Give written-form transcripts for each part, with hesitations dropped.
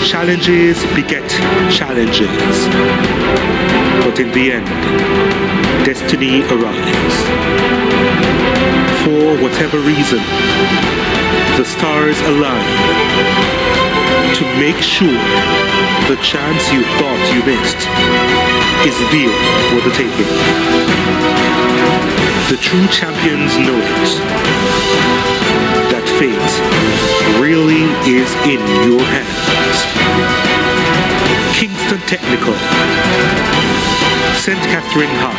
Challenges beget challenges. But in the end, destiny arrives. For whatever reason, the stars align to make sure the chance you thought you missed is there for the taking. The true champions know it, that fate really is in your hands. Kingston Technical, St. Catherine High.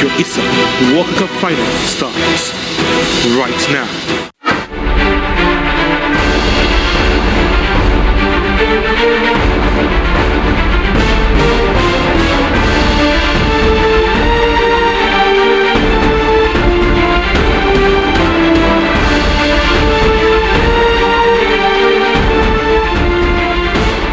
Your ISSA Walker Cup final starts right now.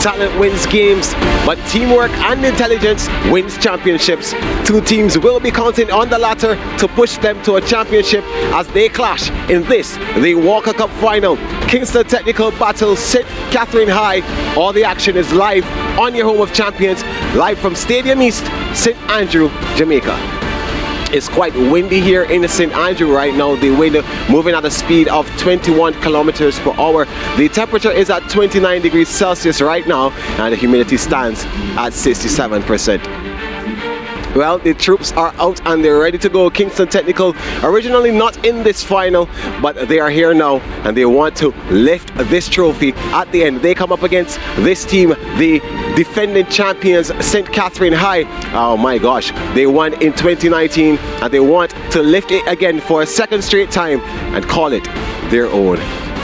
Talent wins games, but teamwork and intelligence wins championships. Two teams will be counting on the latter to push them to a championship as they clash in this, the Walker Cup final. Kingston Technical battles St. Catherine High. All the action is live on your home of champions, live from Stadium East, St. Andrew, Jamaica. It's quite windy here in St. Andrew right now. The wind moving at a speed of 21 kilometers per hour. The temperature is at 29 degrees Celsius right now, and the humidity stands at 67%. Well, the troops are out and they're ready to go. Kingston Technical, originally not in this final, but they are here now and they want to lift this trophy at the end. They come up against this team, the defending champions, St. Catherine High. Oh my gosh, they won in 2019 and they want to lift it again for a second straight time and call it their own.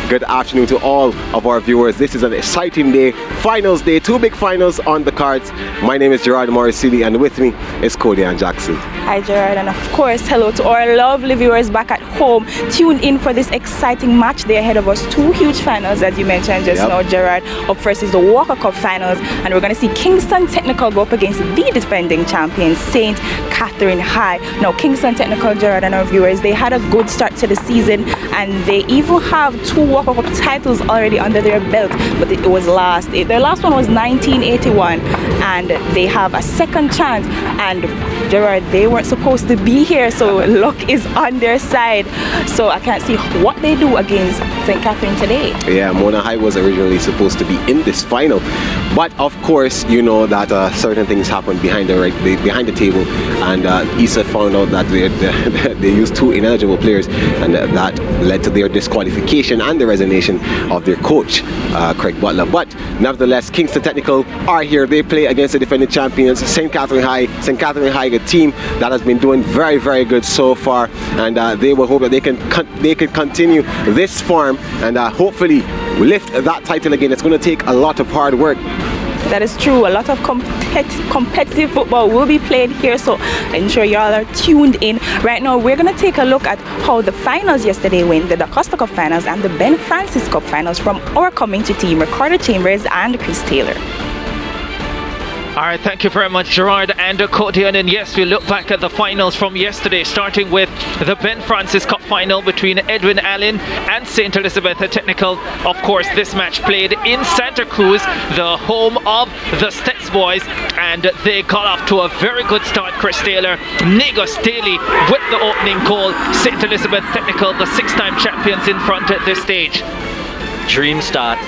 Good afternoon to all of our viewers. This is an exciting day, finals day, two big finals on the cards. My name is Gerard Morrisili and with me is Cody and Jackson. Hi Gerard, and of course hello to our lovely viewers back at home. Tune in for this exciting match. They're ahead of us, two huge finals as you mentioned just now, Gerard. Up first is the Walker Cup finals, and we're going to see Kingston Technical go up against the defending champions, St. Catherine High. Now Kingston Technical, Gerard, and our viewers, they had a good start to the season and they even have two Walker Cup titles already under their belt, but it was last. Their last one was 1981 and they have a second chance, and Gerard, they weren't supposed to be here, so luck is on their side. So I can't see what they do against St. Catherine today. Yeah, Mona High was originally supposed to be in this final, but of course you know that certain things happened behind the table, and ISSA found out that they used two ineligible players, and that led to their disqualification and the resignation of their coach, Craig Butler. But nevertheless, Kingston Technical are here. They play against the defending champions, St. Catherine High. St. Catherine High, a team that has been doing very, very good so far, and they will hope that they can continue this form and hopefully lift that title again. It's going to take a lot of hard work. That is true. A lot of competitive football will be played here, so ensure y'all are tuned in. Right now, we're going to take a look at how the finals yesterday went, the Da Costa Cup finals and the Ben Francis Cup finals from our community team, Ricardo Chambers and Chris Taylor. All right, thank you very much, Gerard and Cody. And then, yes, we look back at the finals from yesterday, starting with the Ben Francis Cup final between Edwin Allen and St. Elizabeth Technical. Of course, this match played in Santa Cruz, the home of the Stets boys, and they got off to a very good start. Chris Taylor, Nego Staley with the opening goal. St. Elizabeth Technical, the six-time champions, in front at this stage. Dream start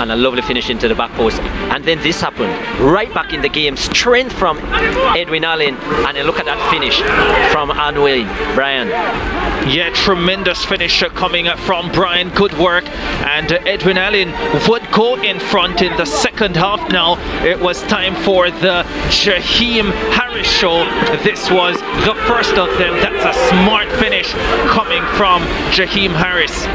and a lovely finish into the back post, and then this happened right back in the game. Strength from Edwin Allen, and then look at that finish from Anway Brian. Yeah, tremendous finish coming from Brian. Good work, and Edwin Allen would go in front in the second half. Now it was time for the Jaheim Harris show. This was the first of them. That's a smart finish coming from Jaheim Harris.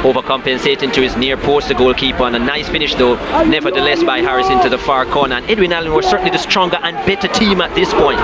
Overcompensating to his near post, the goalkeeper, and a nice finish though, nevertheless, by Harris into the far corner. And Edwin Allen was certainly the stronger and better team at this point.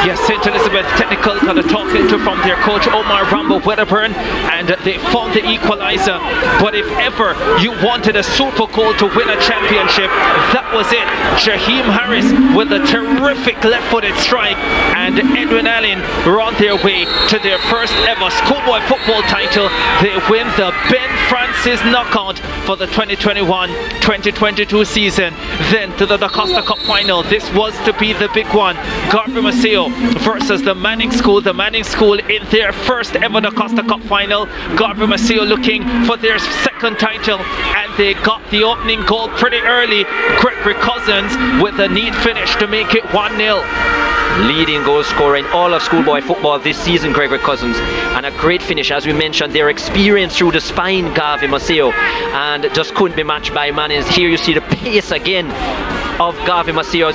Yes, St. Elizabeth Technical got a talking to from their coach Omar Rambo Wedderburn, and they found the equalizer. But if ever you wanted a super goal to win a championship, that was it. Jaheim Harris with a terrific left-footed strike, and Edwin Allen were on their way to their first ever schoolboy football title. They win the Ben Francis knockout for the 2021-2022 season. Then to the Da Costa Cup final. This was to be the big one. Garvey Maceo versus the Manning School. The Manning School in their first ever Da Costa Cup final. Garvey Maceo looking for their second title, and they got the opening goal pretty early. Gregory Cousins with a neat finish to make it 1-0. Leading goal scorer in all of schoolboy football this season, Gregory Cousins, and a great finish. As we mentioned, their experience through the spine, Garvey Maceo, and just couldn't be matched by Mannings. Here you see the pace again of Garvey Maceo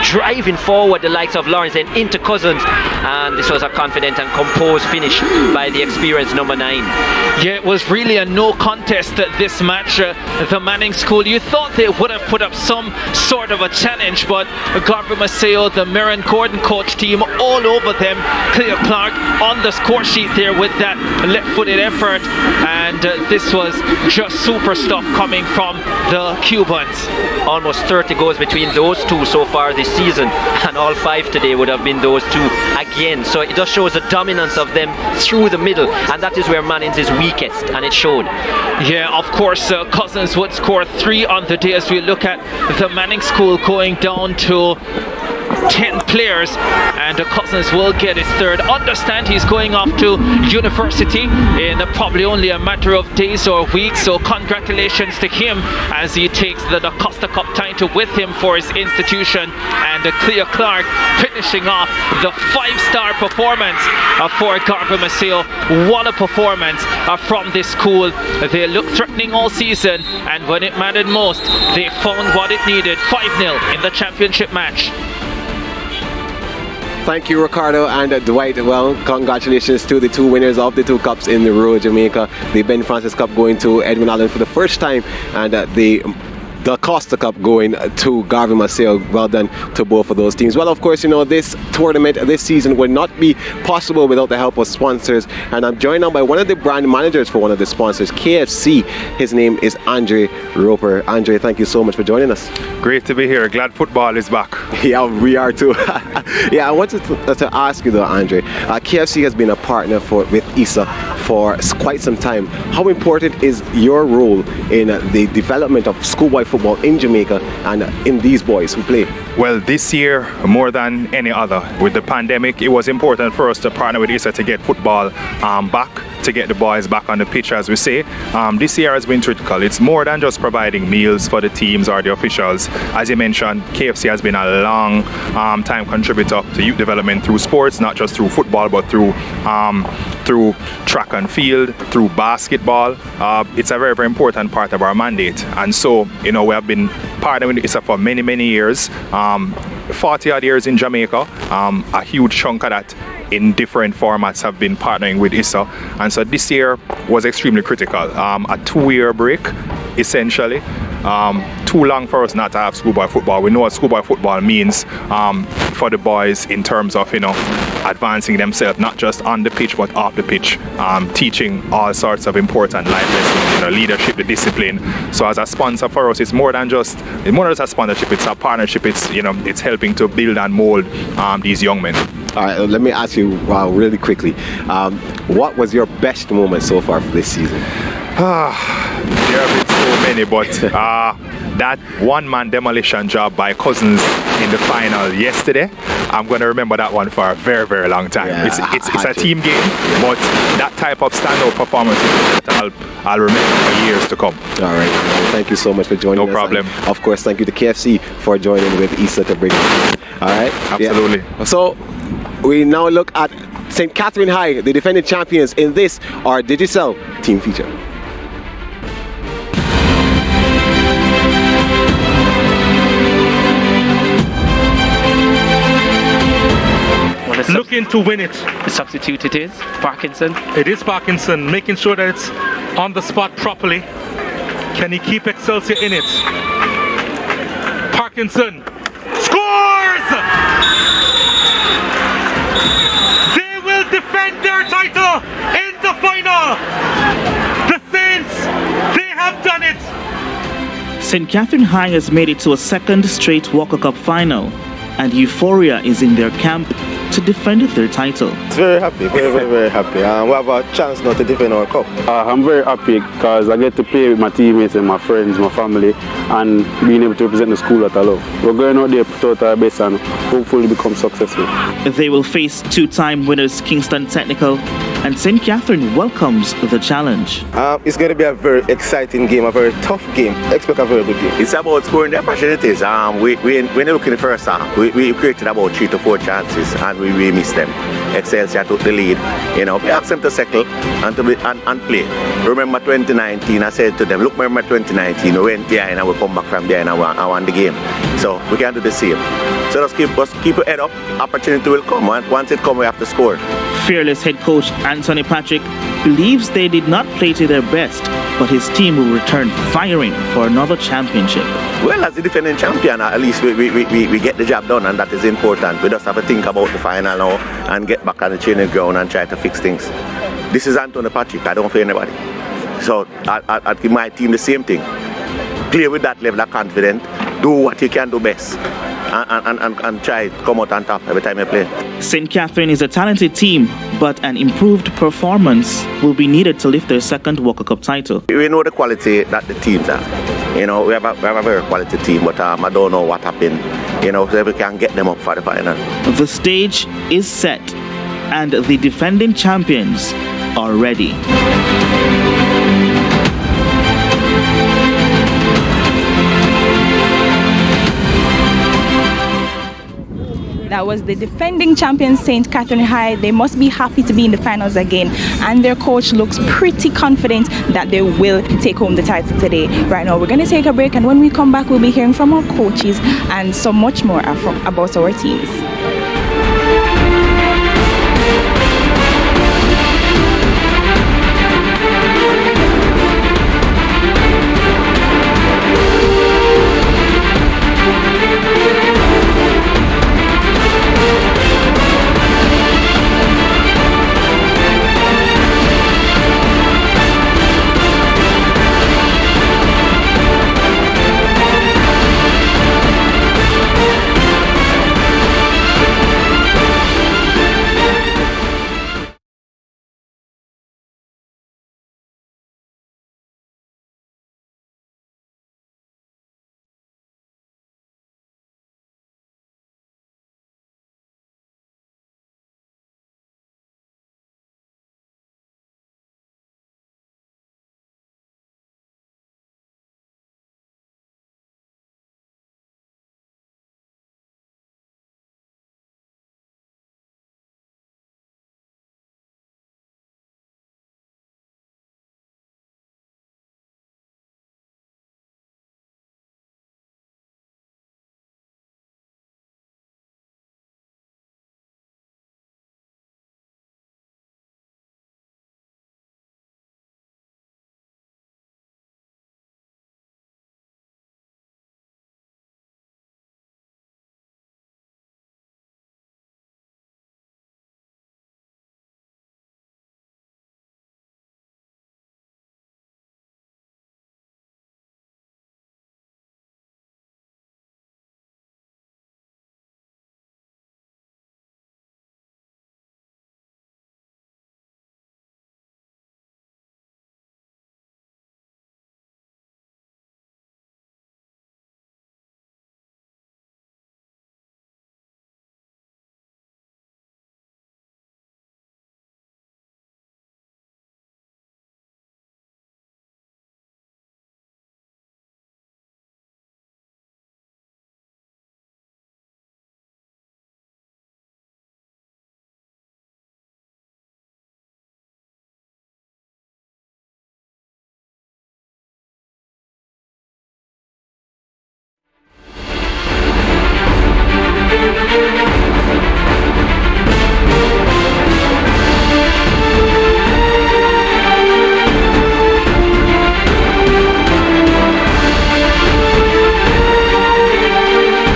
driving forward the likes of Lawrence and into Cousins, and this was a confident and composed finish by the experienced number 9. Yeah, it was really a no contest this match. The Manning School, you thought they would have put up some sort of a challenge, but Garvey Maceo, the Mirren Gordon coach team, all over them. Cleo Clark on the score sheet there with that left-footed effort, and this was just super stuff coming from the Cubans. Almost 30 goals between those two so far this season, and all 5 today would have been those two again. So it just shows the dominance of them through the middle, and that is where Mannings is weakest, and it showed. Yeah, of course, Cousins would score 3 on the day as we look at the Manning School going down to 10 players, and Cousins will get his third. Understand he's going off to university in probably only a matter of days or weeks, so congratulations to him as he takes the Da Costa Cup title with him for his institution. And Cleo Clark finishing off the 5-star performance for Garvey Maceo. What a performance from this school. They looked threatening all season, and when it mattered most, they found what it needed. 5-0 in the championship match. Thank you, Ricardo and Dwight. Well, congratulations to the 2 winners of the 2 cups in the rural Jamaica. The Ben Francis Cup going to Edwin Allen for the first time, and the Costa Cup going to Garvey Maceo. Well done to both of those teams. Well, of course, you know, this tournament this season would not be possible without the help of sponsors, and I'm joined now by one of the brand managers for one of the sponsors, KFC. His name is Andre Roper. Andre, thank you so much for joining us. Great to be here. Glad football is back. Yeah, we are too. Yeah, I wanted to ask you though, Andre. KFC has been a partner with ISSA for quite some time. How important is your role in the development of schoolboy football in Jamaica and in these boys who play? Well, this year, more than any other, with the pandemic, it was important for us to partner with ISSA to get football back, to get the boys back on the pitch, as we say. This year has been critical. It's more than just providing meals for the teams or the officials. As you mentioned, KFC has been a long time contributor to youth development through sports, not just through football, but through track and field, through basketball. It's a very, very important part of our mandate. And so, you know, we have been partnering with ISSA for many, many years. 40 odd years in Jamaica. A huge chunk of that in different formats have been partnering with ISSA, and so this year was extremely critical. A 2-year break essentially. Too long for us not to have schoolboy football. We know what schoolboy football means for the boys in terms of, you know, advancing themselves, not just on the pitch but off the pitch, teaching all sorts of important life lessons, you know, leadership, the discipline. So as a sponsor for us, it's more than just a sponsorship. It's a partnership. It's, you know, it's helping to build and mold these young men. All right, let me ask you really quickly. What was your best moment so far for this season? There have been so many, but that one-man demolition job by Cousins in the final yesterday, I'm going to remember that one for a very, very long time. Yeah, it's a team game, but that type of standout performance I'll remember for years to come. All right, thank you so much for joining us. No problem. And of course, thank you to KFC for joining with ISSA to bring it. All right? Absolutely. Yeah. So we now look at St. Catherine High, the defending champions, in this, our Digicel team feature. Looking to win it. The substitute it is Parkinson. It is Parkinson, making sure that it's on the spot properly. Can he keep Excelsior in it? Parkinson scores! They will defend their title in the final. The Saints, they have done it. St. Catherine High has made it to a second straight Walker Cup final. and euphoria is in their camp to defend their title. It's very happy, very happy. We have a chance now to defend our cup. I'm very happy because I get to play with my teammates and my friends, my family, and being able to represent the school that I love. We're going out there to put out our best and hopefully become successful. They will face two-time winners Kingston Technical, and St. Catherine welcomes the challenge. It's going to be a very exciting game, a very tough game. Expect a very good game. It's about scoring the opportunities. When you look in the first half, we created about 3 to 4 chances and we missed them. Excelsior took the lead. You know, we asked them to settle and play. Remember 2019, I said to them, look, remember 2019, we went behind and we come back from behind and won the game. So we can do the same. So just keep your head up. Opportunity will come. Once it comes, we have to score. Fearless head coach Anthony Patrick believes they did not play to their best, but his team will return firing for another championship. Well, as the defending champion, at least we get the job done, and that is important. We just have to think about the final now and get back on the training ground and try to fix things. This is Anthony Patrick. I don't fear anybody. So I give my team the same thing. Play with that level of confidence. Do what you can do best. And try to come out on top every time you play. St. Catherine is a talented team, but an improved performance will be needed to lift their second Walker Cup title. We know the quality that the teams are. You know, we have a very quality team, but I don't know what happened. You know, so if we can get them up for the final. The stage is set, and the defending champions are ready. That was the defending champion St. Catherine High. They must be happy to be in the finals again, and their coach looks pretty confident that they will take home the title today. Right now we're going to take a break, and when we come back we'll be hearing from our coaches and so much more about our teams.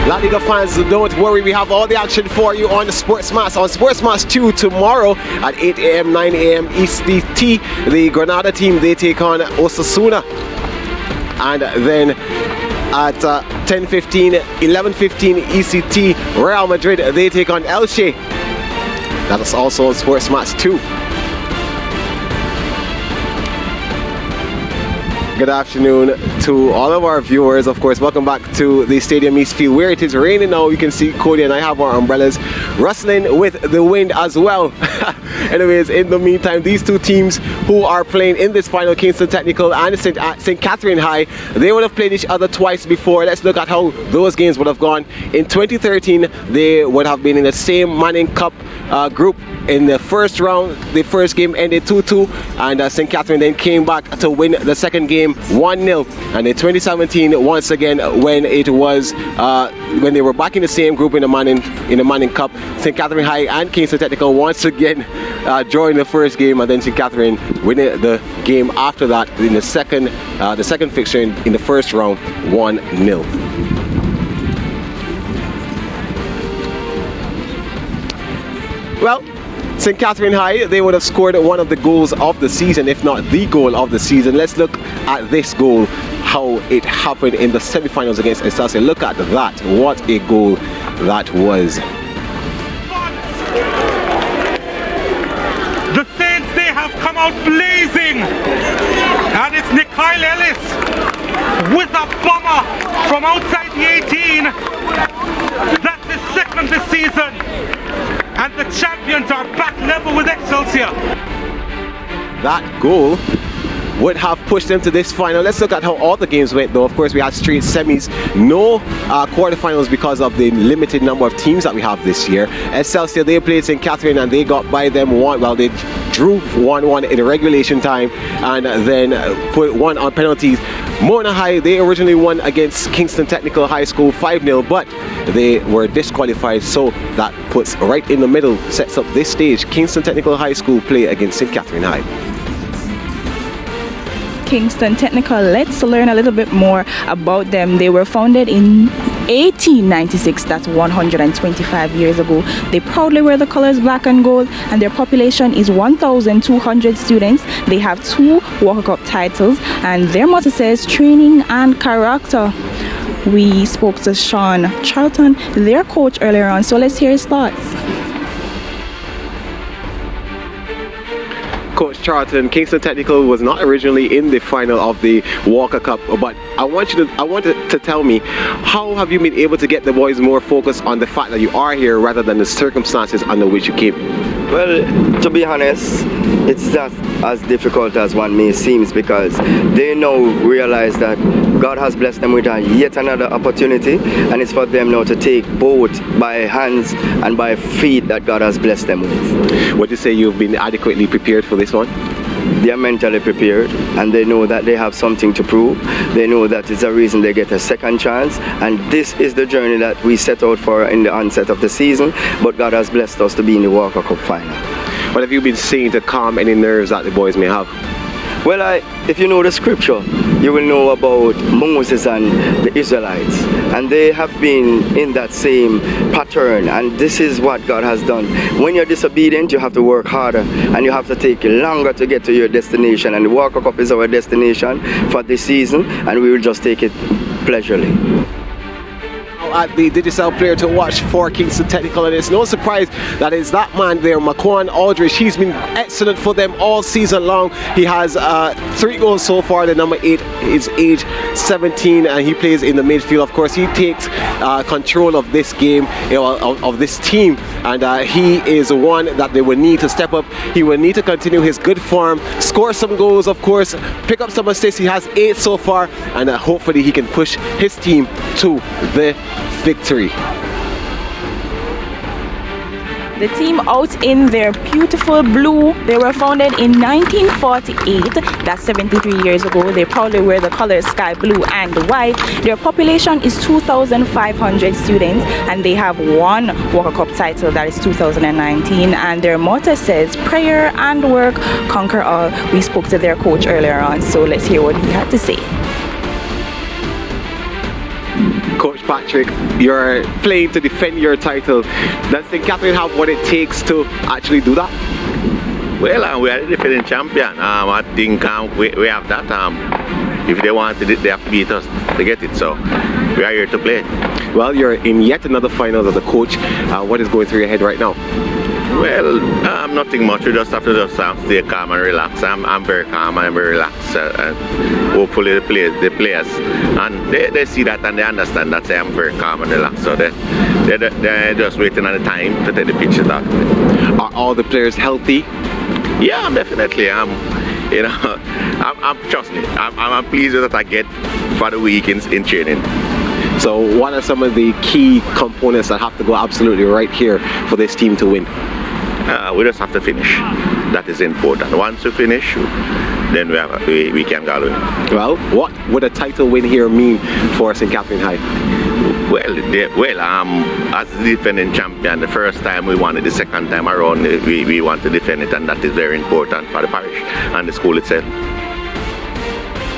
La Liga fans, don't worry, we have all the action for you on the SportsMax. On SportsMax 2 tomorrow at 8 a.m., 9 a.m. EST. The Granada team, they take on Osasuna. And then at 10:15, 11:15 ECT, Real Madrid, they take on Elche. That is also on SportsMax 2. Good afternoon to all of our viewers. Of course, welcome back to the Stadium East Field where it is raining now. You can see Cody and I have our umbrellas rustling with the wind as well. Anyways, in the meantime, these two teams who are playing in this final, Kingston Technical and St. Catherine High, they would have played each other twice before. Let's look at how those games would have gone. In 2013, they would have been in the same Manning Cup group. In the first round, the first game ended 2-2, and St. Catherine then came back to win the second game 1-0. And in 2017, once again, when it was when they were back in the same group in the Manning Cup, St. Catherine High and Kingston Technical once again drawing the first game, and then St. Catherine winning the game after that in the second fixture in the first round 1-0. Well, St. Catherine High, they would have scored one of the goals of the season, if not the goal of the season. Let's look at this goal, how it happened in the semi-finals against ISSASBF. Look at that. What a goal that was. The Saints, they have come out blazing. And it's Mikhail Ellis with a bomber from outside the 18. That's his second this season. And the champions are back level with Excelsior. That goal would have pushed them to this final. Let's look at how all the games went though. Of course, we had straight semis, no quarterfinals because of the limited number of teams that we have this year. Excelsior, they played St. Catherine and they got by them they drew 1-1 in the regulation time and then put one on penalties. Mona High, they originally won against Kingston Technical High School 5-0, but they were disqualified, so that puts right in the middle, sets up this stage. Kingston Technical High School play against St. Catherine High. Kingston Technical, let's learn a little bit more about them. They were founded in 1896, that's 125 years ago. They proudly wear the colors black and gold, and their population is 1,200 students. They have 2 Walker Cup titles, and their motto says training and character. We spoke to Sean Charlton, their coach, earlier on, so let's hear his thoughts. Coach Charlton, Kingston Technical was not originally in the final of the Walker Cup, but I want you to tell me, how have you been able to get the boys more focused on the fact that you are here rather than the circumstances under which you came? Well, to be honest, it's not as difficult as one may seem, because they now realize that God has blessed them with yet another opportunity, and it's for them now to take both by hands and by feet that God has blessed them with. Would you say you've been adequately prepared for this one? They are mentally prepared, and they know that they have something to prove. They know that it's a reason they get a second chance, and this is the journey that we set out for in the onset of the season, but God has blessed us to be in the Walker Cup final. What have you been saying to calm any nerves that the boys may have? Well, if you know the scripture, you will know about Moses and the Israelites, and they have been in that same pattern, and this is what God has done. When you're disobedient, you have to work harder, and you have to take longer to get to your destination, and the Walker Cup is our destination for this season, and we will just take it pleasurely. At the digital player to watch for Kingston Technical, and it's no surprise that it's that man there, Maquan Aldrich. He's been excellent for them all season long. He has 3 goals so far. The number 8 is age 17, and he plays in the midfield. Of course, he takes control of this game, of this team, and he is one that they will need to step up. He will need to continue his good form, score some goals, of course, pick up some assists. He has 8 so far, and hopefully he can push his team to the victory. The team out in their beautiful blue, they were founded in 1948, that's 73 years ago. They proudly wear the colors sky blue and white. Their population is 2,500 students, and they have 1 Walker Cup title, that is 2019, and their motto says prayer and work conquer all. We spoke to their coach earlier on, so let's hear what he had to say. Coach Patrick, you're playing to defend your title. Does St. Catherine have what it takes to actually do that? Well, we are the defending champion. I think we have that if they want it, they have to beat us to get it. So we are here to play. Well, you're in yet another final as a coach. What is going through your head right now? Well, nothing much. We just have to stay calm and relax. I'm very calm and I'm very relaxed. Hopefully the players, and they see that and they understand that I'm very calm and relaxed. So they're just waiting on the time to take the pictures out. Are all the players healthy? Yeah, definitely. Trust me. I'm pleased with what I get for the week in training. So what are some of the key components that have to go absolutely right here for this team to win? We just have to finish. That is important. Once we finish, then we can go win. Well, what would a title win here mean for St. Catherine High? As the defending champion, the first time we won it, the second time around we want to defend it, and that is very important for the parish and the school itself.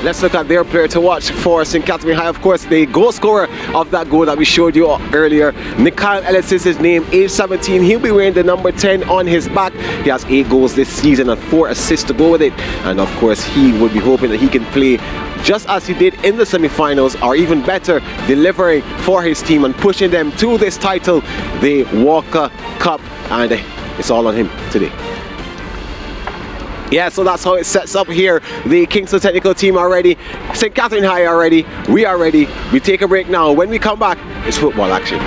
Let's look at their player to watch for St. Catherine High. Of course, the goal scorer of that goal that we showed you earlier, Mikhail Ellis is his name, age 17. He'll be wearing the number 10 on his back. He has 8 goals this season and 4 assists to go with it. And of course, he would be hoping that he can play just as he did in the semi-finals, or even better, delivering for his team and pushing them to this title, the Walker Cup. And it's all on him today. Yeah, so that's how it sets up here. The Kingston Technical team are ready. St. Catherine High are ready. We are ready. We take a break now. When we come back, it's football action.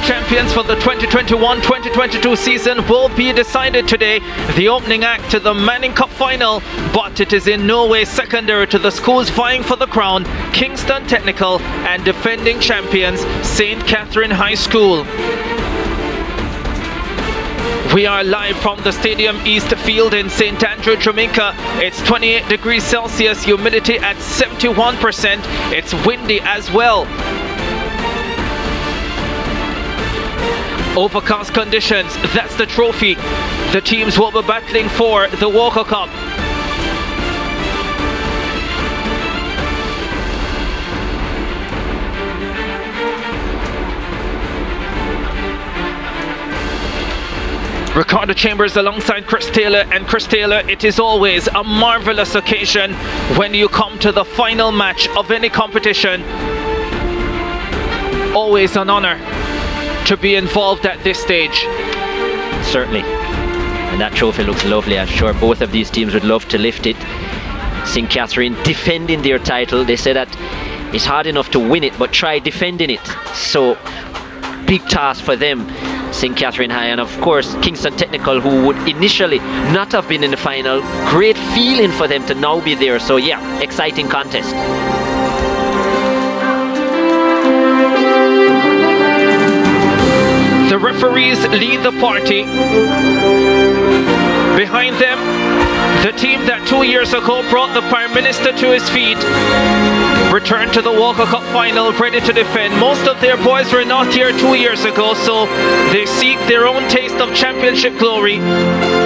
Champions for the 2021-2022 season will be decided today. The opening act to the Manning Cup final, but it is in no way secondary to the schools vying for the crown, Kingston Technical and defending champions St. Catherine High School. We are live from the Stadium East Field in St. Andrew, Jamaica. It's 28 degrees Celsius, humidity at 71%. It's windy as well. Overcast conditions, that's the trophy the teams will be battling for, the Walker Cup. Ricardo Chambers alongside Chris Taylor. And Chris Taylor, it is always a marvelous occasion when you come to the final match of any competition. Always an honor to be involved at this stage. Certainly. And that trophy looks lovely. I'm sure both of these teams would love to lift it. St. Catherine defending their title. They say that it's hard enough to win it, but try defending it. So, big task for them, St. Catherine High. And of course, Kingston Technical, who would initially not have been in the final. Great feeling for them to now be there. So yeah, exciting contest. The referees lead the party. Behind them, the team that 2 years ago brought the Prime Minister to his feet returned to the Walker Cup final ready to defend. Most of their boys were not here 2 years ago, so they seek their own taste of championship glory.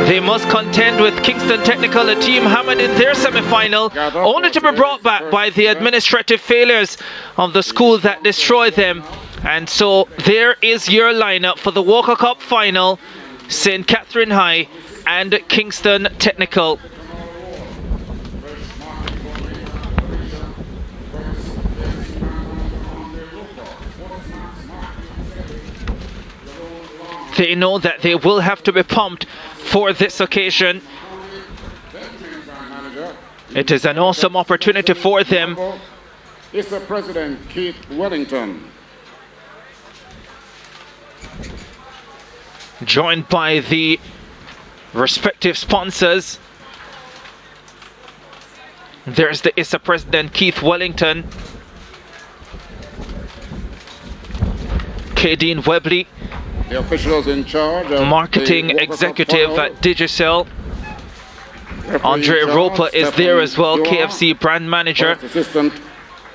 They must contend with Kingston Technical, a team hammered in their semi-final, only to be brought back by the administrative failures of the school that destroyed them. And so there is your lineup for the Walker Cup final, St. Catherine High and Kingston Technical. They know that they will have to be pumped for this occasion. It is an awesome opportunity for them. ISSA President Keith Wellington. Joined by the respective sponsors. There's the ISSA President Keith Wellington. Kadeen Webley, the officials in charge of marketing executive at Digicel. Andre Roper is there as well, KFC brand manager. First assistant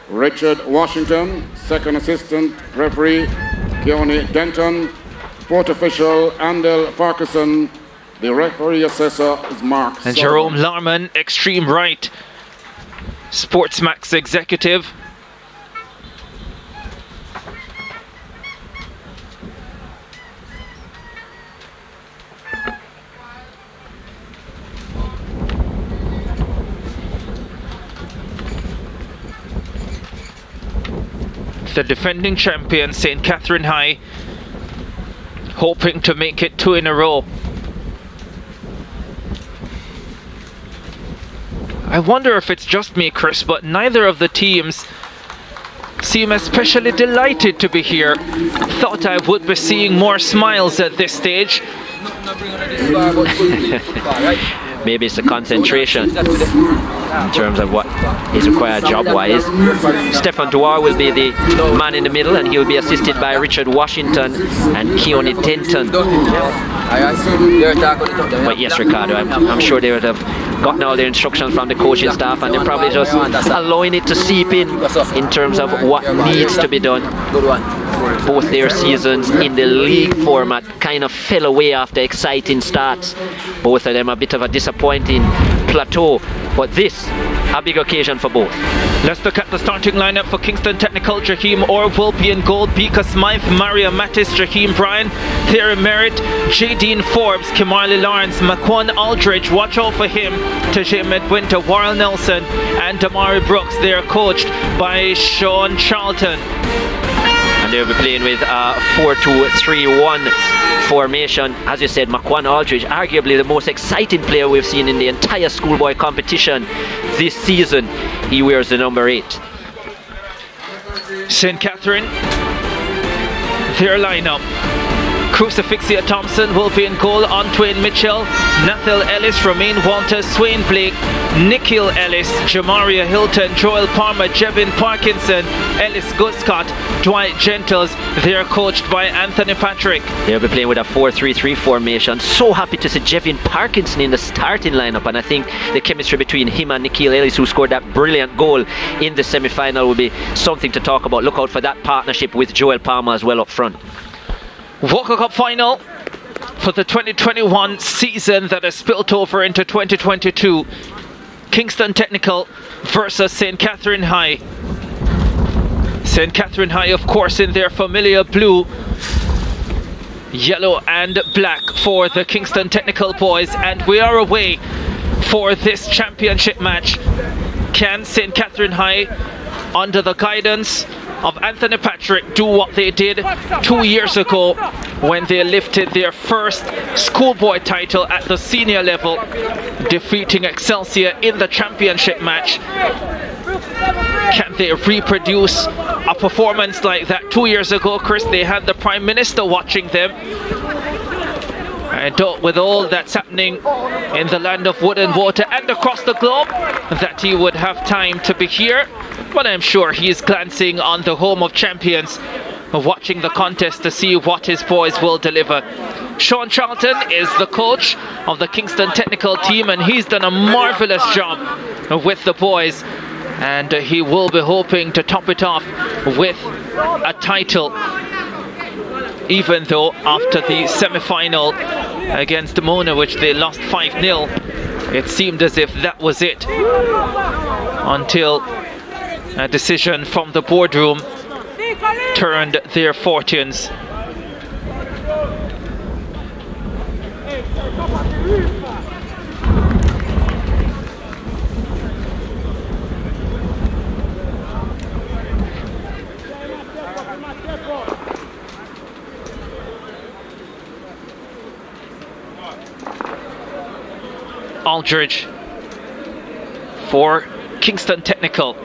Richard Washington, second assistant referee Keone Denton, fourth official Andel Parkinson, the referee assessor is Mark and Jerome Larman, extreme right, SportsMax executive. The defending champion, St. Catherine High, hoping to make it 2 in a row. I wonder if it's just me, Chris, but neither of the teams seem especially delighted to be here. Thought I would be seeing more smiles at this stage. Maybe it's a concentration in terms of what is required job-wise. Stefan Dwar will be the man in the middle, and he'll be assisted by Richard Washington and Keone Denton. But yes, Ricardo, I'm sure they would have gotten all their instructions from the coaching staff, and they're probably just allowing it to seep in terms of what needs to be done. Both their seasons in the league format kind of fell away after exciting starts. Both of them a bit of a disappointing plateau, but this a big occasion for both. Let's look at the starting lineup for Kingston Technical. Jaheim Orr will be in goal, Bika Smythe, Maria Mattis, Jaheim Bryan, Thierry Merritt, J. Dean Forbes, Kimarley Lawrence, Maquan Aldridge, watch out for him, Tajay Midwinter, Warren Nelson and Damari Brooks. They are coached by Sean Charlton. And they'll be playing with a 4-2-3-1 formation. As you said, Maquan Aldridge, arguably the most exciting player we've seen in the entire schoolboy competition this season. He wears the number 8. St. Catherine, their lineup. Crucifixia Thompson will be in goal, Antwain Mitchell, Nathel Ellis, Romaine Walters, Swain Blake, Nikhil Ellis, Jamaria Hilton, Joel Palmer, Jevin Parkinson, Ellis Goodscott, Dwight Gentles. They are coached by Anthony Patrick. They'll be playing with a 4-3-3 formation. So happy to see Jevin Parkinson in the starting lineup, and I think the chemistry between him and Nikhil Ellis, who scored that brilliant goal in the semi-final, will be something to talk about. Look out for that partnership with Joel Palmer as well up front. Walker Cup final for the 2021 season that has spilt over into 2022. Kingston Technical versus St. Catherine High. St. Catherine High, of course, in their familiar blue. Yellow and black for the Kingston Technical boys, and we are away for this championship match. Can St. Catherine High, under the guidance of Anthony Patrick, do what they did 2 years ago when they lifted their first schoolboy title at the senior level, defeating Excelsior in the championship match? Can they reproduce a performance like that 2 years ago, Chris? They had the Prime Minister watching them. And with all that's happening in the land of wood and water and across the globe, that he would have time to be here. But I'm sure he's glancing on the home of champions, watching the contest to see what his boys will deliver. Sean Charlton is the coach of the Kingston Technical team, and he's done a marvelous job with the boys. And he will be hoping to top it off with a title, even though after the semi-final against Mona, which they lost 5-0, it seemed as if that was it, until a decision from the boardroom turned their fortunes. Aldridge for Kingston Technical.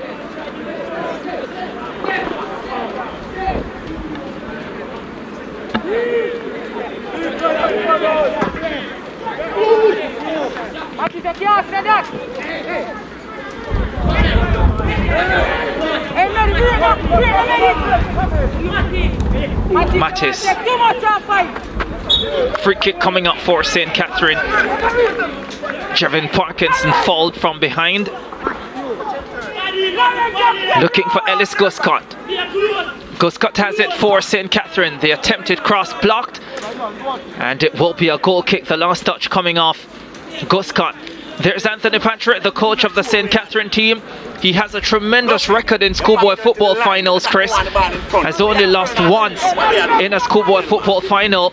Mattis. Free kick coming up for St. Catherine. Jevin Parkinson fouled from behind. Looking for Ellis Guscott. Guscott has it for St. Catherine. The attempted cross blocked, and it will be a goal kick. The last touch coming off Guscott. There's Anthony Patrick, the coach of the St. Catherine team. He has a tremendous record in schoolboy football finals, Chris. Has only lost once in a schoolboy football final,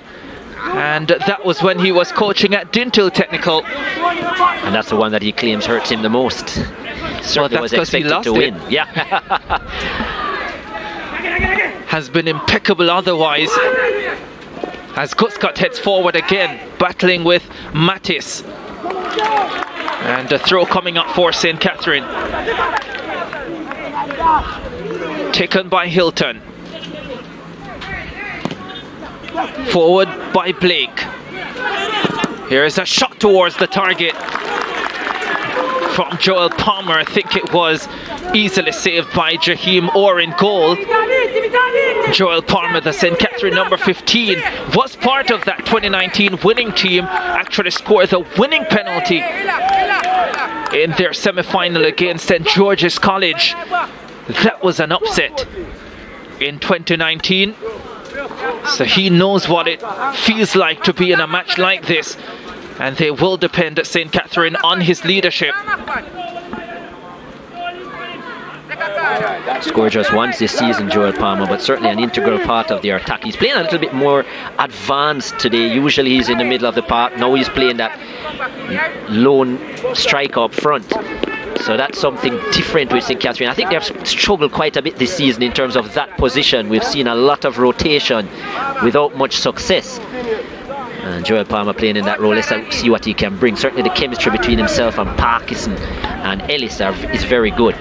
and that was when he was coaching at Dintle Technical. And that's the one that he claims hurts him the most. Certainly was expected to win. Yeah. Has been impeccable otherwise. As Guscott heads forward again, battling with Mattis. And a throw coming up for St. Catherine. Taken by Hilton. Forward by Blake. Here is a shot towards the target from Joel Palmer. I think it was easily saved by Jaheim Orr in goal. Joel Palmer, the St. Catherine number 15, was part of that 2019 winning team. Actually scored the winning penalty in their semi-final against St. George's College. That was an upset in 2019. So he knows what it feels like to be in a match like this, and they will depend at St. Catherine on his leadership. Scored just once this season, Joel Palmer, but certainly an integral part of their attack. He's playing a little bit more advanced today. Usually he's in the middle of the park. Now he's playing that lone striker up front. So that's something different with St. Catherine. I think they've struggled quite a bit this season in terms of that position. We've seen a lot of rotation without much success. And Joel Palmer playing in that role. Let's see what he can bring. Certainly the chemistry between himself and Parkinson and Ellis is very good.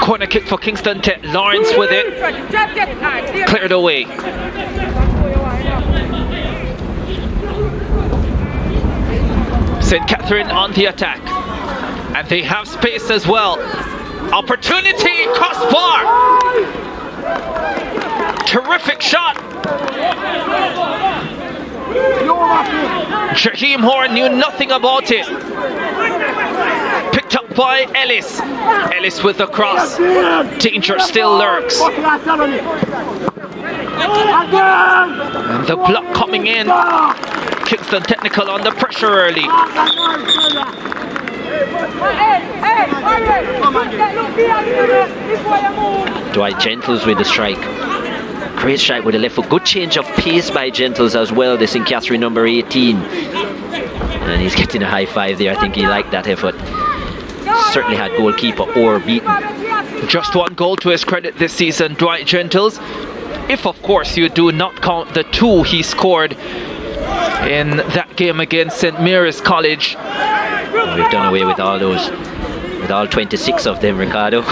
Corner kick for Kingston Tech. Lawrence with it. Cleared away. St. Catherine on the attack. And they have space as well. Opportunity, crossbar. Terrific shot. Jaheim Horn knew nothing about it. Picked up by Ellis. Ellis with the cross. Danger still lurks. And the block coming in. Kingston Technical under pressure early. Dwight Gentles with the strike. Great strike with the left foot. Good change of pace by Gentles as well, the St. Catherine number 18. And he's getting a high five there. I think he liked that effort. Certainly had goalkeeper Orr beaten. Just one goal to his credit this season, Dwight Gentles. If, of course, you do not count the 2 he scored in that game against St. Mary's College. We've done away with all those. With all 26 of them, Ricardo.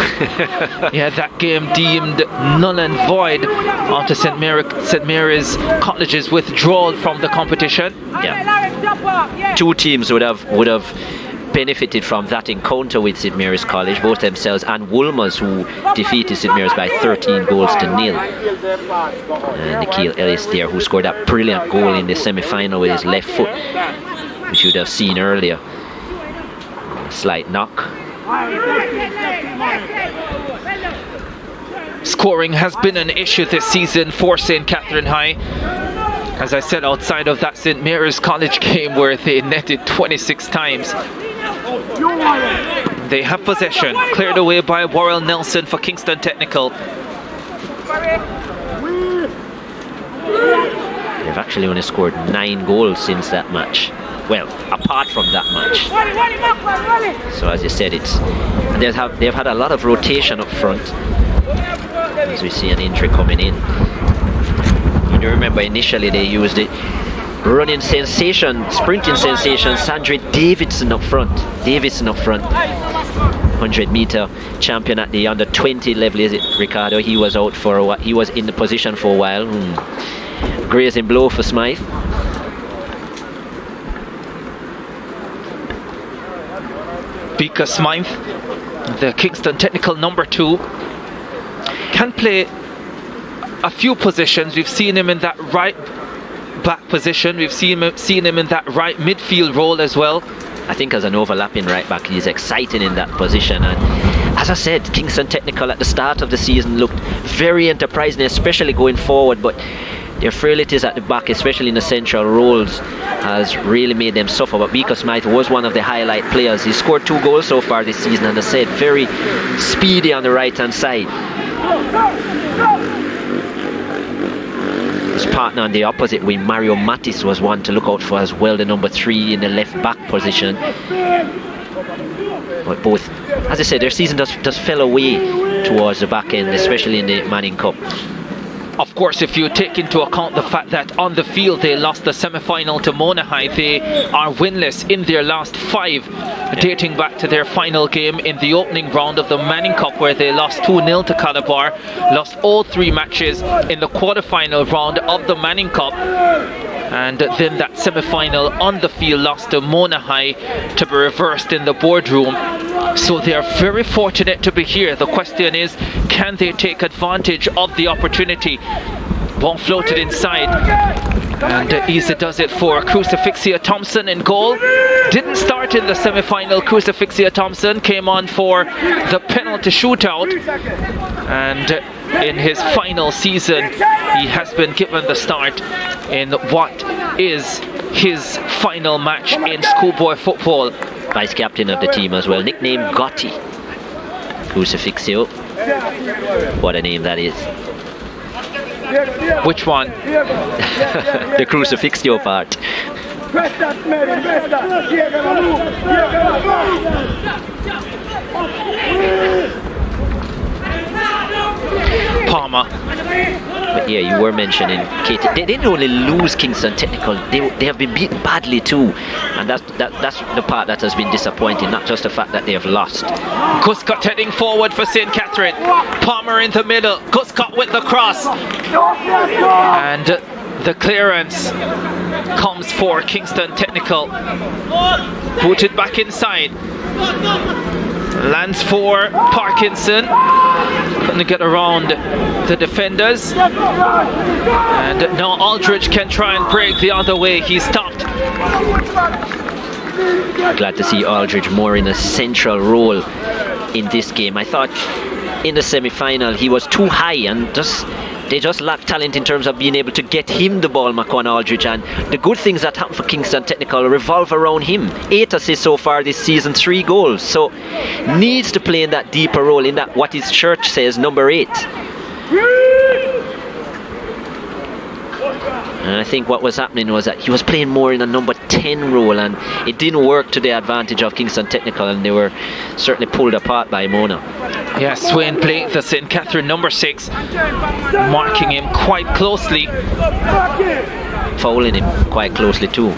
Yeah, that game deemed null and void after St. Mary's College's withdrawal from the competition. Yeah. 2 teams would have benefited from that encounter with St. Mary's College, both themselves and Wolmer's, who defeated St. Mary's by 13 goals to nil. And Nikhil Ellis there, who scored that brilliant goal in the semi-final with his left foot, which you'd have seen earlier. Slight knock. Scoring has been an issue this season for St. Catherine High. As I said, outside of that St. Mary's College game where they netted 26 times. They have possession, cleared away by Worrell Nelson for Kingston Technical. They've actually only scored 9 goals since that match. Well, apart from that match. So as you said, they've had a lot of rotation up front. As we see an injury coming in. You do remember initially they used it. Running sensation, sprinting sensation, Sandra Davidson up front. 100-meter champion at the under 20 level, is it, Ricardo? He was out for a while. He was in the position for a while. Grazing blow for Smythe. Beaker Smythe, the Kingston Technical number 2, can play a few positions. We've seen him in that right back position. We've seen him in that right midfield role as well. I think as an overlapping right back, he's exciting in that position. And as I said, Kingston Technical at the start of the season looked very enterprising, especially going forward. But their frailties at the back, especially in the central roles, has really made them suffer. But Beaker Smythe was one of the highlight players. He scored 2 goals so far this season, and as I said, very speedy on the right-hand side. His partner on the opposite wing, Mario Mattis, was one to look out for as well, the number 3 in the left-back position. But both, as I said, their season does fell away towards the back end, especially in the Manning Cup. Of course, if you take into account the fact that on the field they lost the semi-final to Mona High, they are winless in their last 5, dating back to their final game in the opening round of the Manning Cup, where they lost 2-0 to Calabar, lost all 3 matches in the quarter-final round of the Manning Cup, and then that semi-final on the field lost to Mona High to be reversed in the boardroom. So they are very fortunate to be here. The question is, can they take advantage of the opportunity? Ball floated inside, and Isa does it for Crucifixia Thompson in goal. Didn't start in the semi-final. Crucifixia Thompson came on for the penalty shootout, and in his final season he has been given the start in what is his final match in schoolboy football. Vice captain of the team as well, nicknamed Gotti. Crucifixio. What a name that is. Which one? The Crucifixio part. Palmer. But yeah, you were mentioning Katie. They didn't only lose Kingston Technical, they have been beaten badly too, and that's the part that has been disappointing, not just the fact that they have lost. Cuscott heading forward for St. Catherine. Palmer in the middle. Cuscott with the cross, and the clearance comes for Kingston Technical. Booted back inside. Lands for Parkinson. Couldn't get around the defenders. And now Aldridge can try and break the other way. He's stopped. Glad to see Aldridge more in a central role in this game. I thought in the semi-final he was too high, and they just lack talent in terms of being able to get him the ball, Macon Aldridge, and the good things that happen for Kingston Technical revolve around him. 8 assists so far this season, 3 goals, so needs to play in that deeper role, in that what his church says, number 8. And I think what was happening was that he was playing more in a number 10 role, and it didn't work to the advantage of Kingston Technical, and they were certainly pulled apart by Mona. Yes, Wayne playing the St. Catherine number 6, marking him quite closely. Fouling him quite closely too.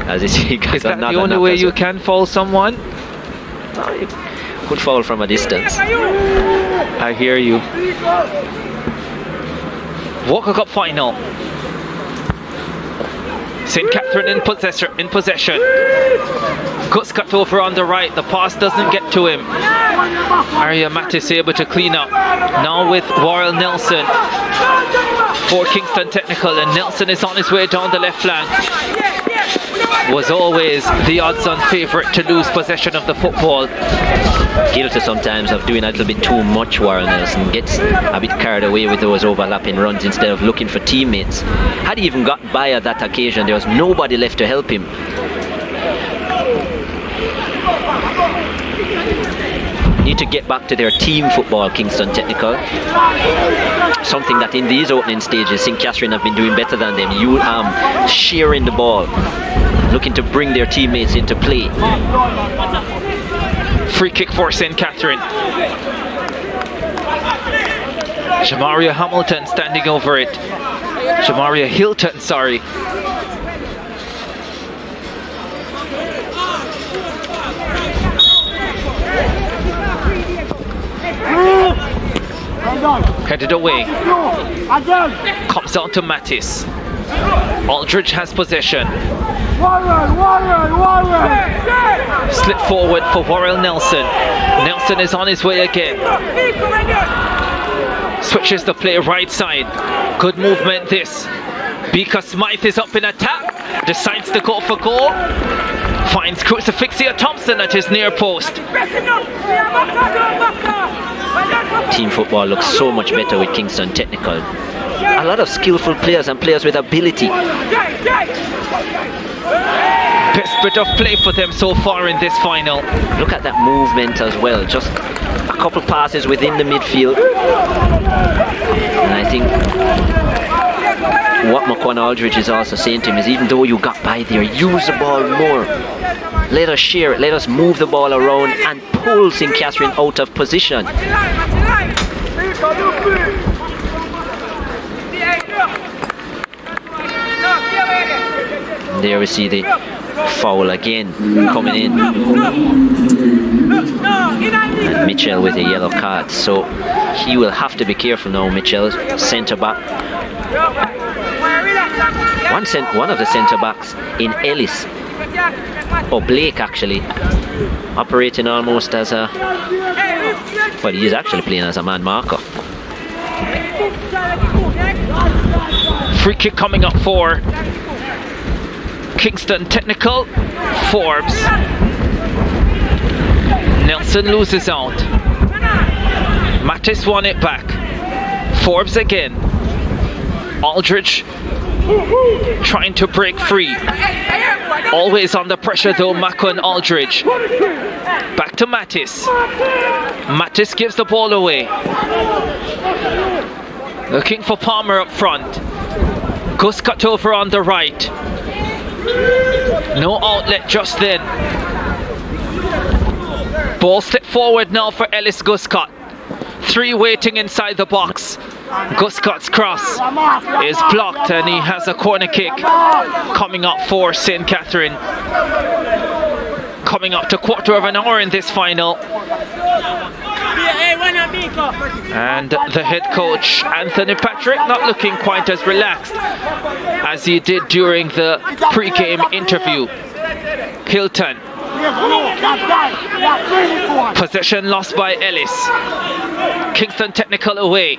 As you see, is that the only way you can foul someone? No, you could foul from a distance. I hear you. Walker Cup final. St. Catherine in possession. Gus cut over on the right. The pass doesn't get to him. Arya Mattis able to clean up. Now with Warren Nelson for Kingston Technical, and Nelson is on his way down the left flank. Was always the odds-on favourite to lose possession of the football. Guilty sometimes of doing a little bit too much. Warren Nelson gets a bit carried away with those overlapping runs instead of looking for teammates. Had he even got by at that occasion, there was nobody left to help him. Need to get back to their team football, Kingston Technical. Something that in these opening stages St. Catherine have been doing better than them. Sharing the ball, looking to bring their teammates into play. Free kick for St. Catherine. Jamaria Hamilton standing over it. Jamaria Hilton, sorry. Headed away. Comes out to Mattis. Aldridge has possession. Slip forward for Warrell Nelson. Nelson is on his way again. Switches the play right side. Good movement this. Bika Smythe is up in attack. Decides to go for goal. Finds Crucifixia Thompson at his near post. Team football looks so much better with Kingston Technical. A lot of skillful players and players with ability. Best bit of play for them so far in this final. Look at that movement as well. Just a couple passes within the midfield. And I think what McCon Aldridge is also saying to him is, even though you got by there, use the ball more. Let us share it. Let us move the ball around and pull St. Catherine out of position. And there we see the foul again coming in. And Mitchell with a yellow card. So he will have to be careful now, Mitchell, centre back. One of the centre backs in Ellis, or Blake actually, operating almost as a, well, he is actually playing as a man marker. Free kick coming up for Kingston Technical. Forbes. Nelson loses out. Mattis won it back. Forbes again. Aldridge trying to break free. Always under pressure though, Mako and Aldridge. Back to Mattis. Mattis gives the ball away. Looking for Palmer up front. Gus cut over on the right. No outlet just then. Ball slip forward now for Ellis Guscott. 3 waiting inside the box. Guscott's cross is blocked and he has a corner kick coming up for St. Catherine. Coming up to quarter of an hour in this final. And the head coach, Anthony Patrick, not looking quite as relaxed as he did during the pre-game interview. Hilton. Possession lost by Ellis. Kingston Technical away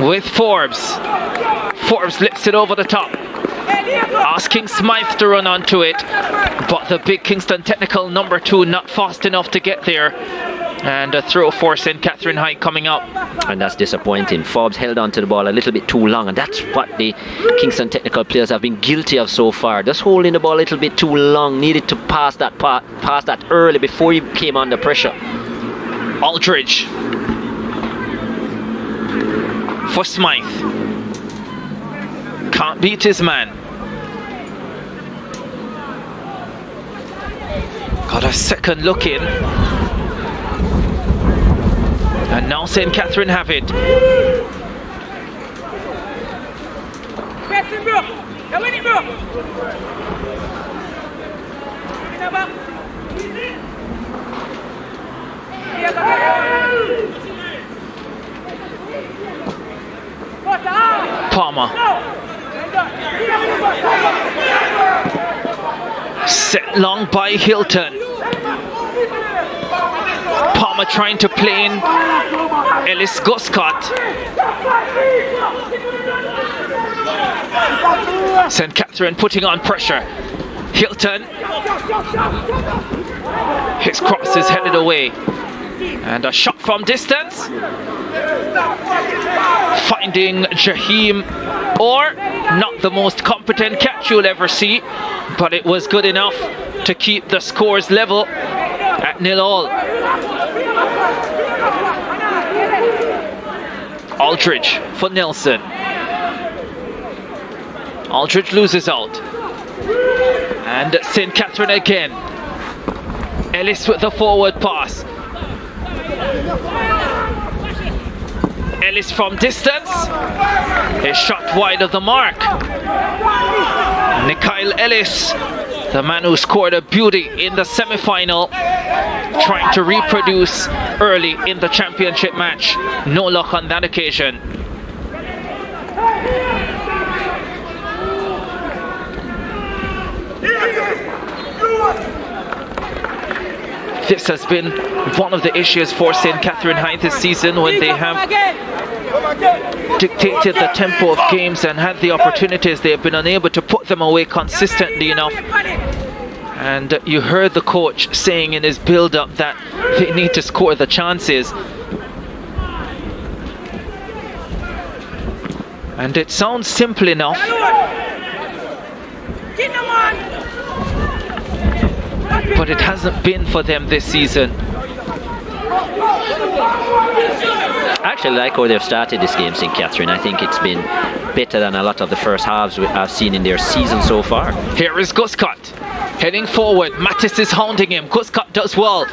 with Forbes. Forbes lifts it over the top, asking Smythe to run onto it, but the big Kingston Technical number 2 not fast enough to get there. And a throw for St. Catherine High coming up. And that's disappointing. Forbes held on to the ball a little bit too long, and that's what the Kingston Technical players have been guilty of so far. Just holding the ball a little bit too long. Needed to pass that early before he came under pressure. Aldridge for Smythe. Can't beat his man. Got a second look in. And now St. Catherine have it. Palmer. Set long by Hilton. Palmer trying to play in Ellis Guscott. St. Catherine putting on pressure. Hilton. His cross is headed away. And a shot from distance. Finding Jaheim Orr. Not the most competent catch you'll ever see, but it was good enough to keep the scores level at 0-0. Aldridge for Nelson. Aldridge loses out. And St. Catherine again. Ellis with the forward pass. Ellis from distance. A shot wide of the mark. Nikyle Ellis, the man who scored a beauty in the semi-final, trying to reproduce early in the championship match. No luck on that occasion. This has been one of the issues for St. Catherine High this season, when they have dictated the tempo of games and had the opportunities. They have been unable to put them away consistently enough. And you heard the coach saying in his build-up that they need to score the chances. And it sounds simple enough, but it hasn't been for them this season. I actually like how they've started this game, St. Catherine. I think it's been better than a lot of the first halves I've seen in their season so far. Here is Guscott heading forward. Mattis is hounding him. Guscott does well,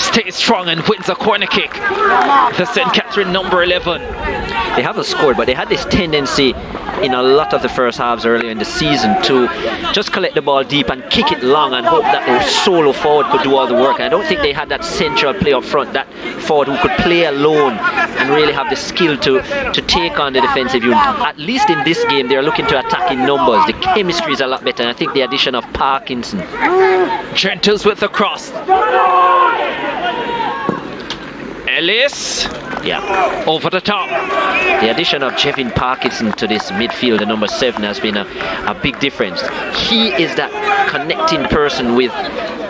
stays strong and wins a corner kick. The St. Catherine number 11. They haven't scored, but they had this tendency in a lot of the first halves earlier in the season to just collect the ball deep and kick it long and hope that their solo forward could do all the work. And I don't think they had that central play up front, that forward who could play alone and really have the skill to take on the defensive unit. At least in this game, they're looking to attack in numbers. The chemistry is a lot better, and I think the addition of Parkinson. Gentles with the cross. Ellis. Yeah. Over the top. The addition of Jevin Parkinson to this midfield, the number 7, has been a big difference. He is that connecting person with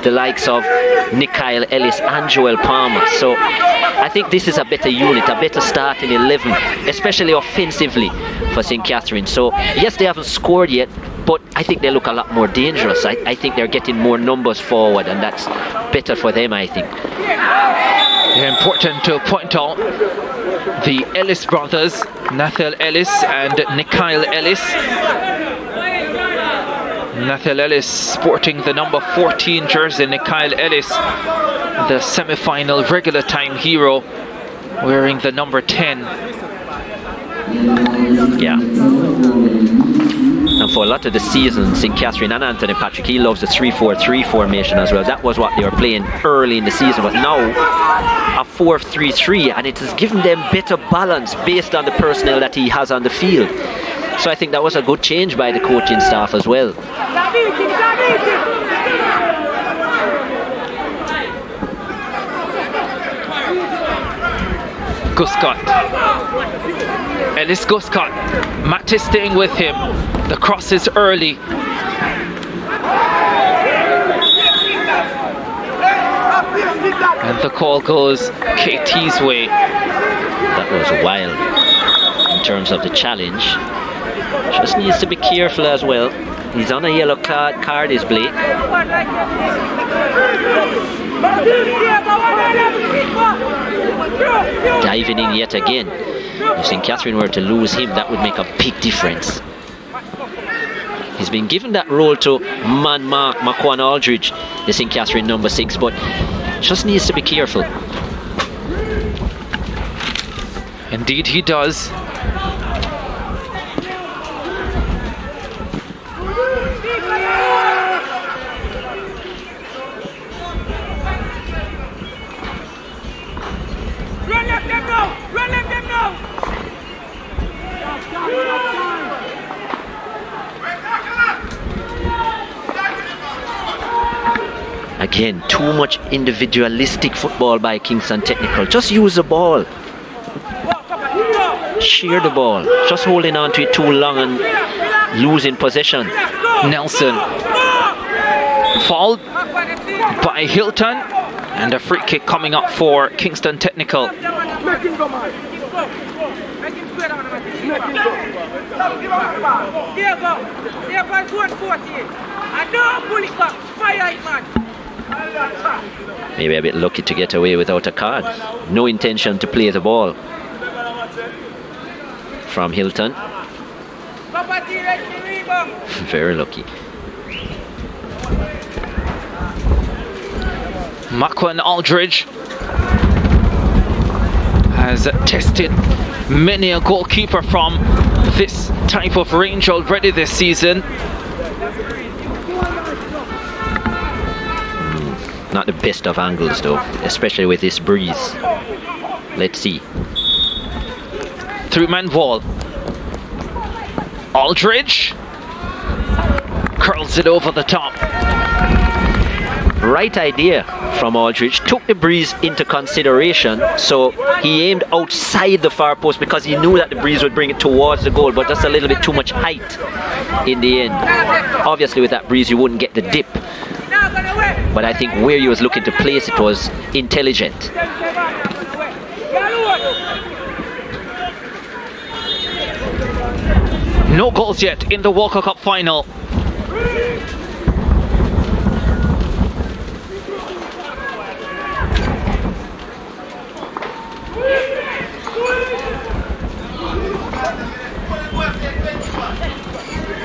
the likes of Nikyle Ellis and Joel Palmer. So I think this is a better unit, a better starting 11, especially offensively for St. Catherine. So yes, they haven't scored yet, but I think they look a lot more dangerous. I think they're getting more numbers forward, and that's better for them, I think. Yeah, important to point out the Ellis brothers, Nathaniel Ellis and Nikyle Ellis. Nathaniel Ellis sporting the number 14 jersey, Nikyle Ellis, the semi-final regular time hero, wearing the number 10. Yeah. And for a lot of the season, St. Catherine and Anthony Patrick, he loves the 3-4-3 formation as well. That was what they were playing early in the season, but now a 4-3-3, and it has given them better balance based on the personnel that he has on the field. So I think that was a good change by the coaching staff as well. Guscott. Ellis Guscott. Matt is staying with him. The cross is early. And the call goes KT's way. That was wild in terms of the challenge. Just needs to be careful as well. He's on a yellow card, is Blake. Diving in yet again. If St. Catherine were to lose him, that would make a big difference. He's been given that role to man mark Maquan Aldridge, the St. Catherine number 6, but just needs to be careful. Indeed he does. Again, too much individualistic football by Kingston Technical. Just use the ball. Share the ball. Just holding on to it too long and losing possession. Nelson. Fouled by Hilton. And a free kick coming up for Kingston Technical. Maybe a bit lucky to get away without a card. No intention to play the ball from Hilton. Very lucky. Maquan Aldridge has tested many a goalkeeper from this type of range already this season. Not the best of angles though, especially with this breeze. Let's see. Three-man wall. Aldridge curls it over the top. Right idea from Aldridge. Took the breeze into consideration, so he aimed outside the far post because he knew that the breeze would bring it towards the goal, but that's a little bit too much height in the end. Obviously with that breeze you wouldn't get the dip, but I think where he was looking to place it was intelligent. No goals yet in the Walker Cup final.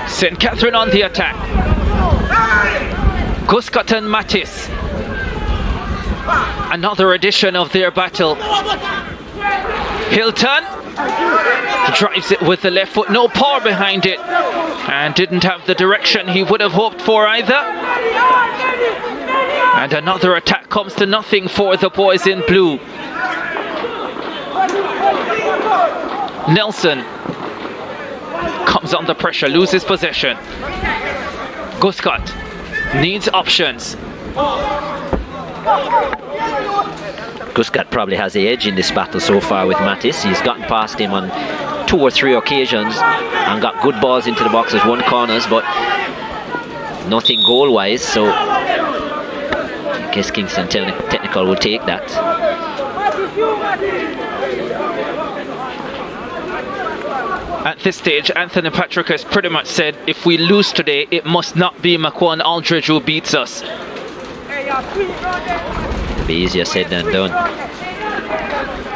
St. Catherine on the attack. Guscott and Mattis. Another edition of their battle. Hilton drives it with the left foot, no power behind it, and didn't have the direction he would have hoped for either. And another attack comes to nothing for the boys in blue. Nelson comes under pressure, loses possession. Guscott needs options. Guscott probably has the edge in this battle so far with Mattis. He's gotten past him on 2 or 3 occasions and got good balls into the boxes, 1 corners, but nothing goal-wise, so I guess Kingston Technical will take that. At this stage, Anthony Patrick has pretty much said, if we lose today, it must not be Maquan Aldridge who beats us. It'll be easier said than done.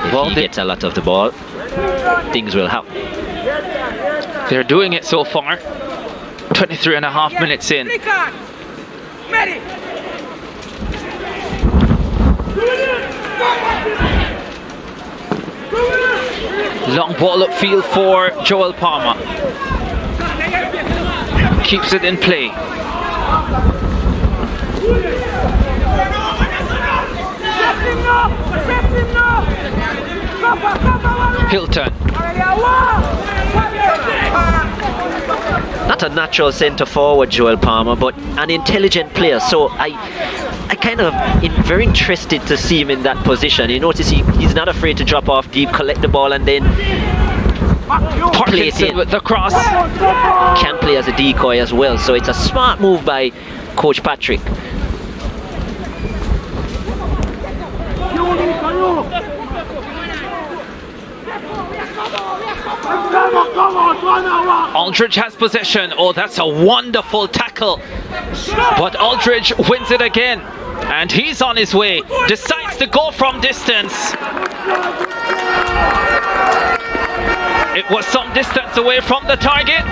If he gets a lot of the ball, things will happen. They're doing it so far. 23 and a half minutes in. Long ball upfield for Joel Palmer. Keeps it in play. Hilton. Not a natural centre forward, Joel Palmer, but an intelligent player. So I kind of very interested to see him in that position. You notice he's not afraid to drop off deep, collect the ball, and then play it in with the cross. Can play as a decoy as well. So it's a smart move by Coach Patrick. Aldridge has possession. Oh, that's a wonderful tackle. But Aldridge wins it again. And he's on his way. Decides to go from distance. It was some distance away from the target.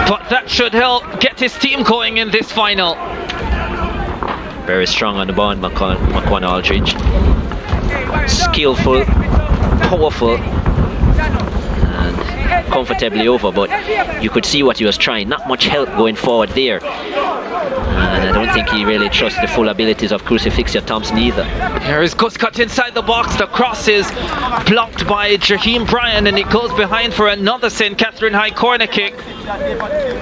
but that should help get his team going in this final. Very strong on the ball, McQuan Aldridge. Skillful, powerful, and comfortably over, but you could see what he was trying. Not much help going forward there. And I don't think he really trusts the full abilities of Crucifixia Thompson either. Here is Guscott inside the box. The cross is blocked by Jaheim Bryan, and it goes behind for another St. Catherine High corner kick.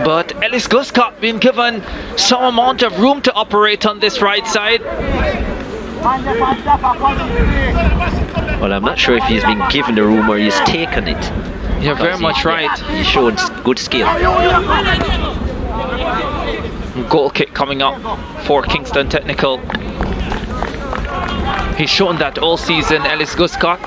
But Ellis Guscott been given some amount of room to operate on this right side. Well, I'm not sure if he's been given the room or he's taken it. You're very much right. He showed good skill. Goal kick coming up for Kingston Technical. He's shown that all season, Ellis Guscott.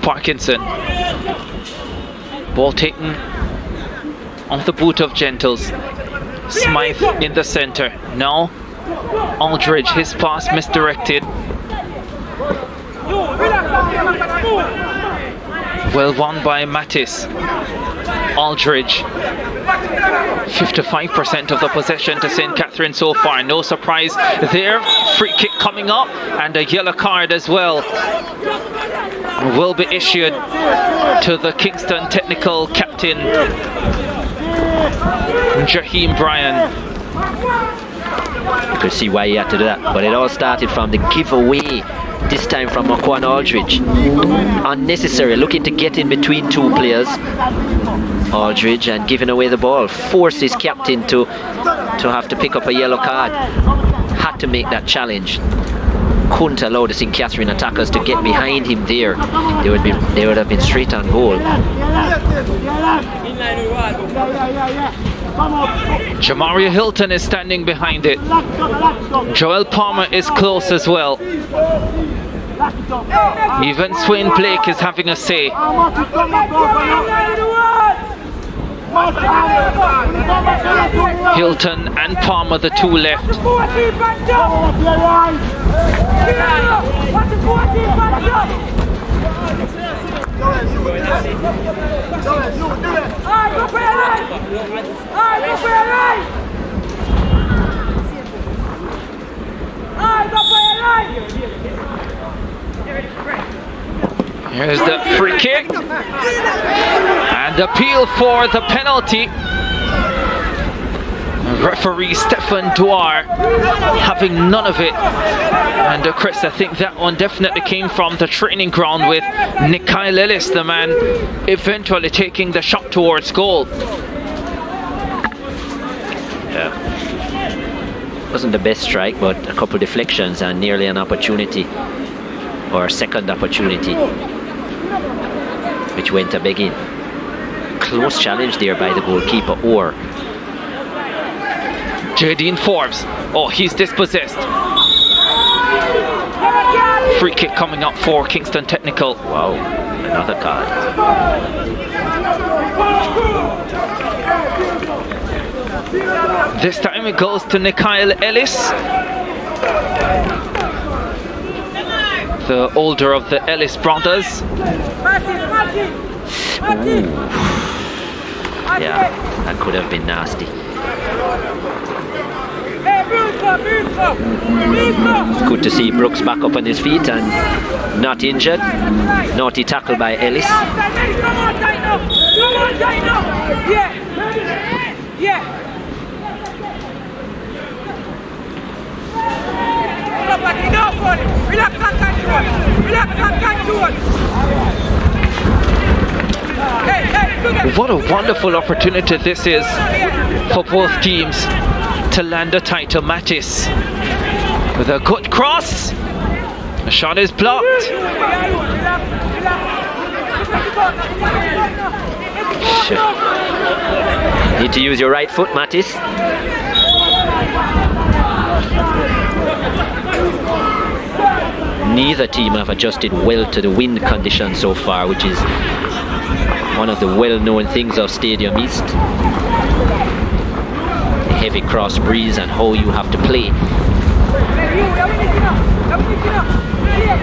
Parkinson. Ball taken on the boot of Gentles. Smythe in the center. Now Aldridge, his pass misdirected. Well won by Mattis. Aldridge. 55% of the possession to St. Catherine so far. No surprise there. Free kick coming up, and a yellow card as well will be issued to the Kingston Technical captain, Jaheim Bryan. You could see why he had to do that, but it all started from the giveaway, this time from McQuan Aldridge. Unnecessary, looking to get in between two players. Aldridge, and giving away the ball, forced his captain to have to pick up a yellow card. Had to make that challenge. Couldn't allow the St. Catherine attackers to get behind him there. They would have been straight on goal. Jamaria Hilton is standing behind it. Joel Palmer is close as well. Even Swain Blake is having a say. Hilton and Palmer, the two left. Here's the free kick and appeal for the penalty. Referee Stefan Dwar having none of it. And Chris, I think that one definitely came from the training ground with Nikhil Ellis, the man eventually taking the shot towards goal. Yeah. Wasn't the best strike, but a couple deflections and nearly an opportunity, or a second opportunity, which went a begging. Close challenge there by the goalkeeper, or Jadine Forbes. Oh, he's dispossessed. Free kick coming up for Kingston Technical. Wow, another card. This time it goes to Nikhil Ellis, the older of the Ellis brothers. Ooh. Yeah, that could have been nasty. It's good to see Brooks back up on his feet and not injured. Naughty tackle by Ellis. What a wonderful opportunity this is for both teams to land a title. Mattis with a good cross. The shot is blocked. Sure. Need to use your right foot, Mattis. Neither team have adjusted well to the wind conditions so far, which is one of the well-known things of Stadium East. The heavy cross breeze and how you have to play.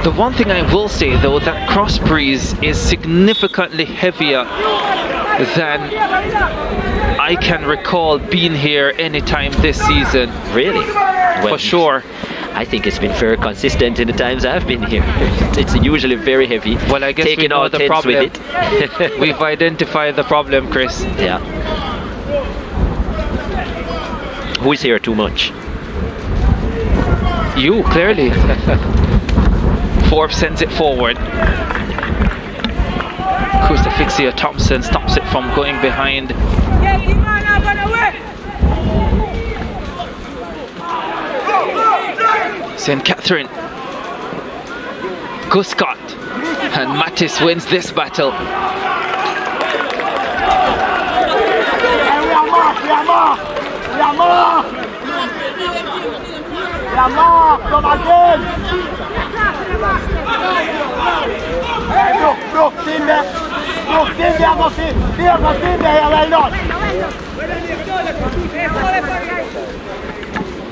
The one thing I will say though, that cross breeze is significantly heavier than I can recall being here anytime this season. Really? Well, for sure. I think it's been very consistent in the times I've been here. It's usually very heavy. Well, I guess we know the problem. With it. We've identified the problem, Chris. Yeah. Who is here too much? You, clearly. Forbes sends it forward. Crucifixia Thompson stops it from going behind. St. Catherine. Guscott. And Mattis wins this battle.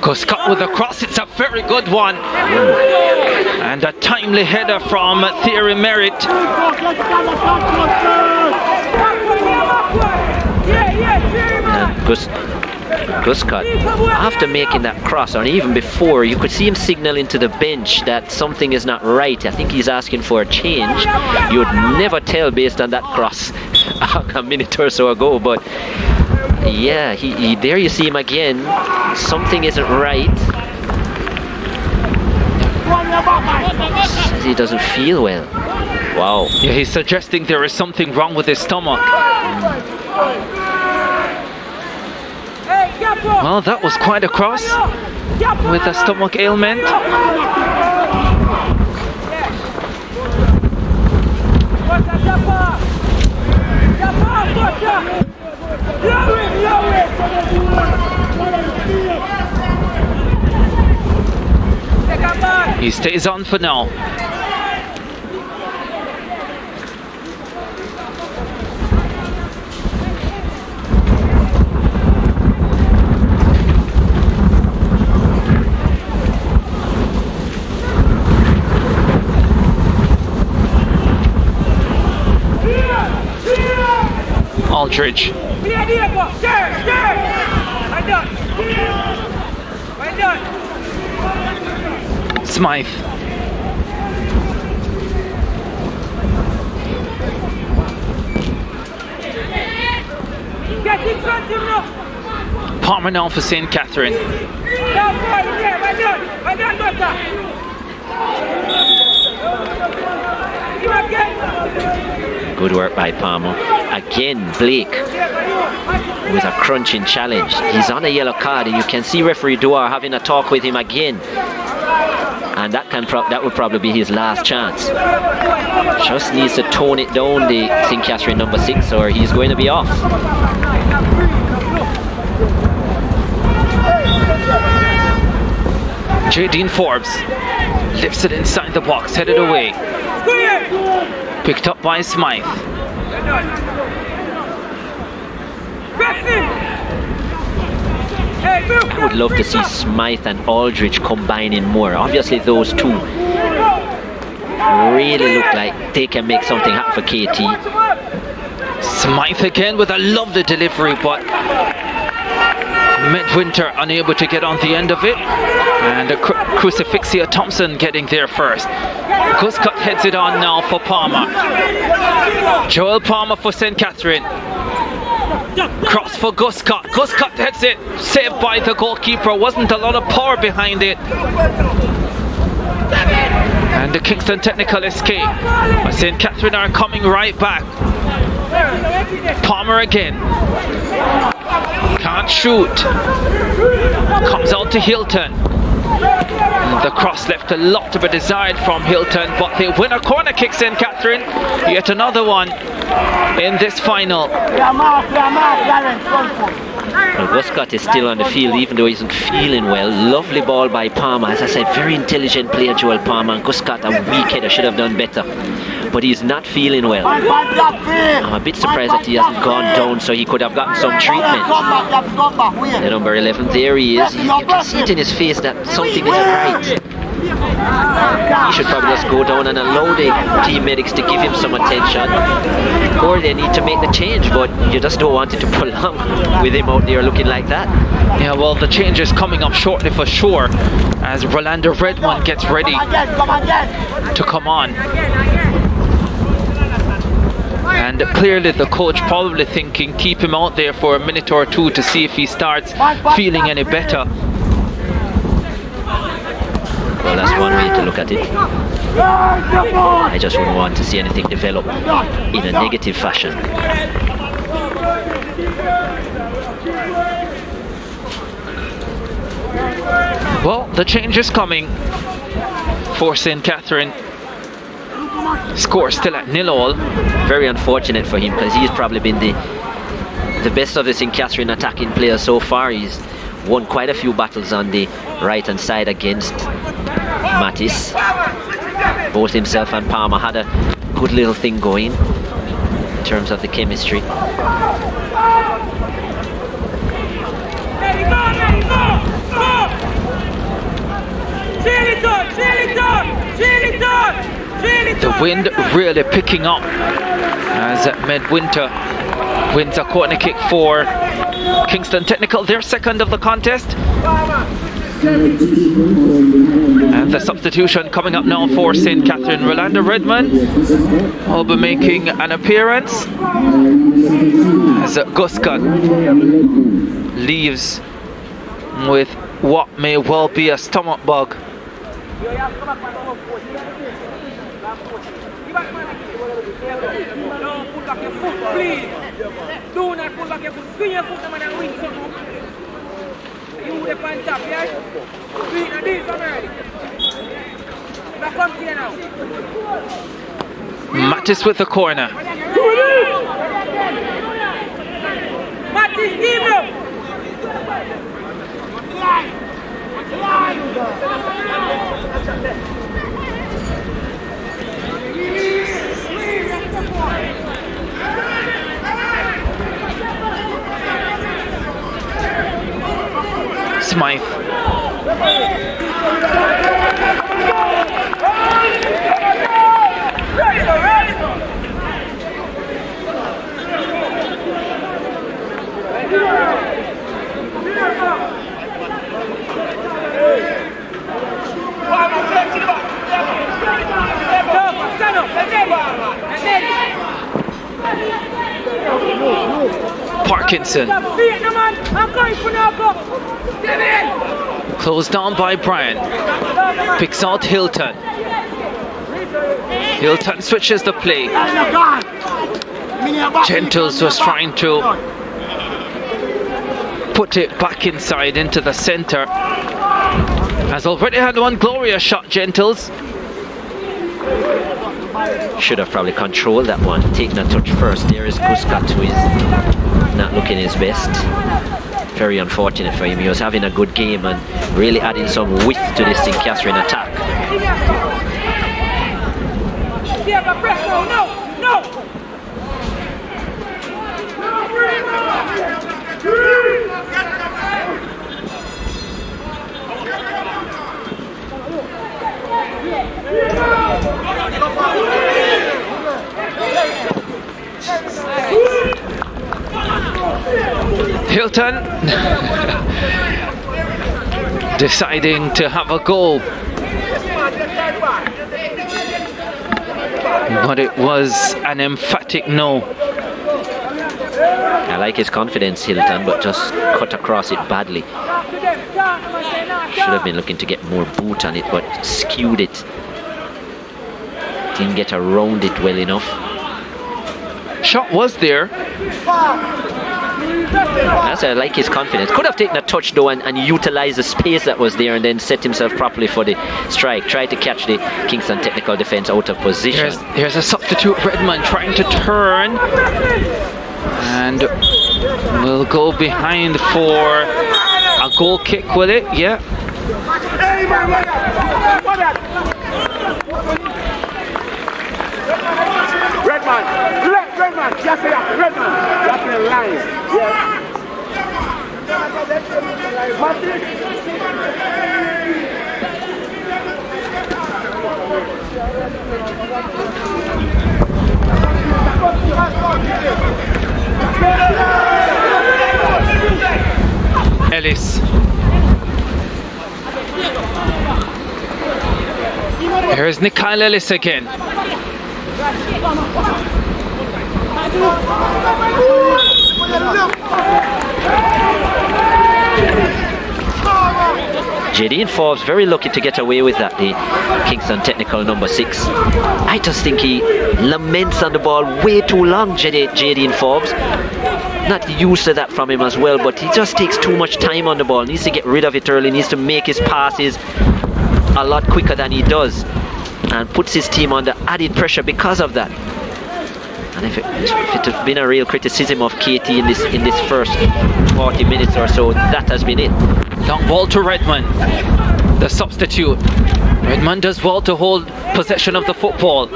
Guscott with a cross, it's a very good one. And a timely header from Thierry Merritt. Guscott, after making that cross, or even before, you could see him signaling to the bench that something is not right. I think he's asking for a change. You'd never tell based on that cross a minute or so ago, but yeah, he there you see him again. Something isn't right. Says he doesn't feel well. Wow. Yeah, he's suggesting there is something wrong with his stomach. Well, that was quite a cross with a stomach ailment. He stays on for now. Aldridge. Smythe. Palmer now for St. Catherine. Good work by Palmer. Again, Blake with a crunching challenge. He's on a yellow card, and you can see referee Duar having a talk with him again. And that would probably be his last chance. Just needs to tone it down, the St. Catherine number 6, or he's going to be off. J. Dean Forbes lifts it inside the box, headed away. Picked up by Smythe. I would love to see Smythe and Aldridge combining more. Obviously those two really look like they can make something happen for KT. Smythe again with a lovely delivery, but Midwinter unable to get on the end of it. And Crucifixia Thompson getting there first. Guscott heads it on now for Palmer. Joel Palmer for St. Catherine. Cross for Guscott. Guscott heads it. Saved by the goalkeeper. Wasn't a lot of power behind it. And the Kingston Technical escape. But St. Catherine are coming right back. Palmer again. Can't shoot. Comes out to Hilton. The cross left a lot to be desired from Hilton, but they win a corner kick, St. Catherine. Yet another one in this final. Well, Guscott is still on the field even though he isn't feeling well. Lovely ball by Palmer. As I said, very intelligent player, Joel Palmer. And Guscott, a weak header, should have done better. but he's not feeling well. I'm a bit surprised that he hasn't gone down, so he could have gotten some treatment. The number 11, there he is. You can see it in his face that something isn't right. He should probably just go down and allow the team medics to give him some attention, or they need to make the change, but you just don't want it to prolong with him out there looking like that. Yeah, well, the change is coming up shortly for sure as Rolando Redmond gets ready to come on. And clearly the coach probably thinking keep him out there for a minute or two to see if he starts feeling any better. Well, that's one way to look at it. I just wouldn't want to see anything develop in a negative fashion. Well, the change is coming for St. Catherine. Score still at 0-0. Very unfortunate for him, because he's probably been the best of the St. Catherine attacking players so far. He's won quite a few battles on the right hand side against Mattis. Both himself and Palmer had a good little thing going in terms of the chemistry. The wind really picking up as Midwinter wins a corner kick for Kingston Technical, their second of the contest. And the substitution coming up now for St. Catherine. Rolando Redmond will be making an appearance as Guscott leaves with what may well be a stomach bug. Do not pull back your foot. Swing your foot and win something. You would have on top, yeah? Swing and do it already. Now come here now. Mattis with the corner. Mattis, give him. Smythe. Parkinson. Closed down by Brian. Picks out Hilton. Hilton switches the play. Gentles was trying to put it back inside into the center. Has already had one glorious shot, Gentles. Should have probably controlled that one, taken a touch first. There is Guscott, who is not looking his best. Very unfortunate for him. He was having a good game and really adding some width to this St. Catherine attack. Hilton deciding to have a goal, but it was an emphatic no. I like his confidence, Hilton, but just cut across it badly. Should have been looking to get more boot on it, but skewed it. Didn't get around it well enough. Shot was there. I like his confidence. Could have taken a touch though and utilized the space that was there and then set himself properly for the strike. Tried to catch the Kingston Technical defense out of position. Here's a substitute, Redmond trying to turn. And will go behind for a goal kick, will it? Yeah. red man. Red man. Yes, red man. That's the line. Yes. Ellis. Here's Nikhil Ellis again. Jadine Forbes very lucky to get away with that, the Kingston Technical number 6. I just think he laments on the ball way too long, Jadine Forbes. Not used to that from him as well, but he just takes too much time on the ball. Needs to get rid of it early, needs to make his passes a lot quicker than he does, and puts his team under added pressure because of that. And if it had been a real criticism of KT in this first 40 minutes or so, that has been it. Long ball to Redmond, the substitute. Redmond does well to hold possession of the football.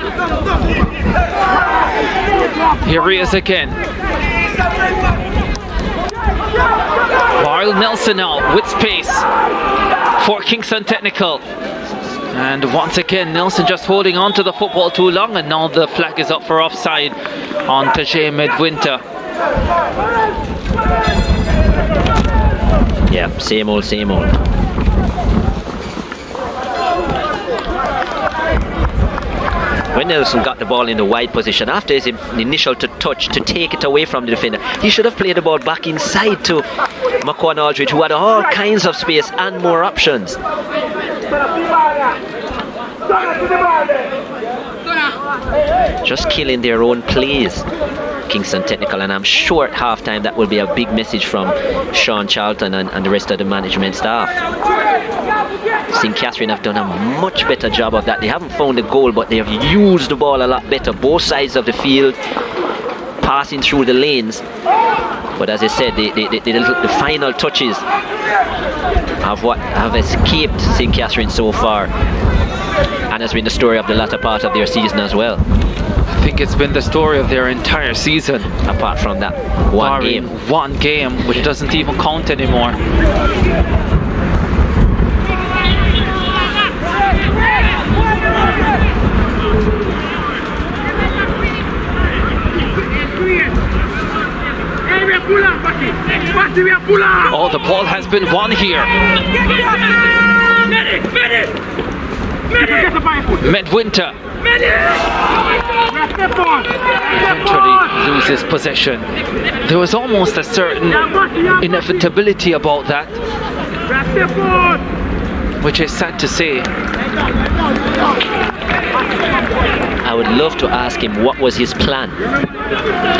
Here he is again. Barl Nelson now with space for Kingston Technical. And once again, Nelson just holding on to the football too long, and now the flag is up for offside on Tajay Midwinter. Yeah, same old. When Nelson got the ball in the wide position, after his initial touch to take it away from the defender, he should have played the ball back inside to Maquan Aldridge, who had all kinds of space and more options. Just killing their own plays, Kingston Technical, and I'm sure at halftime that will be a big message from Sean Charlton and the rest of the management staff. St. Catherine have done a much better job of that. They haven't found the goal, but they have used the ball a lot better, both sides of the field, passing through the lanes. But as I said, the final touches have escaped St. Catherine so far, and has been the story of the latter part of their season as well. I think it's been the story of their entire season, apart from that one game, which doesn't even count anymore. Oh, the ball has been won here. Midwinter eventually loses possession. There was almost a certain inevitability about that, which is sad to say. I would love to ask him what was his plan.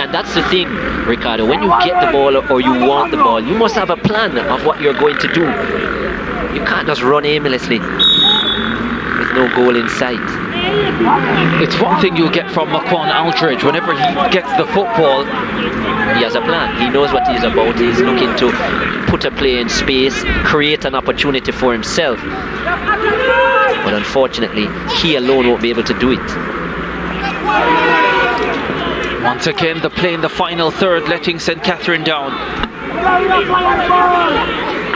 And that's the thing, Ricardo, when you get the ball or you want the ball, you must have a plan of what you're going to do. You can't just run aimlessly with no goal in sight. It's one thing you get from Maquan Aldridge. Whenever he gets the football, he has a plan. He knows what he's about. He's looking to put a play in space, create an opportunity for himself. But unfortunately, he alone won't be able to do it. Once again, the play in the final third, letting St. Catherine down.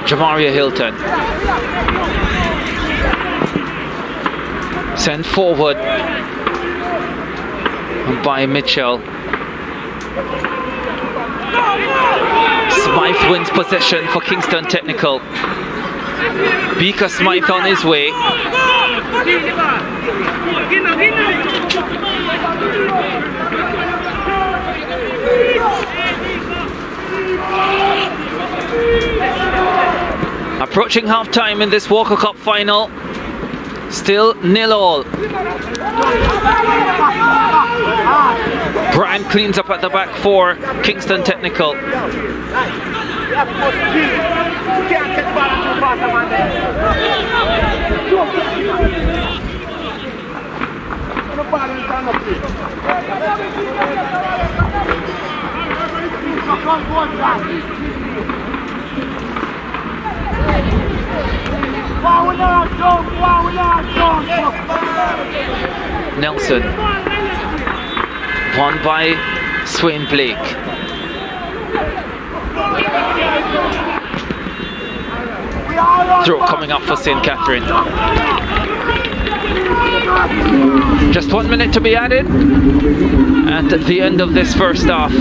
Jamaria Hilton. Sent forward by Mitchell. Smythe wins possession for Kingston Technical. Beaker Smythe on his way. Approaching half-time in this Walker Cup final. Still 0-0. Brian cleans up at the back for Kingston Technical. Nelson. won by Swain Blake. Throw coming up for St. Catherine. Just 1 minute to be added at the end of this first half.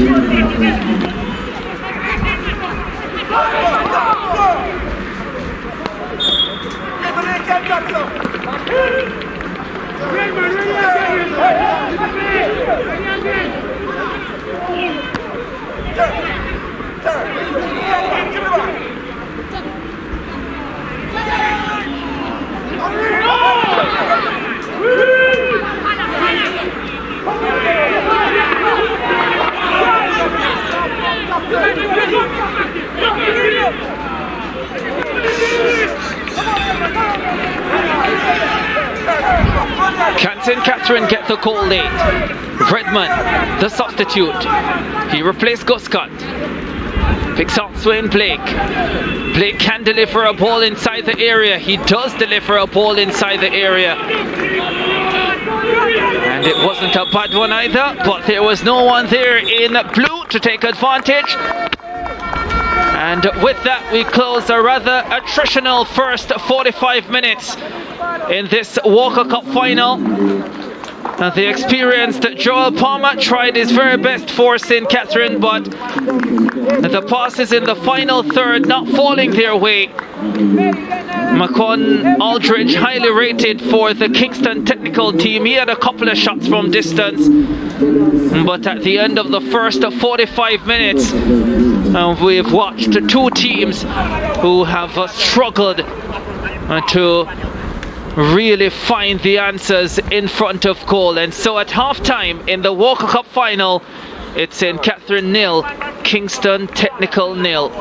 Can St. Catherine get the goal late? Redmond, the substitute. He replaced Guscott. Picks out Swain Blake. Blake can deliver a ball inside the area. He does deliver a ball inside the area. And it wasn't a bad one either, but there was no one there in blue to take advantage. And with that, we close a rather attritional first 45 minutes in this Walker Cup final. The experienced Joel Palmer tried his very best for St. Catherine, but the passes in the final third not falling their way. Macon Aldridge, highly rated for the Kingston Technical team. He had a couple of shots from distance, but at the end of the first 45 minutes, we've watched two teams who have struggled to really find the answers in front of goal. And so at halftime in the Walker Cup final, it's St. Catherine 0, Kingston Technical 0.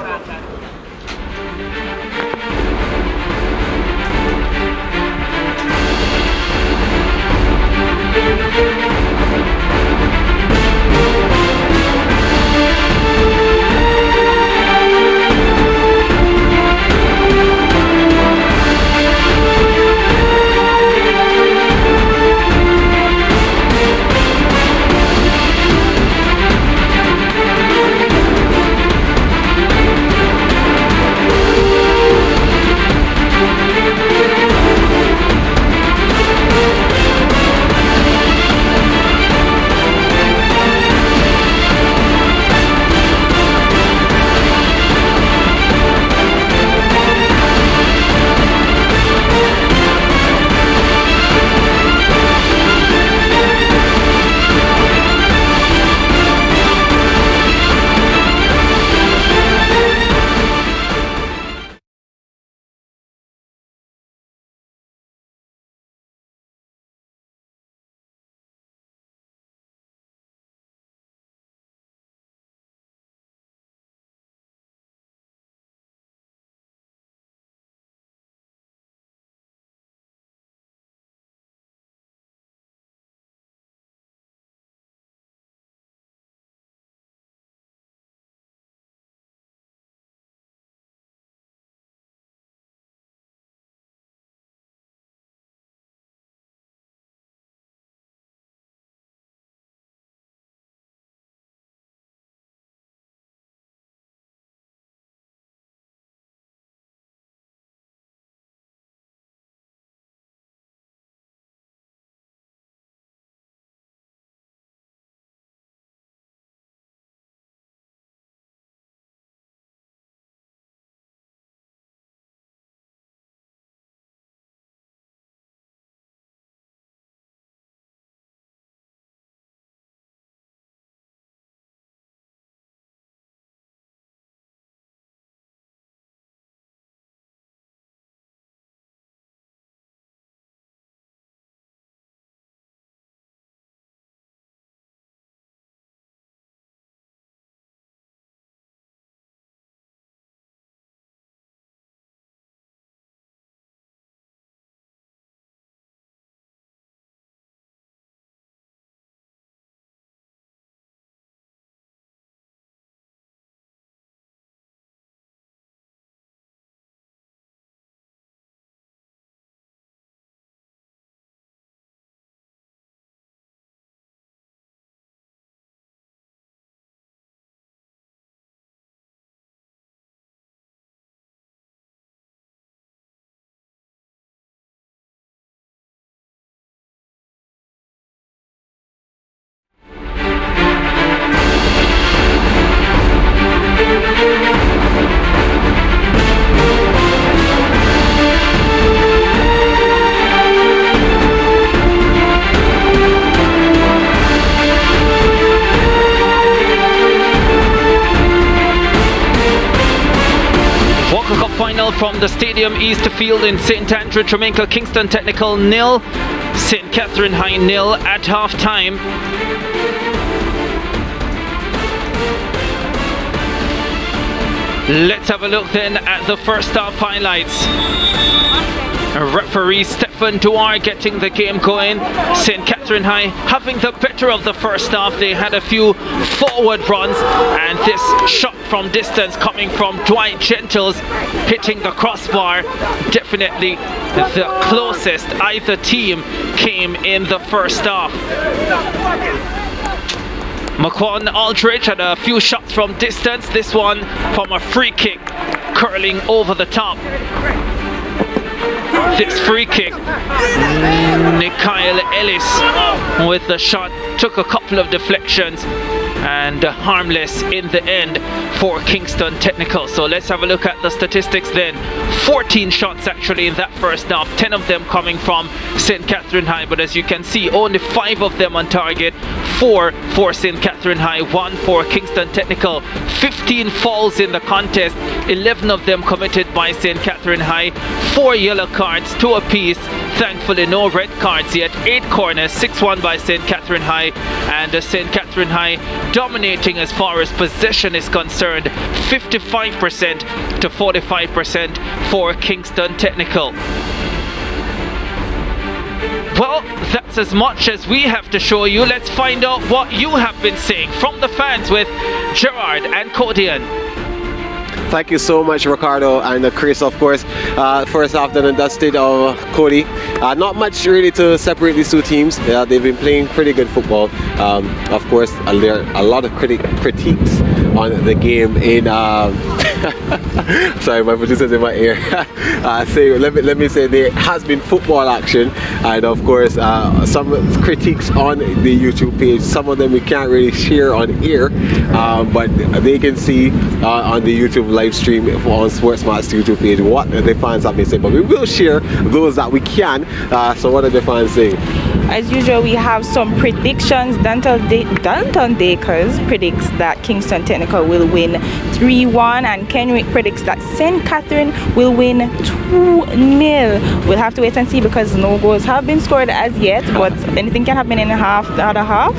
final from the Stadium East Field in St. Andrew, Jamaica. Kingston Technical 0, St. Catherine High 0 at half time. Let's have a look then at the first half highlights. Referee Stephen Duar getting the game going. St. Catherine High having the better of the first half. They had a few forward runs, and this shot from distance coming from Dwight Gentles hitting the crossbar. Definitely the closest either team came in the first half. McQuan Aldridge had a few shots from distance. This one from a free kick curling over the top. This free kick, Nikhil Ellis with the shot, took a couple of deflections and harmless in the end for Kingston Technical. So let's have a look at the statistics then. 14 shots actually in that first half, 10 of them coming from St. Catherine High, but as you can see, only 5 of them on target. 4 for St. Catherine High, 1 for Kingston Technical. 15 fouls in the contest, 11 of them committed by St. Catherine High. 4 yellow cards, 2 apiece. Thankfully no red cards yet. 8 corners, 6-1 by St. Catherine High, and St. Catherine High dominating as far as possession is concerned, 55% to 45% for Kingston Technical. Well, that's as much as we have to show you. Let's find out what you have been saying from the fans with Gerard and Codian. Thank you so much, Ricardo and Chris, of course. First half done and dusted, Cody. Not much really to separate these two teams. They've been playing pretty good football. Of course, there are a lot of critiques on the game in sorry, my producer's in my ear. Let me say there has been football action, and of course some critiques on the YouTube page. Some of them we can't really share on air, but they can see on the YouTube live stream on SportsMax YouTube page what the fans have been saying. But we will share those that we can. So what are the fans saying? As usual, we have some predictions. Danton Dakers predicts that Kingston Technical will win 3-1, and Kenrick predicts that St. Catherine will win 2-0. We'll have to wait and see because no goals have been scored as yet, but anything can happen in the other half.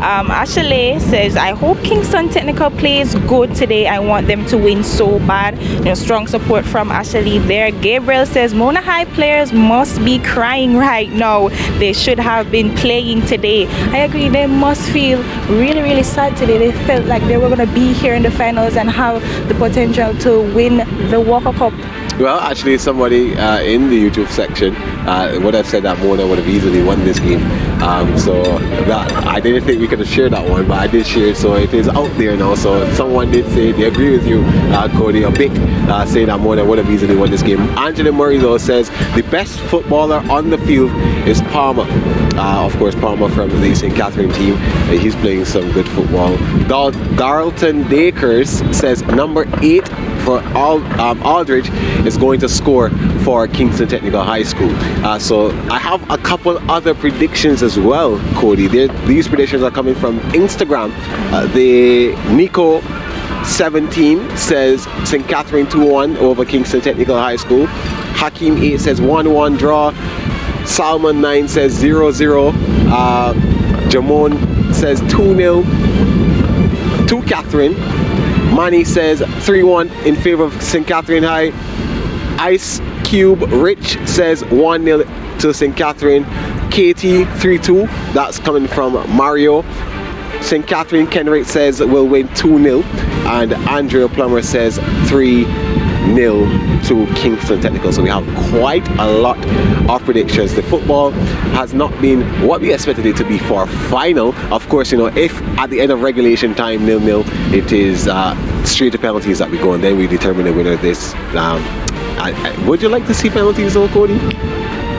Ashley says, I hope Kingston Technical plays good today. I want them to win so bad. Strong support from Ashley there. Gabriel says, Mona High players must be crying right now. They should have been playing today. I agree, they must feel really, really sad today. They felt like they were going to be here in the finals and have the potential to win the Walker Cup. Well, actually, somebody in the YouTube section would have said that Mona would have easily won this game. So that, I didn't think we could have shared that one, but I did share it, so it is out there now. So someone did say they agree with you, Cody. A big saying that Mona would have easily won this game. Angela Murray though says the best footballer on the field is Palmer. Of course, Palmer from the St. Catherine team. He's playing some good football. Darlton Dakers says number 8 for Aldridge is going to score for Kingston Technical High School. So I have a couple other predictions as well, Cody. These predictions are coming from Instagram. The Nico 17 says St. Catherine 2-1 over Kingston Technical High School. Hakeem 8 says 1-1 draw. Salman 9 says 0-0. Jamon says 2-0 to Catherine. Manny says 3-1 in favor of St. Catherine High. Ice Cube Rich says 1-0 to St. Catherine. KT 3-2. That's coming from Mario. St. Catherine Kenrick says will win 2-0. And Andrea Plummer says 3-0 to Kingston Technical. So we have quite a lot of predictions. The football has not been what we expected it to be for a final. Of course, if at the end of regulation time 0-0, it is straight to penalties that we go, and then we determine the winner of this. Would you like to see penalties though, Cody?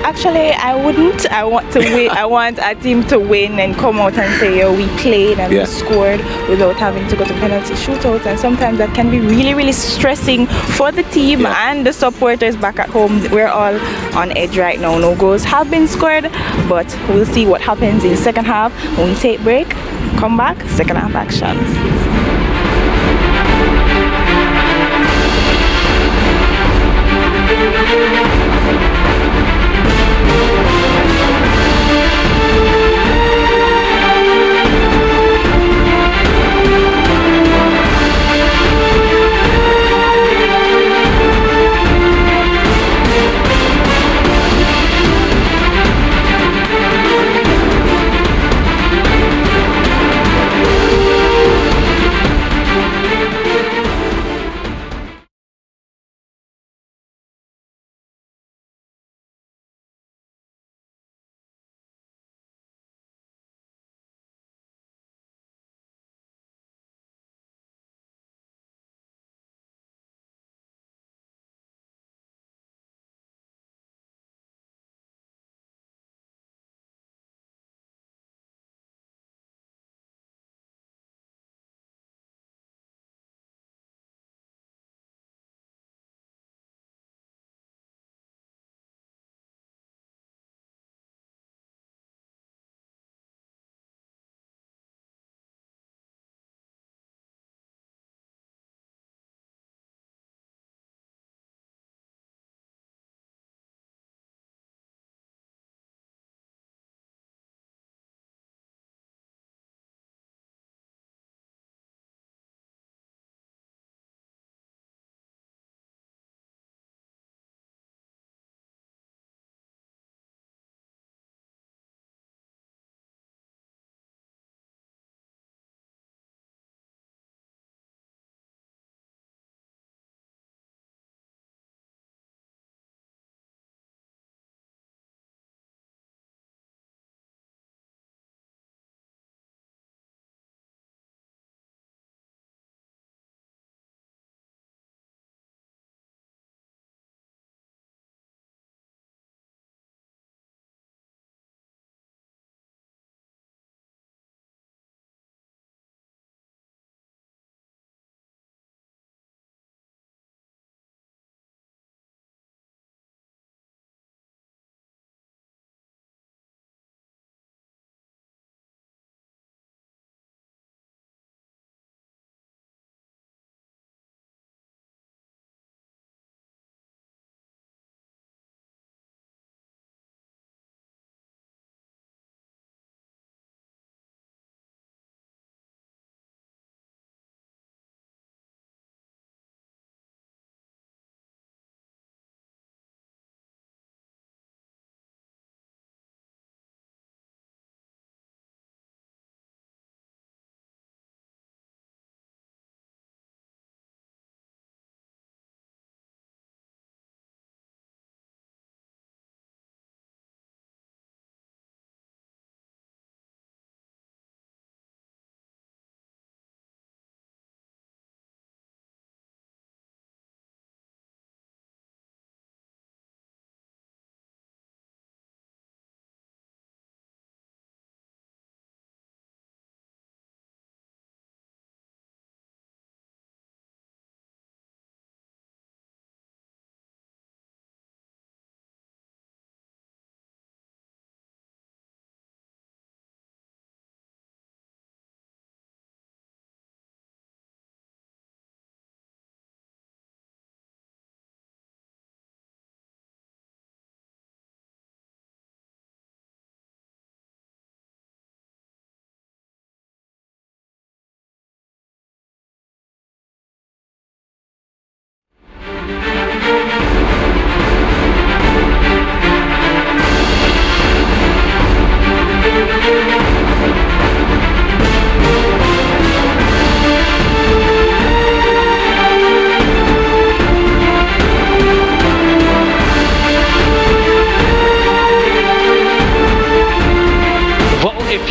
Actually, I wouldn't. I want to win. I want a team to win and come out and say, we played and we scored without having to go to penalty shootouts. And sometimes that can be really, really stressing for the team and the supporters back at home. We're all on edge right now. No goals have been scored, but we'll see what happens in the second half. When we take break, come back, second half action.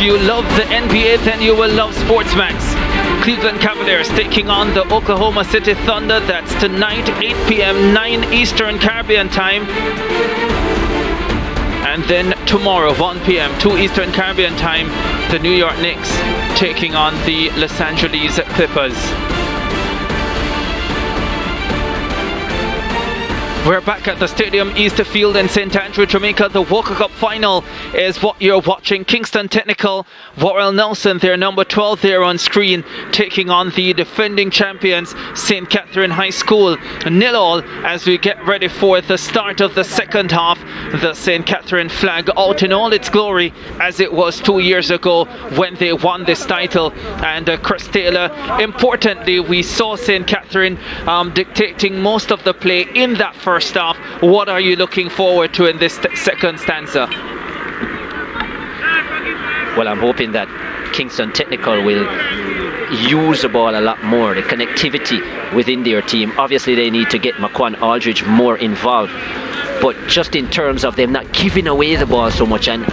you love the NBA, then you will love SportsMax. Cleveland Cavaliers taking on the Oklahoma City Thunder. That's tonight, 8 p.m., 9 Eastern Caribbean time. And then tomorrow, 1 p.m., 2 Eastern Caribbean time, the New York Knicks taking on the Los Angeles Clippers. We're back at the Stadium East Field in St. Andrew, Jamaica. The Walker Cup final is what you're watching. Kingston Technical, Warrell Nelson, their number 12 there on screen, taking on the defending champions, St. Catherine High School. 0-0 as we get ready for the start of the second half. The St. Catherine flag out in all its glory as it was 2 years ago when they won this title. And Chris Taylor, importantly, we saw St. Catherine dictating most of the play in that first half. What are you looking forward to in this second stanza? Well, I'm hoping that Kingston Technical will use the ball a lot more, the connectivity within their team. Obviously, they need to get Maquan Aldridge more involved, but just in terms of them not giving away the ball so much and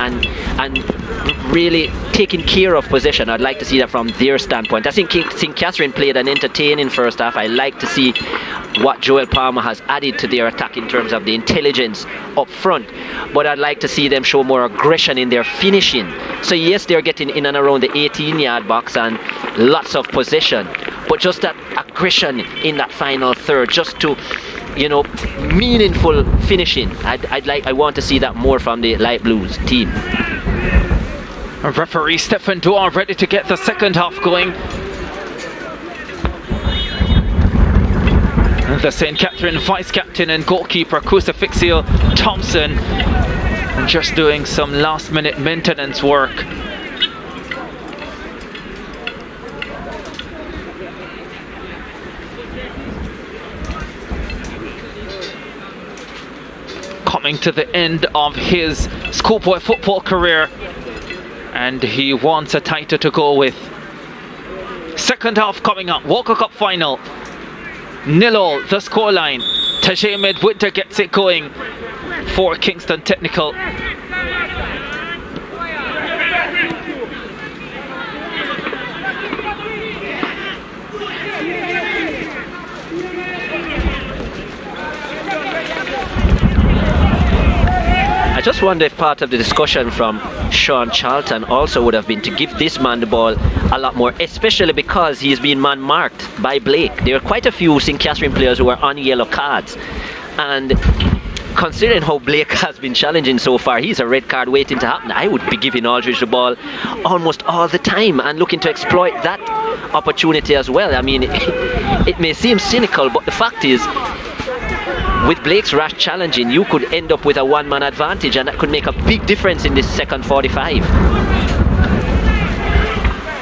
really taking care of possession, I'd like to see that from their standpoint. I think St. Catherine played an entertaining first half. I like to see what Joel Palmer has added to their attack in terms of the intelligence up front, but I'd like to see them show more aggression in their finishing. So yes, they're getting in and around the 18-yard box and lots of possession, but just that aggression in that final third, just to, you know, meaningful finishing. I want to see that more from the Light Blues team. Referee Stephen Duar ready to get the second half going. The St. Catherine vice-captain and goalkeeper Crucifixio Thompson just doing some last-minute maintenance work. Coming to the end of his schoolboy football career, and he wants a title to go with. Second half coming up, Walker Cup final. 0-0 the scoreline. Tajay Midwinter gets it going for Kingston Technical. I just wonder if part of the discussion from Sean Charlton also would have been to give this man the ball a lot more, especially because he's been man-marked by Blake. There are quite a few St. Catherine players who are on yellow cards, and considering how Blake has been challenging so far, he's a red card waiting to happen. I would be giving Aldridge the ball almost all the time and looking to exploit that opportunity as well. I mean, it may seem cynical, but the fact is, with Blake's rash challenging, you could end up with a one-man advantage, and that could make a big difference in this second 45.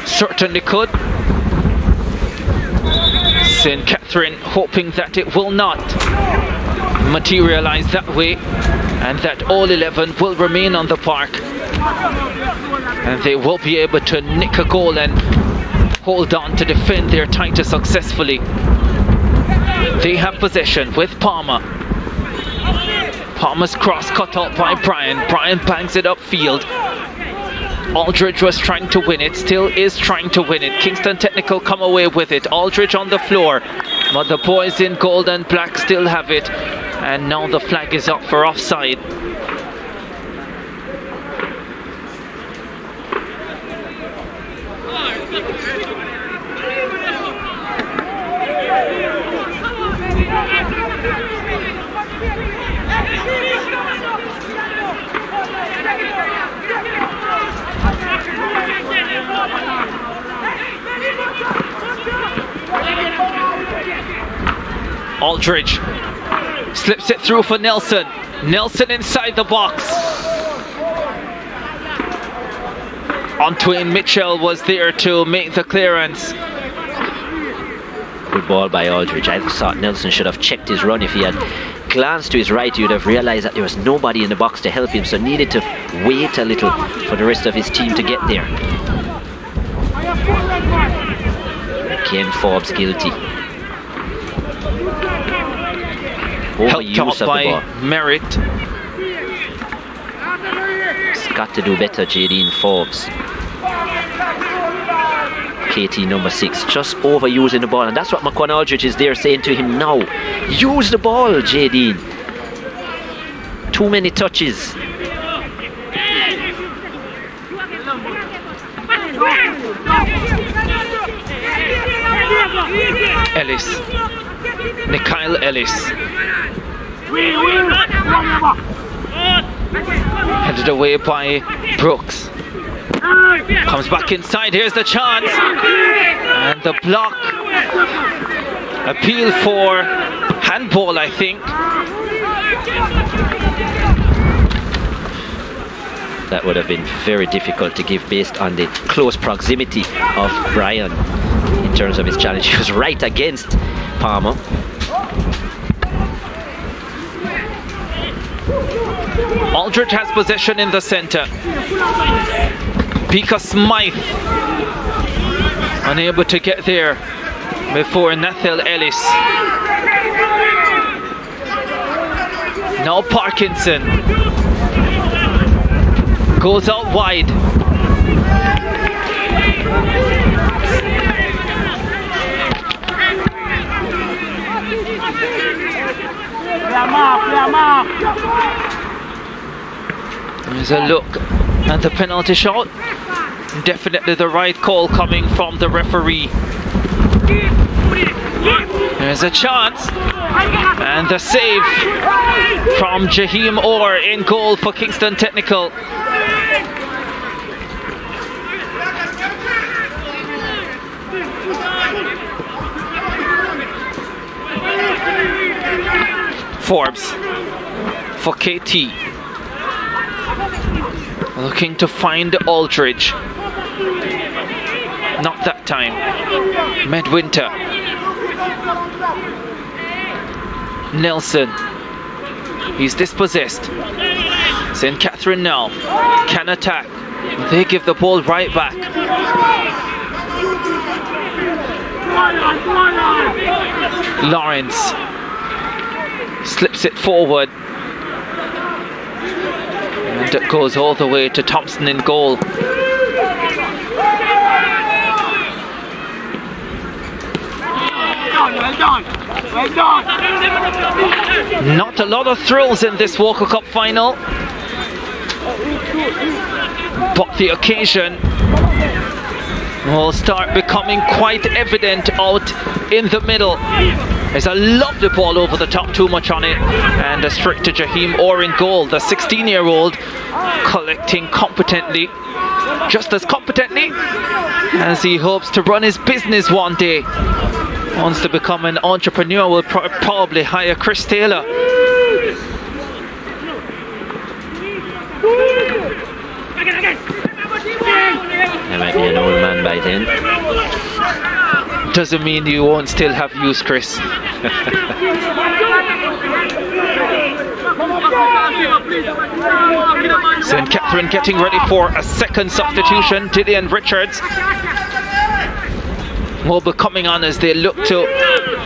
Certainly could. St. Catherine hoping that it will not materialize that way, and that all 11 will remain on the park, and they will be able to nick a goal and hold on to defend their title successfully. They have possession with Palmer. Palmer's cross cut out by Brian. Brian bangs it upfield. Aldridge was trying to win it, still is trying to win it. Kingston Technical come away with it. Aldridge on the floor, but the boys in gold and black still have it. And now the flag is up for offside. Aldridge slips it through for Nelson. Nelson inside the box. Antoine Mitchell was there to make the clearance. Good ball by Aldridge. I thought Nelson should have checked his run. If he had glanced to his right, he would have realized that there was nobody in the box to help him, so needed to wait a little for the rest of his team to get there. Ken Forbes guilty. Helped out by Merritt. He's got to do better, Jadine Forbes. KT number 6 just overusing the ball, and that's what McCon Aldridge is there saying to him now. Use the ball, JD. Too many touches. Ellis. Nikyle Ellis. Headed away by Brooks. Comes back inside, here's the chance. And the block. Appeal for handball, I think. That would have been very difficult to give based on the close proximity of Brian in terms of his challenge. He was right against Palmer. Aldridge has possession in the center. Pika Smythe unable to get there before Nathel Ellis. Now Parkinson goes out wide. There's a look at the penalty shot. Definitely the right call coming from the referee. There's a chance. And the save from Jaheim Orr in goal for Kingston Technical. Forbes for KT. Looking to find Aldridge. Not that time. Medwinter. Nelson. He's dispossessed. St. Catherine now can attack. They give the ball right back. Lawrence slips it forward. And it goes all the way to Thompson in goal. Not a lot of thrills in this Walker Cup final, but the occasion will start becoming quite evident out in the middle. There's a lovely ball over the top, too much on it, and a straight to Jaheim Orr in goal. The 16-year-old collecting competently, just as competently as he hopes to run his business one day. Wants to become an entrepreneur, will probably hire Chris Taylor. He might be an old man by then. Doesn't mean you won't still have use, Chris. St. Catherine getting ready for a second substitution. Dillian Richards will be coming on as they look to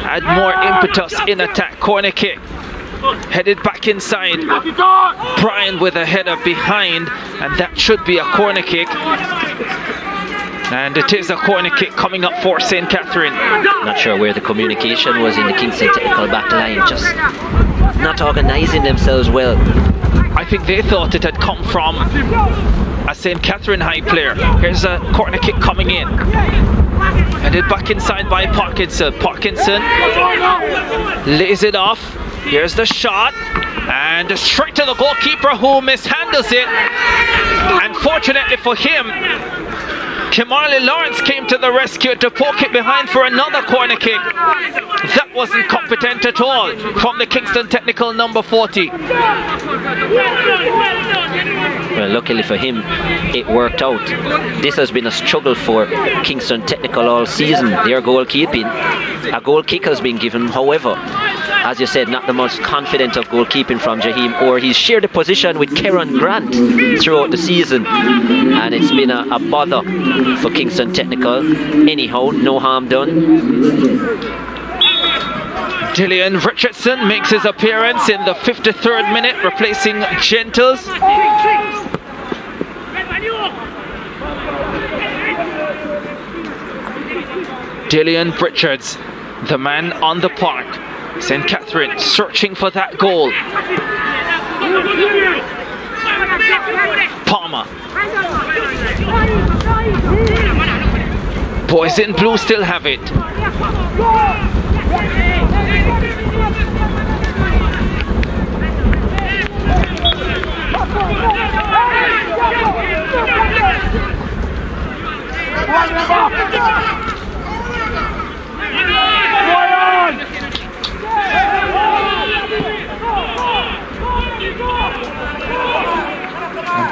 add more impetus in attack. Corner kick. Headed back inside. Brian with a header behind, and that should be a corner kick. And it is a corner kick coming up for St. Catherine. Not sure where the communication was in the Kingston Technical back line, just not organising themselves well. I think they thought it had come from a St. Catherine high player. Here's a corner kick coming in. Headed back inside by Parkinson. Parkinson lays it off. Here's the shot. And straight to the goalkeeper, who mishandles it. Unfortunately for him, Kimarley Lawrence came to the rescue to poke it behind for another corner kick. That wasn't competent at all from the Kingston Technical number 40. Well, luckily for him, it worked out. This has been a struggle for Kingston Technical all season. Their goalkeeping. A goal kick has been given, however, as you said, not the most confident of goalkeeping from Jaheim Orr. He's shared a position with Kieran Grant throughout the season, and it's been a bother for Kingston Technical. Anyhow, no harm done. Dillian Richardson makes his appearance in the 53rd minute, replacing Gentles. Dillian Richards, the man on the park. St. Catherine searching for that goal. Palmer. Boys in blue still have it.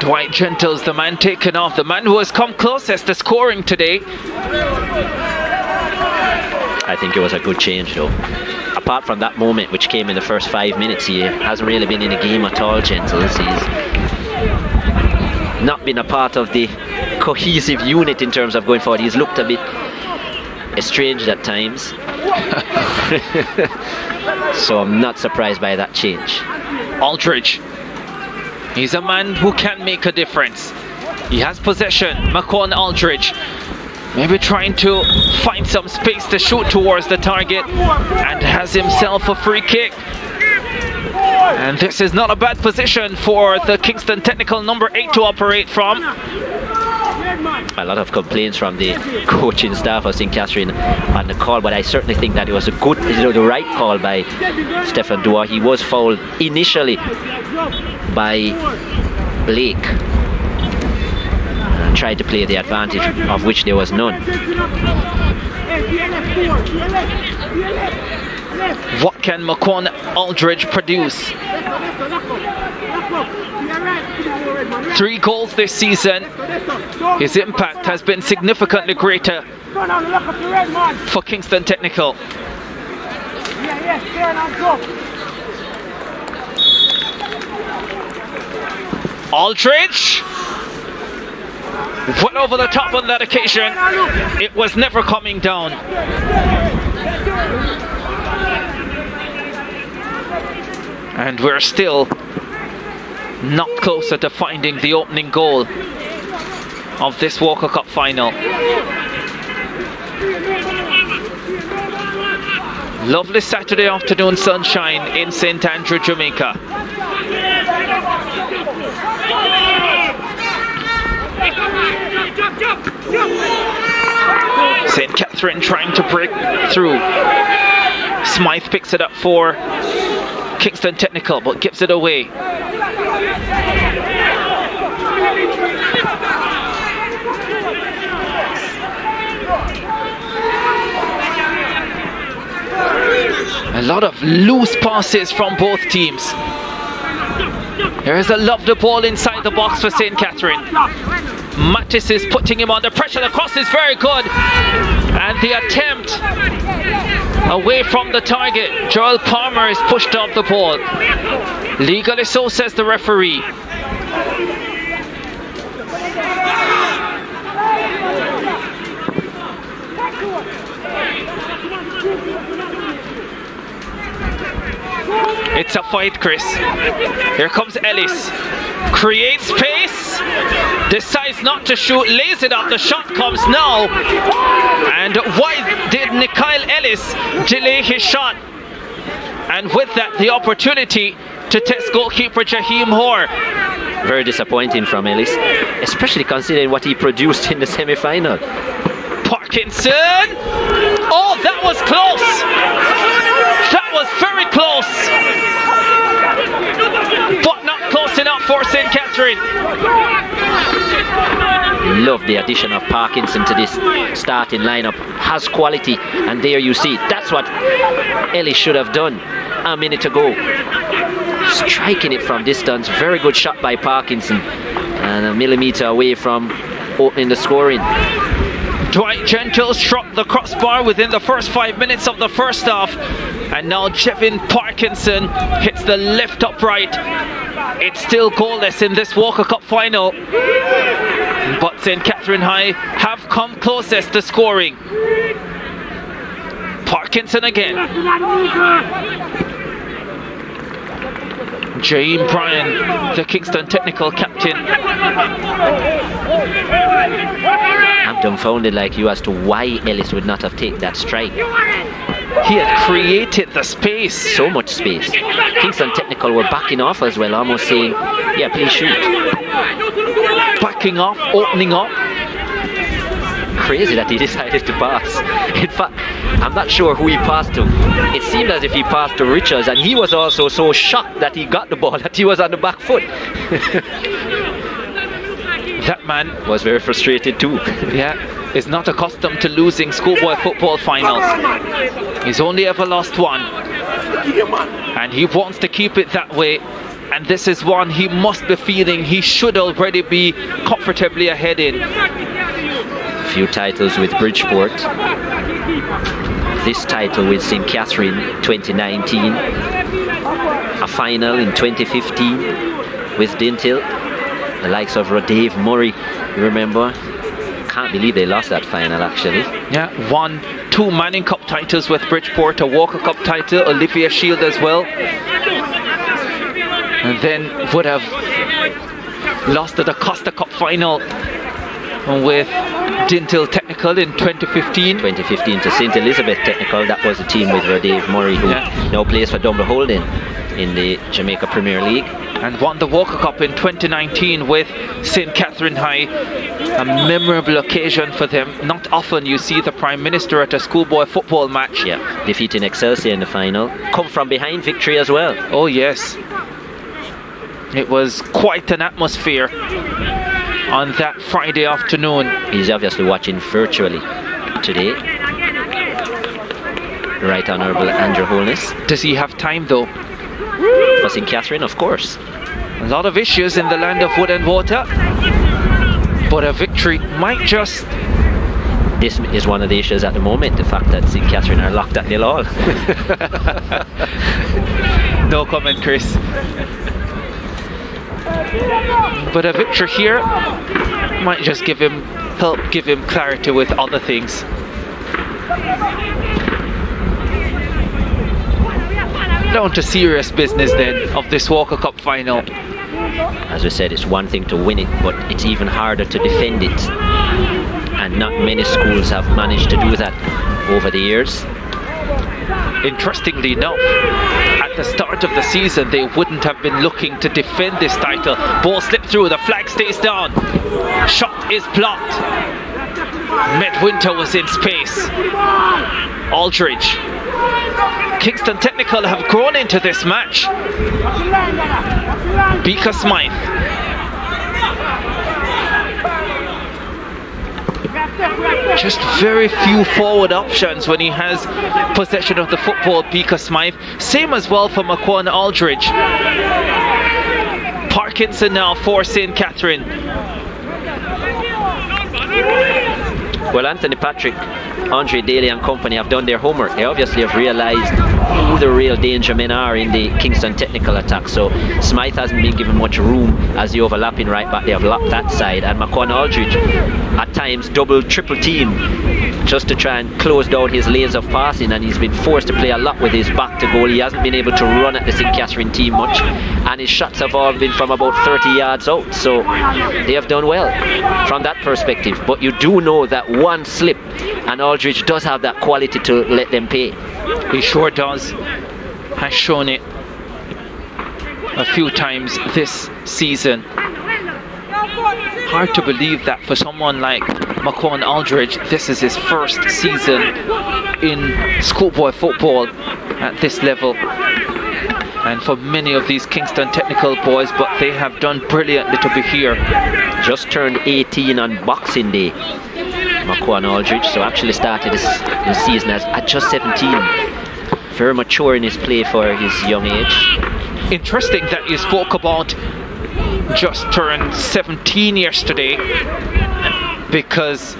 Dwight Gentle's the man taken off, the man who has come closest to scoring today. I think it was a good change though. Apart from that moment which came in the first 5 minutes, he hasn't really been in the game at all, Gentles. He's not been a part of the cohesive unit in terms of going forward. He's looked a bit estranged at times. So I'm not surprised by that change. Aldridge. He's a man who can make a difference. He has possession. Macon Aldridge. Maybe trying to find some space to shoot towards the target, and has himself a free kick. And this is not a bad position for the Kingston Technical number 8 to operate from. A lot of complaints from the coaching staff of St. Catherine on the call, but I certainly think that it was a good, the right call by Stephen Dua. He was fouled initially by Blake and tried to play the advantage, of which there was none. What can Macon Aldridge produce? 3 goals this season. His impact has been significantly greater for Kingston Technical. Aldridge went over the top on that occasion. It was never coming down. And we're still not closer to finding the opening goal of this Walker Cup final. Lovely Saturday afternoon sunshine in St. Andrew, Jamaica. St. Catherine trying to break through. Smythe picks it up for Kingston Technical, but gives it away. A lot of loose passes from both teams. Here's a love the ball inside the box for St. Catherine. Mattis is putting him under pressure. The cross is very good. And the attempt away from the target. Joel Palmer is pushed off the ball. Legally so, says the referee. It's a fight, Chris. Here comes Ellis. Creates space. Decides not to shoot. Lays it up. The shot comes now. And why did Nikyle Ellis delay his shot? And with that, the opportunity to test goalkeeper Jaheim Hoare. Very disappointing from Ellis, especially considering what he produced in the semi-final. Parkinson! Oh, that was close! That was very close! But not close enough for St. Catherine. Love the addition of Parkinson to this starting lineup. Has quality, and there you see. That's what Ellis should have done a minute ago. Striking it from distance. Very good shot by Parkinson. And a millimeter away from opening the scoring. Dwight Gentle struck the crossbar within the first 5 minutes of the first half. And now Jevin Parkinson hits the left upright. It's still goalless in this Walker Cup final. But St. Catherine High have come closest to scoring. Parkinson again. Jaime Bryan, the Kingston Technical captain. I'm dumbfounded like you as to why Ellis would not have taken that strike. He had created the space. So much space. Kingston Technical were backing off as well, almost saying, yeah, please shoot. Backing off, opening up. Crazy that he decided to pass. In fact, I'm not sure who he passed to. It seemed as if he passed to Richards, and he was also so shocked that he got the ball that he was on the back foot. That man was very frustrated too. Yeah, is not accustomed to losing schoolboy football finals. He's only ever lost one, and he wants to keep it that way. And this is one he must be feeling he should already be comfortably ahead in. A few titles with Bridgeport. This title with St. Catherine 2019. A final in 2015 with Dintil. The likes of Dave Murray, you remember? Can't believe they lost that final actually. Yeah, won 2 Manning Cup titles with Bridgeport, a Walker Cup title, Olivia Shield as well. And then would have lost at the Costa Cup final with Dintil Technical in 2015. 2015 to St. Elizabeth Technical. That was the team with Dave Murray, who now plays for Dumble Holden in the Jamaica Premier League. And won the Walker Cup in 2019 with St. Catherine High. A memorable occasion for them. Not often you see the Prime Minister at a schoolboy football match. Yeah, defeating Excelsior in the final. Come from behind victory as well. Oh yes. It was quite an atmosphere on that Friday afternoon. He's obviously watching virtually today. Right Honourable Andrew Holness. Does he have time though? For St. Catherine, of course. A lot of issues in the land of wood and water, but a victory might just... This is one of the issues at the moment, the fact that St. Catherine are locked at 0-0. No comment, Chris. But a victory here might just help give him clarity with other things. Down to serious business then of this Walker Cup final. As we said, it's one thing to win it, but it's even harder to defend it. And not many schools have managed to do that over the years. Interestingly enough, at the start of the season they wouldn't have been looking to defend this title. Ball slipped through, the flag stays down. Shot is blocked. Midwinter was in space. Aldridge. Kingston Technical have grown into this match. Beaker Smythe. Just very few forward options when he has possession of the football, Beaker Smythe. Same as well for McQuan Aldridge. Parkinson now for St. Catherine. Well, Anthony Patrick, Andre Daly and company have done their homework. They obviously have realised who the real danger men are in the Kingston Technical attack. So Smythe hasn't been given much room as the overlapping right back. They have locked that side, and McQuan Aldridge at times double, triple team just to try and close down his lanes of passing, and he's been forced to play a lot with his back to goal. He hasn't been able to run at the St. Catherine team much, and his shots have all been from about 30 yards out. So they have done well from that perspective. But you do know that one slip and Aldridge does have that quality to let them pay. He sure does. Has shown it a few times this season. Hard to believe that for someone like McQuan Aldridge, this is his first season in schoolboy football at this level. And for many of these Kingston Technical boys, but they have done brilliantly to be here. Just turned 18 on Boxing Day, McQuan Aldridge, so actually started this season at just 17. Very mature in his play for his young age. Interesting that you spoke about just turned 17 yesterday, because...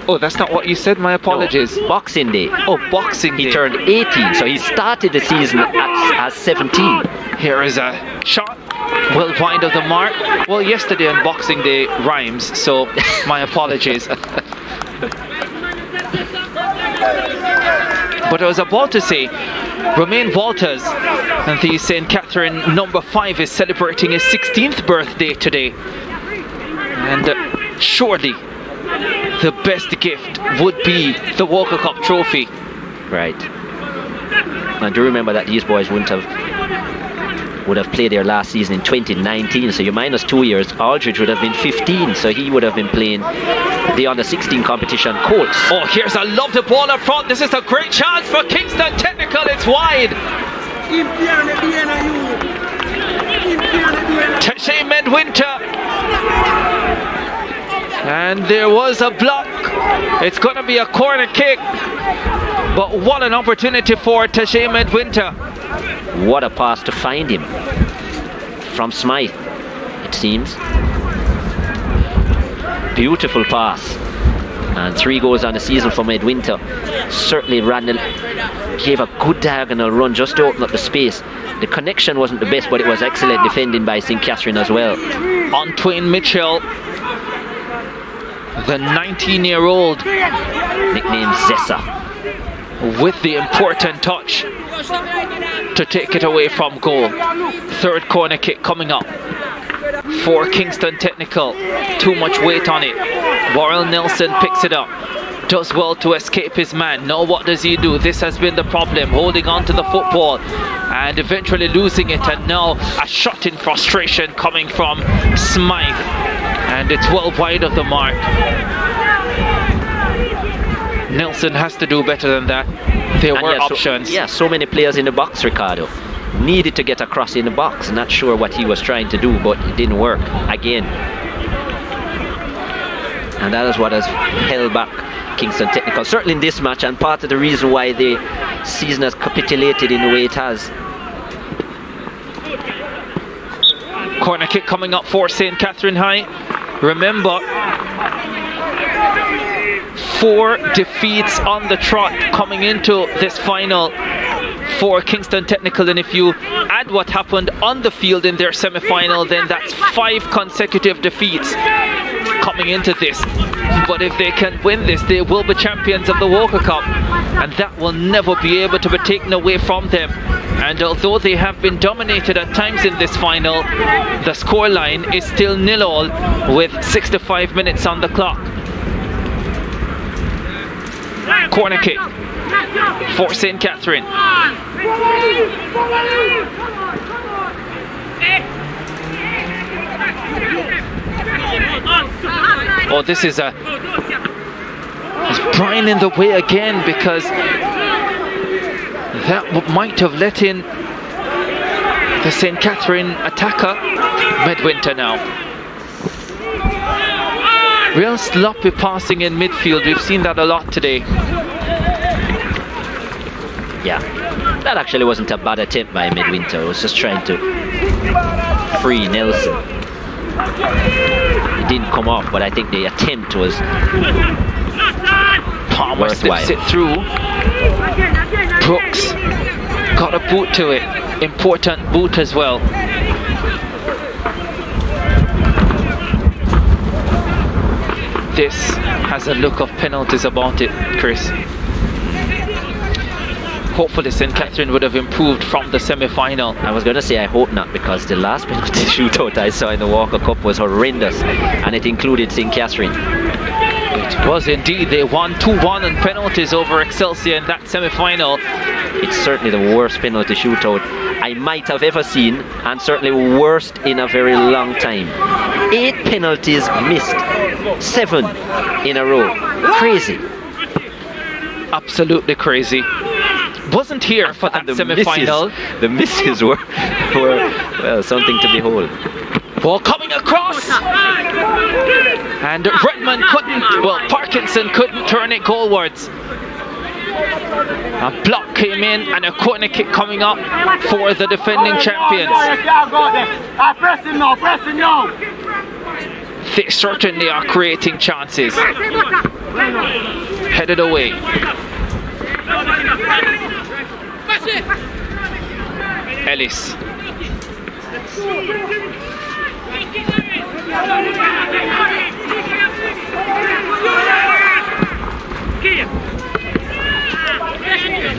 Oh, that's not what you said, my apologies. No, Boxing Day. Oh, Boxing Day. He turned 18, so he started the season as 17. Here is a shot, well wide of the mark. Well, yesterday on Boxing Day rhymes, so my apologies. But I was about to say, Romain Walters, and the St. Catherine number 5, is celebrating his 16th birthday today. And surely the best gift would be the Walker Cup trophy. Right. And do remember that these boys would have played their last season in 2019, so you minus 2 years. Aldridge would have been 15, so he would have been playing the under 16 competition Colts. Oh, here's a lovely ball up front. This is a great chance for Kingston Technical. It's wide. Teshay Medwinter, and there was a block. It's going to be a corner kick, but what an opportunity for Teshay Medwinter. What a pass to find him from Smythe, it seems. Beautiful pass, and 3 goals on the season for Medwinter. Certainly gave a good diagonal run just to open up the space. The connection wasn't the best, but it was excellent defending by St. Catherine as well. Antwain Mitchell, the 19-year-old, nicknamed Zessa, with the important touch to take it away from goal. Third corner kick coming up for Kingston Technical. Too much weight on it. Warrell Nelson picks it up, does well to escape his man. Now what does he do? This has been the problem, holding on to the football and eventually losing it, and now a shot in frustration coming from Smythe, and it's well wide of the mark. Nelson has to do better than that. There were options. So many players in the box, Ricardo. Needed to get across in the box. Not sure what he was trying to do, but it didn't work again. And that is what has held back Kingston Technical, certainly in this match, and part of the reason why the season has capitulated in the way it has. Corner kick coming up for St. Catherine High. Remember, 4 defeats on the trot coming into this final for Kingston Technical, and if you add what happened on the field in their semi-final, then that's 5 consecutive defeats coming into this. But if they can win this, they will be champions of the Walker Cup, and that will never be able to be taken away from them. And although they have been dominated at times in this final, the scoreline is still 0-all with 65 minutes on the clock. Corner kick for St. Catherine. Oh, this is Brian in the way again, because that might have let in the St. Catherine attacker, Medwinter now. Real sloppy passing in midfield. We've seen that a lot today. Yeah, that actually wasn't a bad attempt by Medwinter. It was just trying to free Nelson. It didn't come off, but I think the attempt was Palmer slips it through. Brooks got a boot to it. Important boot as well. This has a look of penalties about it, Chris. Hopefully St. Catherine would have improved from the semi-final. I was going to say I hope not, because the last penalty shootout I saw in the Walker Cup was horrendous, and it included St. Catherine. It was indeed. They won 2-1 on penalties over Excelsior in that semi-final. It's certainly the worst penalty shootout I might have ever seen, and certainly worst in a very long time. 8 penalties missed, 7 in a row. Crazy. Absolutely crazy. Wasn't here for that semi-final. The misses were well, something to behold. Ball coming across, and Redmond Parkinson couldn't turn it goalwards. A block came in, and a corner kick coming up for the defending champions. They certainly are creating chances. Headed away. Ellis.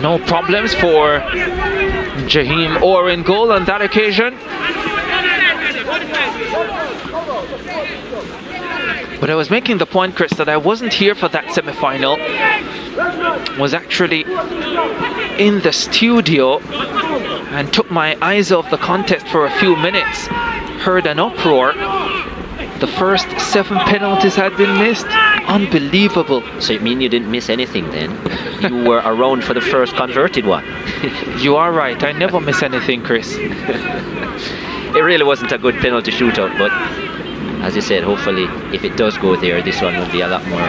No problems for Jaheim Orr in goal on that occasion. But I was making the point, Chris, that I wasn't here for that semi-final. Was actually in the studio and took my eyes off the contest for a few minutes. Heard an uproar. The first 7 penalties had been missed. Unbelievable. So you mean you didn't miss anything then? You were around for the first converted one. You are right. I never miss anything, Chris. It really wasn't a good penalty shootout, but as you said, hopefully if it does go there, this one will be a lot more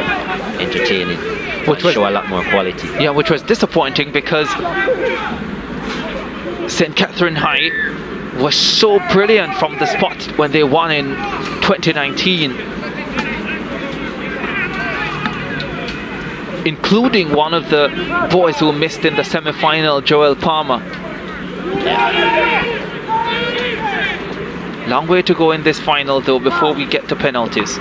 entertaining. Which will show a lot more quality. Yeah, which was disappointing because St. Catherine High was so brilliant from the spot when they won in 2019. Including one of the boys who missed in the semi-final, Joel Palmer. Long way to go in this final though before we get to penalties.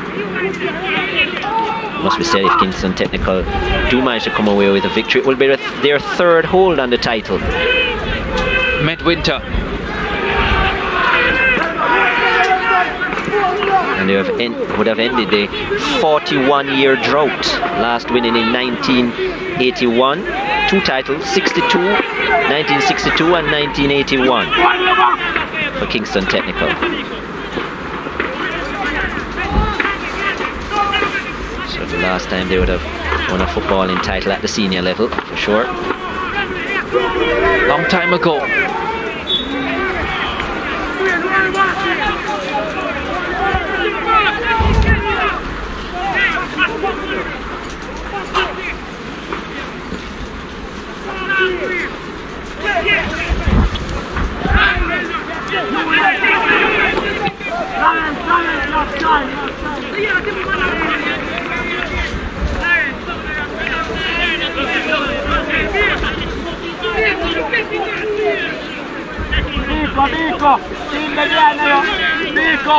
Must be said, if Kingston Technical do manage to come away with a victory, it will be their 3rd hold on the title. Midwinter. And they would have ended a 41-year drought, last winning in 1981. 2 titles, 1962 and 1981 for Kingston Technical. So the last time they would have won a footballing title at the senior level, for sure. Long time ago. Biko, team mediano, Biko,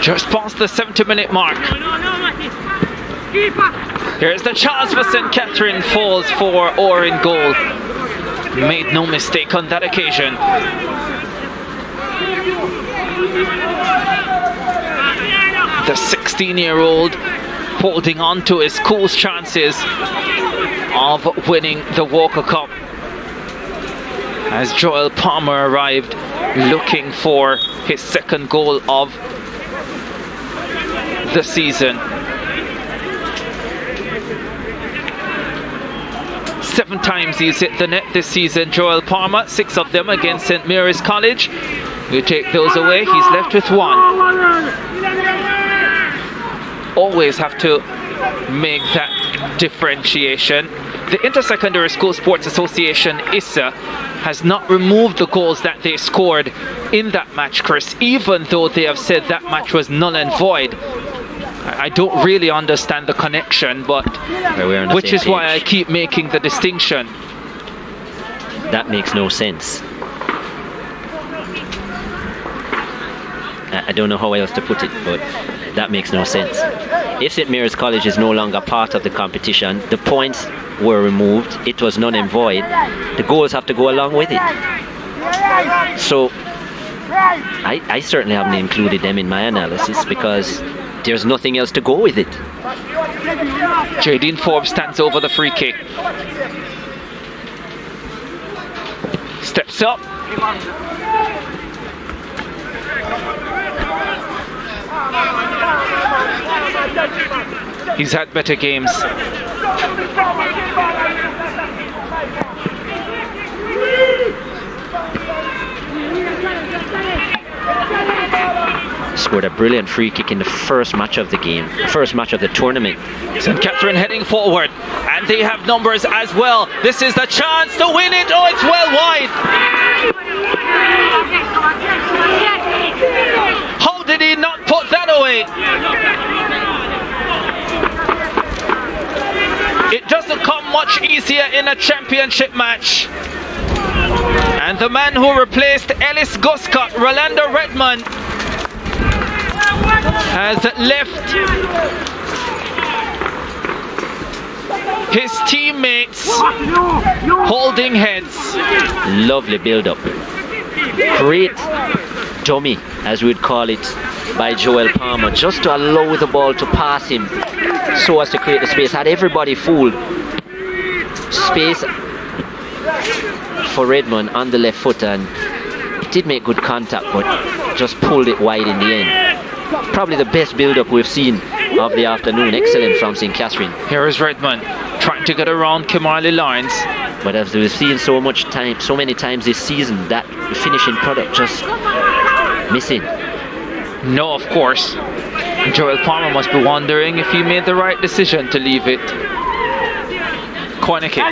Just past the 70-minute mark. Here's the chance for St. Catherine. Falls for Orr in goal. Made no mistake on that occasion. The 16-year-old holding on to his school's chances of winning the Walker Cup. As Joel Palmer arrived looking for his 2nd goal of the season. 7 times he's hit the net this season, Joel Palmer, 6 of them against St. Mary's College. You take those away, he's left with 1. Always have to make that differentiation. The Intersecondary School Sports Association, ISSA, has not removed the goals that they scored in that match, Chris, even though they have said that match was null and void. I don't really understand the connection, but which is why I keep making the distinction. That makes no sense. I don't know how else to put it, but that makes no sense. If St. Mary's College is no longer part of the competition, the points were removed, it was null and void, the goals have to go along with it. So I certainly haven't included them in my analysis because there's nothing else to go with it. Jadine Forbes stands over the free kick. Steps up. He's had better games. scored a brilliant free kick in the first match of the game, first match of the tournament. St. Catherine heading forward, and they have numbers as well. This is the chance to win it. Oh, it's well wide. How did he not put that away? It doesn't come much easier in a championship match. And the man who replaced Ellis Guscott, Rolando Redmond, has left his teammates holding heads. Lovely build-up. Great dummy, as we'd call it, by Joel Palmer, just to allow the ball to pass him so as to create the space. Had everybody fooled. Space for Redmond on the left foot, and did make good contact, but just pulled it wide in the end. Probably the best build-up we've seen of the afternoon. Excellent from St. Catherine. Here is Redmond trying to get around Kimberly Lawrence. But as we've seen so many times this season, that finishing product just missing. No, of course. Joel Palmer must be wondering if he made the right decision to leave it. Corner kick.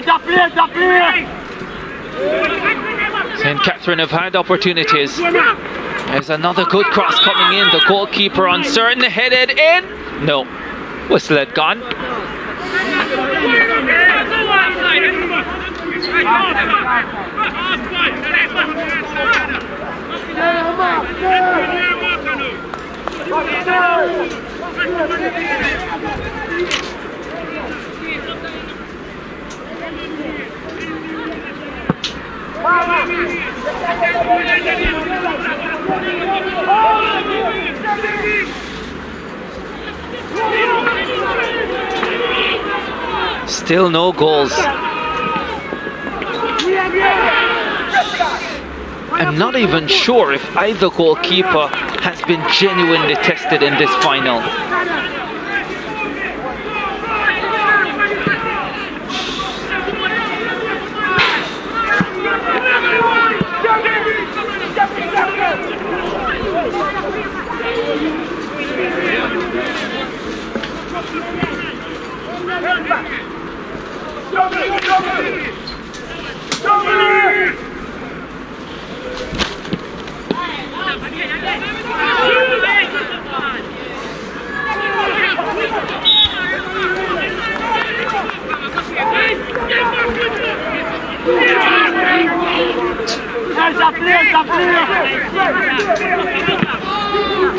St. Catherine have had opportunities. There's another good cross coming in. The goalkeeper uncertain, headed in. No, whistle had gone. Still no goals. I'm not even sure if either goalkeeper has been genuinely tested in this final.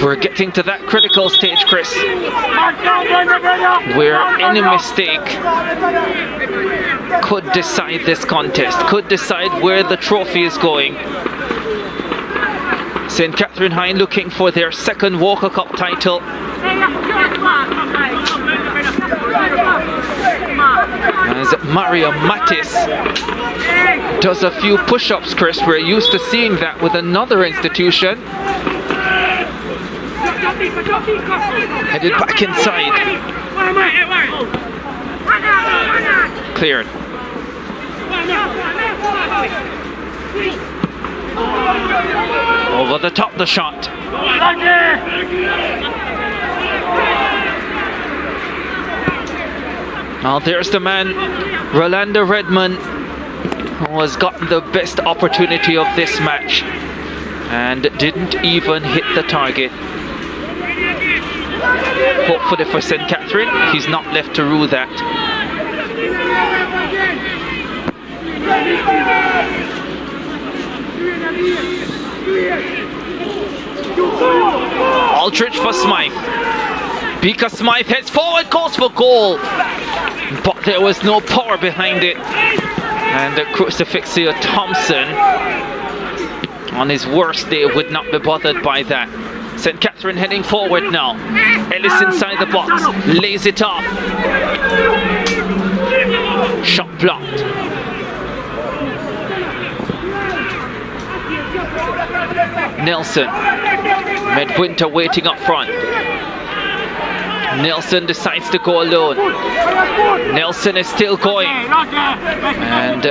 We're getting to that critical stage, Chris, where any mistake could decide this contest, could decide where the trophy is going. St. Catherine High looking for their second Walker Cup title. As Mario Mattis does a few push-ups, Chris. We're used to seeing that with another institution. Headed back inside. Cleared. Over the top, the shot. Now there's the man, Rolando Redmond, who has gotten the best opportunity of this match and didn't even hit the target. Hopefully for St. Catherine, he's not left to rue that. Aldrich for Smythe. Bika Smythe heads forward, goes for goal, but there was no power behind it. And Crucifixio Thompson, on his worst day, would not be bothered by that. St. Catherine heading forward now. Ellis inside the box, lays it off. Shot blocked. Nelson, Midwinter waiting up front. Nelson decides to go alone. Nelson is still going, and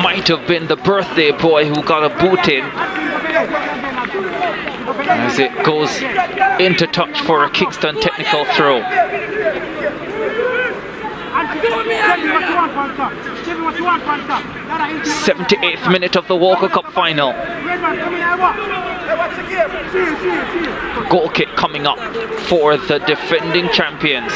might have been the birthday boy who got a boot in. as it goes into touch for a Kingston Technical throw. 78th minute of the Walker Cup final. Goal kick coming up for the defending champions.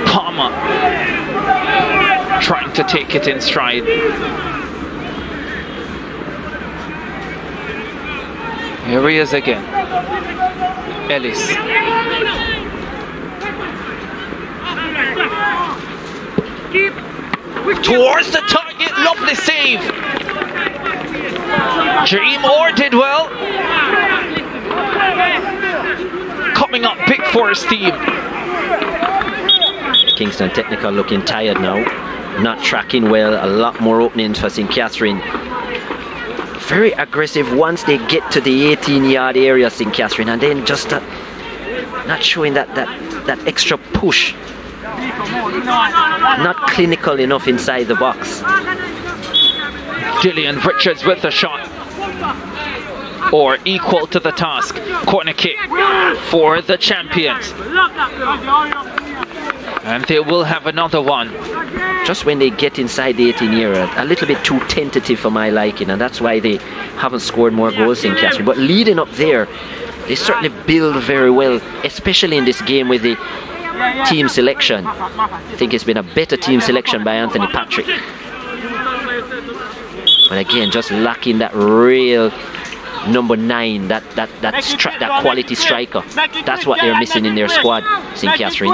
Palmer trying to take it in stride. Here he is again. Ellis. Towards the target, lovely save. Dream Orr did well. Coming up big for his team. Kingston Technical looking tired now, not tracking well, a lot more openings for St. Catherine. Very aggressive once they get to the 18-yard area, St. Catherine, and then just not showing that extra push. Not clinical enough inside the box. Dillian Richards with the shot. Or equal to the task. Corner kick for the champions. And they will have another one. Just when they get inside the 18 area, a little bit too tentative for my liking, and that's why they haven't scored more goals in Catherine. But leading up there, they certainly build very well, especially in this game with the team selection. I think it's been a better team selection by Anthony Patrick. But again, just lacking that real number 9, that quality striker. That's what they're missing in their squad, St. Catherine.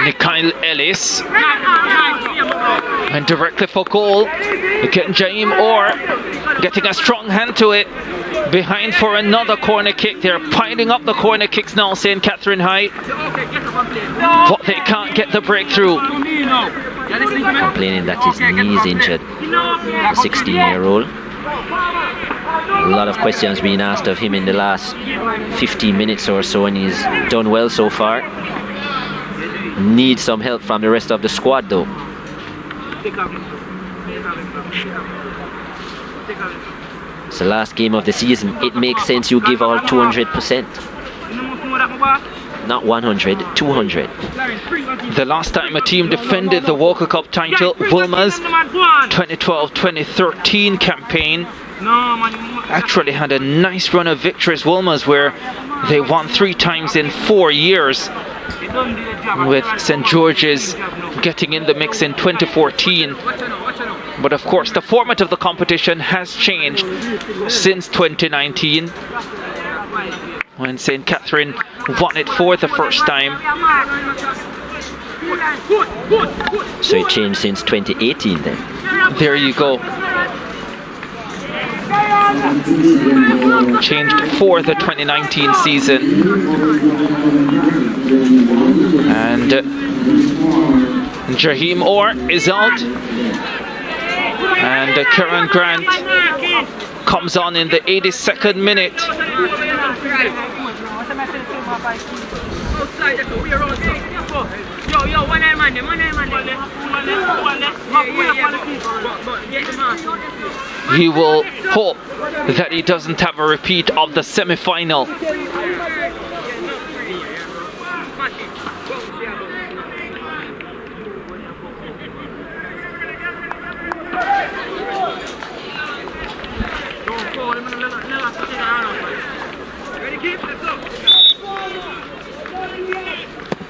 Mikhail Ellis. And directly for goal. Again, Jaim Orr getting a strong hand to it. Behind for another corner kick. They're piling up the corner kicks now, St. Catherine High. But they can't get the breakthrough. Complaining that his knee is injured. The 16-year-old. A lot of questions being asked of him in the last 15 minutes or so, and he's done well so far. Needs some help from the rest of the squad though. It's the last game of the season. It makes sense you give all 200%. Not 100, 200. The last time a team defended the Walker Cup title, Wilma's 2012-2013 campaign, actually had a nice run of victories. Wilma's, where they won 3 times in 4 years, with St. George's getting in the mix in 2014. But of course the format of the competition has changed since 2019, when St. Catherine won it for the first time. So it changed since 2018 then. There you go. Changed for the 2019 season. And Jaheim Orr is out. And Karen Grant comes on in the 82nd minute. He will hope that he doesn't have a repeat of the semi-final.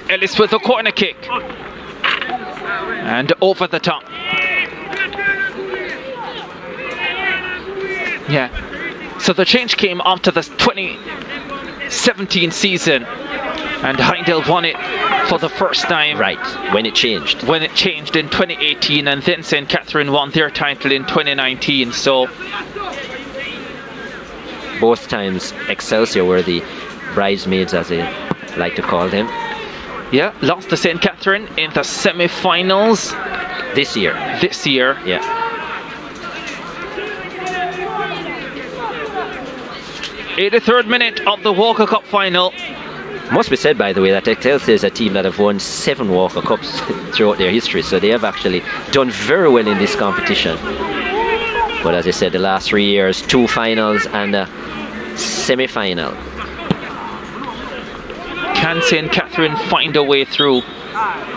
Ellis with a corner kick. And over the top. Yeah. So the change came after the 2017 season. And Heindel won it for the first time. Right, when it changed. When it changed in 2018, and then St. Catherine won their title in 2019. So both times Excelsior were the bridesmaids, as they like to call them. Yeah, lost to St. Catherine in the semi-finals This year. This year? Yeah. In the 3rd minute of the Walker Cup final. Must be said, by the way, that Excelsior is a team that have won 7 Walker Cups throughout their history, so they have actually done very well in this competition. But as I said, the last 3 years, 2 finals and a semi-final. Can St. Catherine find a way through?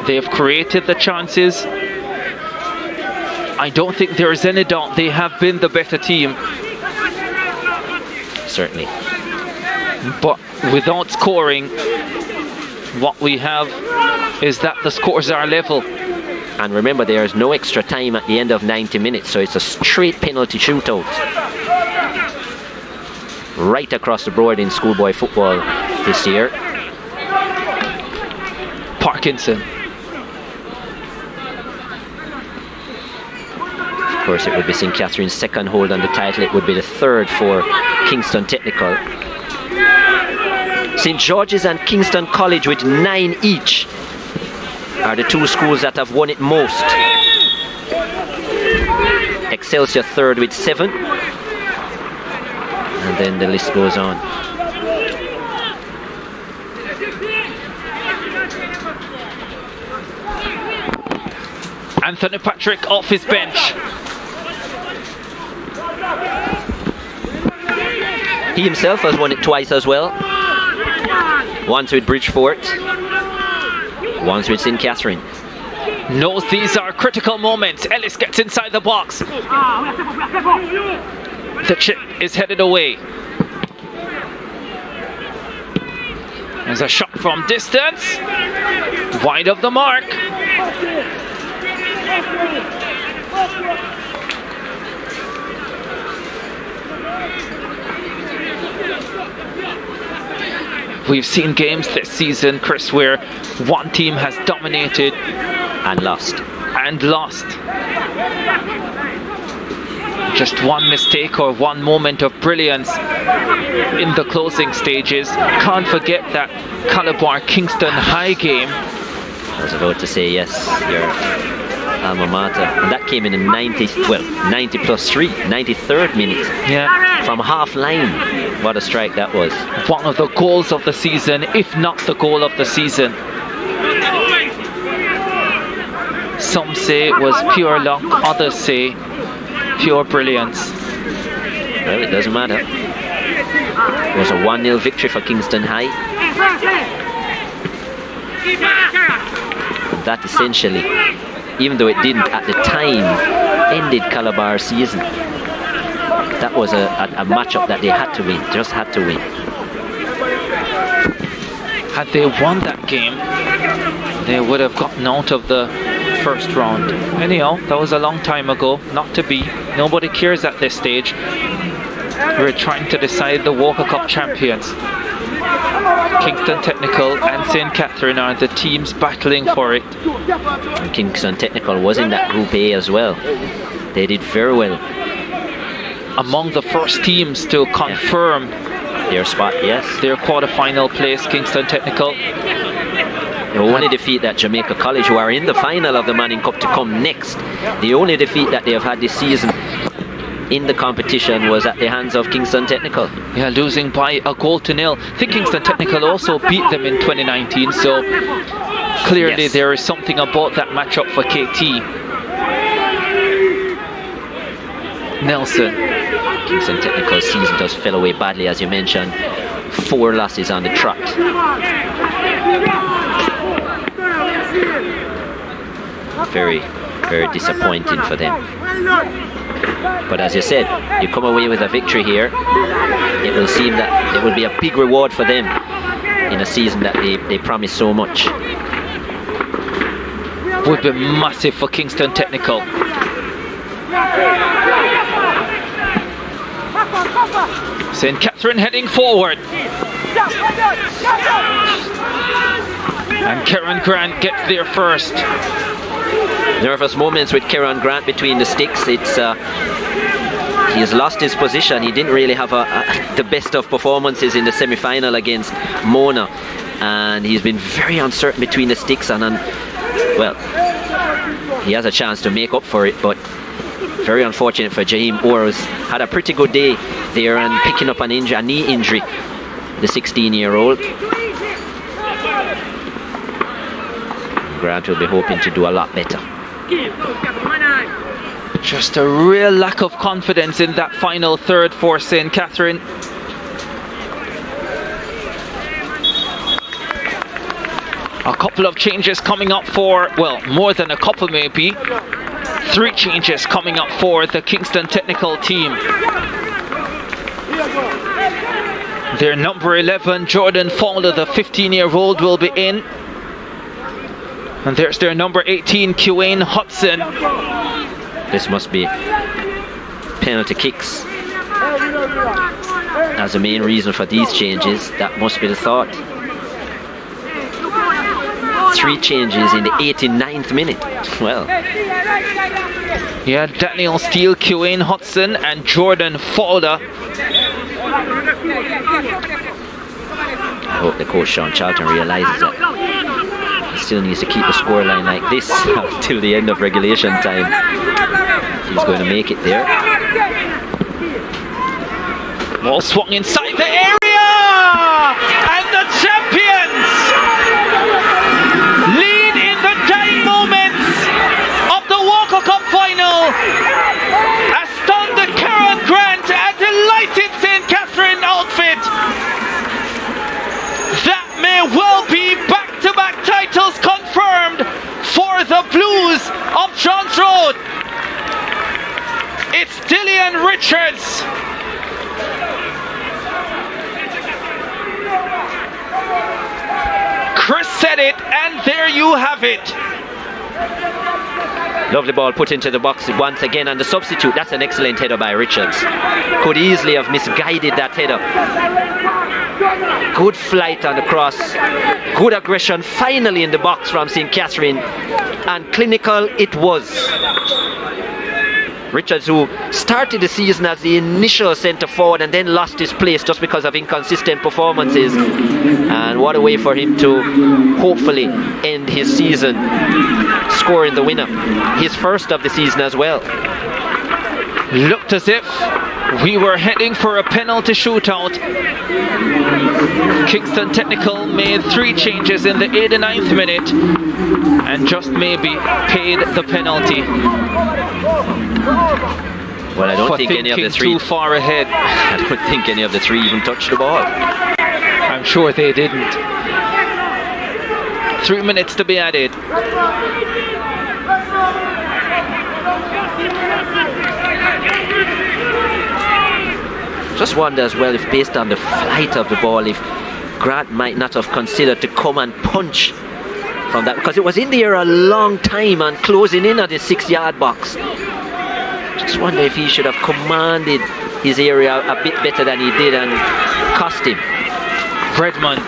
They've created the chances. I don't think there is any doubt they have been the better team. Certainly. But without scoring, what we have is that the scores are level. And remember, there is no extra time at the end of 90 minutes, so it's a straight penalty shootout. Right across the board in schoolboy football this year. Parkinson. Of course, it would be St. Catherine's second hold on the title. It would be the 3rd for Kingston Technical. St. George's and Kingston College with 9 each are the 2 schools that have won it most. Excelsior 3rd with 7. And then the list goes on. Anthony Patrick off his bench. He himself has won it twice as well. Once with Bridgeport, once with St. Catherine. Knows these are critical moments. Ellis gets inside the box. The chip is headed away. There's a shot from distance. Wide of the mark. We've seen games this season, Chris, where one team has dominated and lost. Just one mistake or one moment of brilliance in the closing stages. Can't forget that Calabar Kingston High game. I was about to say, yes, your alma mater. And that came in the 90 plus 3, 93rd minute. Yeah. From half line. What a strike that was. One of the goals of the season, if not the goal of the season. Some say it was pure luck, others say pure brilliance. Well, it doesn't matter. It was a 1-0 victory for Kingston High. That essentially, even though it didn't at the time, ended Calabar's season. That was a matchup that they had to win, just had to win. Had they won that game, they would have gotten out of the first round. Anyhow, that was a long time ago, not to be. Nobody cares at this stage. We're trying to decide the Walker Cup champions. Kingston Technical and St. Catherine are the teams battling for it. And Kingston Technical was in that Group A as well. They did very well. Among the first teams to confirm their spot, yes. Their quarter-final place, Kingston Technical. The only defeat that Jamaica College, who are in the final of the Manning Cup to come next, the only defeat that they have had this season in the competition was at the hands of Kingston Technical. Yeah, losing by a 1-0. I think Kingston Technical also beat them in 2019, so clearly yes, there is something about that matchup for KT. Nelson. Kingston Technical's season just fell away badly, as you mentioned. 4 losses on the trot. Very, very disappointing for them. But as you said, you come away with a victory here, it will seem that it will be a big reward for them in a season that they promise so much. Would be massive for Kingston Technical. St. Catherine heading forward. And Kieran Grant gets there first. Nervous moments with Kieran Grant between the sticks. It's he has lost his position. He didn't really have the best of performances in the semi-final against Mona, and he's been very uncertain between the sticks. And well, he has a chance to make up for it, but very unfortunate for Jaheim Orr, who's had a pretty good day there and picking up a knee injury, the 16-year-old. Grant will be hoping to do a lot better. Just a real lack of confidence in that final third for St. Catherine. A couple of changes coming up for, well, more than a couple maybe. 3 changes coming up for the Kingston Technical team. Their number 11, Jordan Fowler, the 15-year-old, will be in. And there's their number 18, Kiwain Hudson. This must be penalty kicks as the main reason for these changes. That must be the thought. 3 changes in the 89th minute. Well, yeah, Daniel Steele, Kiwain Hudson, and Jordan Fowler. I hope the coach Sean Charlton realizes that he still needs to keep the scoreline like this until the end of regulation time. He's going to make it there. Ball swung inside the area, and the champions lead in the dying moments of the Walker Cup final. A stunned Karen Grant and delighted St. Catherine outfit. That may well be back-to-back titles confirmed for the Blues of Johns Road. It's Dillian Richards. Chris said it, and there you have it. Lovely ball put into the box once again, and the substitute, that's an excellent header by Richards. Could easily have misguided that header. Good flight on the cross, good aggression finally in the box from St. Catherine, and clinical it was. Richards, who started the season as the initial centre forward and then lost his place just because of inconsistent performances, and what a way for him to hopefully end his season scoring the winner, his first of the season as well. Looked as if we were heading for a penalty shootout. Kingston Technical made 3 changes in the 89th minute and just maybe paid the penalty. Well, I don't think any of the 3 too far ahead. I don't think any of the 3 even touched the ball. I'm sure they didn't. 3 minutes to be added. Just wonder as well if, based on the flight of the ball, if Grant might not have considered to come and punch from that, because it was in the air a long time and closing in on the 6-yard box. Just wonder if he should have commanded his area a bit better than he did and cost him. Redmond.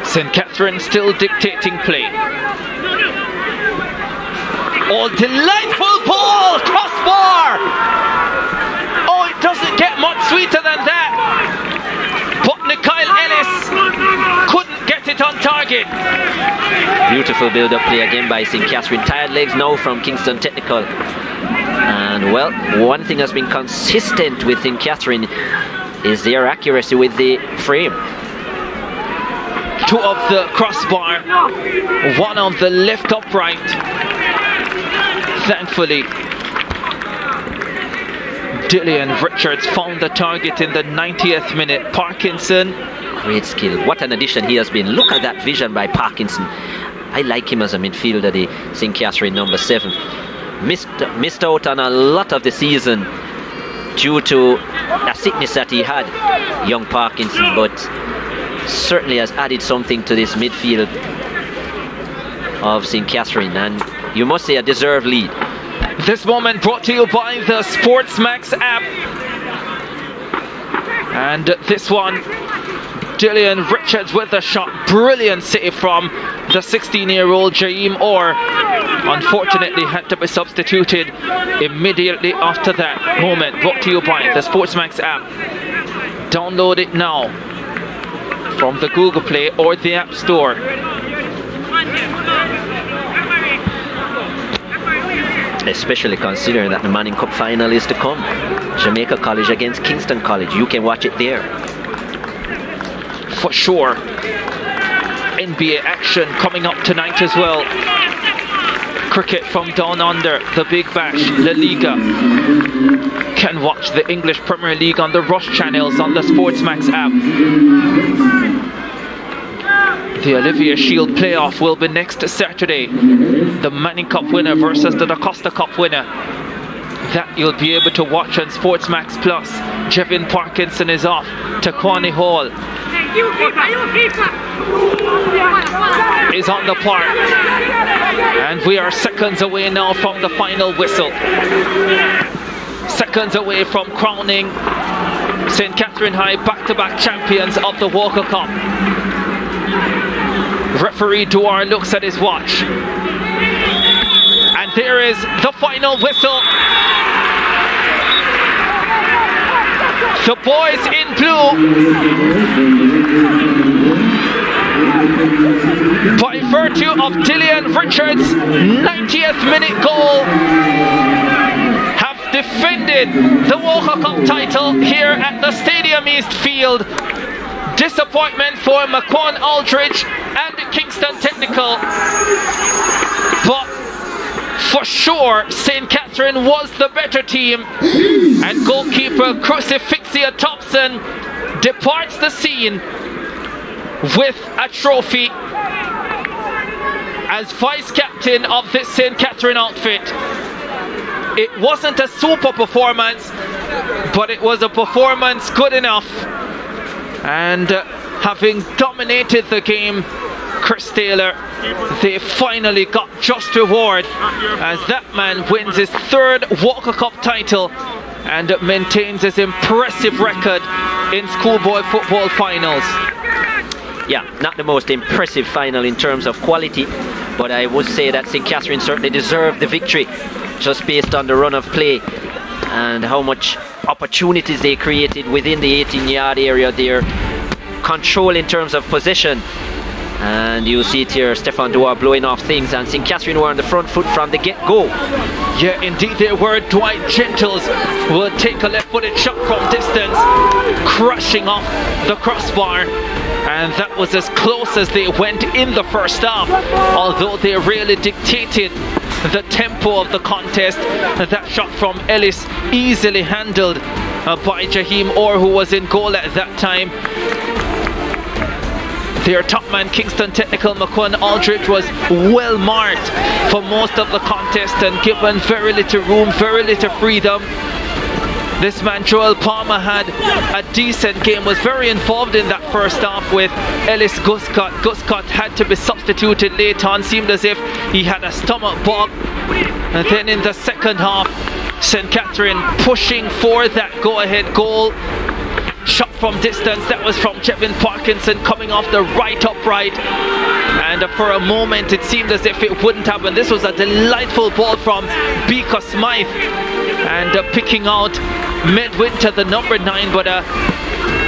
St. Catherine still dictating play. Oh, delightful ball! Crossbar! Oh, it doesn't get much sweeter than that. But Nikhil Ellis couldn't get it on target. Beautiful build-up play again by St. Catherine. Tired legs now from Kingston Technical. And well, one thing that's been consistent with St. Catherine is their accuracy with the frame. 2 of the crossbar, 1 of the left upright. Thankfully, Dillian Richards found the target in the 90th minute. Parkinson. Great skill. What an addition he has been. Look at that vision by Parkinson. I like him as a midfielder, the St. Catherine number 7. Missed out on a lot of the season due to a sickness that he had, young Parkinson, but certainly has added something to this midfield of St. Catherine, and you must say a deserved lead. This moment brought to you by the SportsMax app. And this one, Dillian Richards with the shot. Brilliant save from the 16-year-old Jaheim Orr. unfortunately had to be substituted immediately after that moment. Brought to you by the SportsMax app. Download it now from the Google Play or the App Store. Especially considering that the Manning Cup final is to come. Jamaica College against Kingston College. You can watch it there. For sure. NBA action coming up tonight as well. Cricket from down under, the Big Bash, La Liga. Can watch the English Premier League on the Rush channels on the SportsMax app. The Olivia Shield playoff will be next Saturday. The Manning Cup winner versus the Da Costa Cup winner. That you'll be able to watch on SportsMax Plus. Jevin Parkinson is off to Kwani Hall. Is on the park. And we are seconds away now from the final whistle. Seconds away from crowning St. Catherine High back-to-back champions of the Walker Cup. Referee Duar looks at his watch. And there is the final whistle. The boys in blue, by virtue of Dillian Richards' 90th minute goal, have defended the Walker Cup title here at the Stadium East Field. Disappointment for Macquarie Aldridge and Kingston Technical, but for sure St. Catherine was the better team, and goalkeeper Crucifixia Thompson departs the scene with a trophy as vice captain of this St. Catherine outfit. It wasn't a super performance, but it was a performance good enough. And having dominated the game, Chris Taylor, they finally got just reward as that man wins his third Walker Cup title and maintains his impressive record in schoolboy football finals. Yeah, not the most impressive final in terms of quality, but I would say that St. Catherine certainly deserved the victory just based on the run of play and how much opportunities they created within the 18-yard area there. Control in terms of possession, and you see it here, Stefan Duar blowing off things, and St. Catherine were on the front foot from the get-go. Yeah, indeed they were. Dwight Gentles will take a left-footed shot from distance, crushing off the crossbar, and that was as close as they went in the first half, although they really dictated the tempo of the contest. That shot from Ellis easily handled by Jaheim Orr, who was in goal at that time. Their top man, Kingston Technical, Macquarie Aldridge, was well marked for most of the contest and given very little room, very little freedom. This man, Joel Palmer, had a decent game, was very involved in that first half with Ellis Guscott. Guscott had to be substituted late on, seemed as if he had a stomach bug. And then in the second half, St. Catherine pushing for that go-ahead goal. Shot from distance, that was from Jevin Parkinson coming off the right upright. And for a moment it seemed as if it wouldn't happen. This was a delightful ball from Beaker Smythe. And picking out Midwinter, the number 9, but a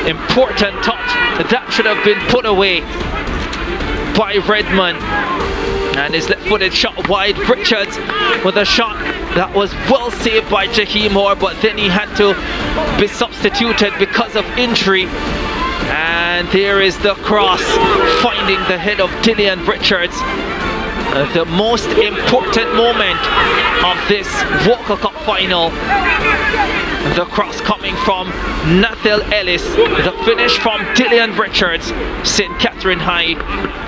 important touch. That should have been put away by Redmond. And his left-footed shot wide. Richards with a shot that was well saved by Jaheim Orr, but then he had to be substituted because of injury. And there is the cross, finding the head of Dillian Richards. The most important moment of this Walker Cup final. The cross coming from Nathel Ellis, the finish from Dillian Richards. St. Catherine High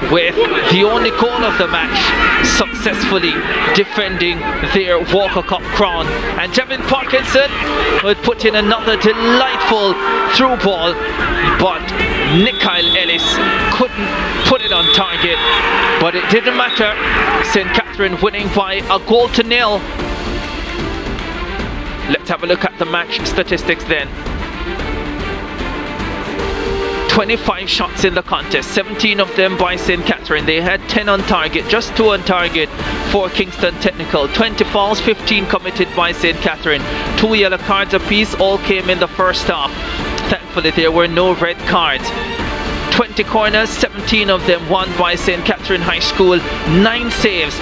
with the only goal of the match, successfully defending their Walker Cup crown. And Jevin Parkinson would put in another delightful through ball, but Nikhil Ellis couldn't put it on target. But it didn't matter. St. Catherine winning by a 1-0. Let's have a look at the match statistics then. 25 shots in the contest, 17 of them by St. Catherine. They had 10 on target, just 2 on target for Kingston Technical. 20 fouls, 15 committed by St. Catherine. 2 yellow cards apiece, all came in the first half. Thankfully, there were no red cards. 20 corners, 17 of them won by St. Catherine High School. 9 saves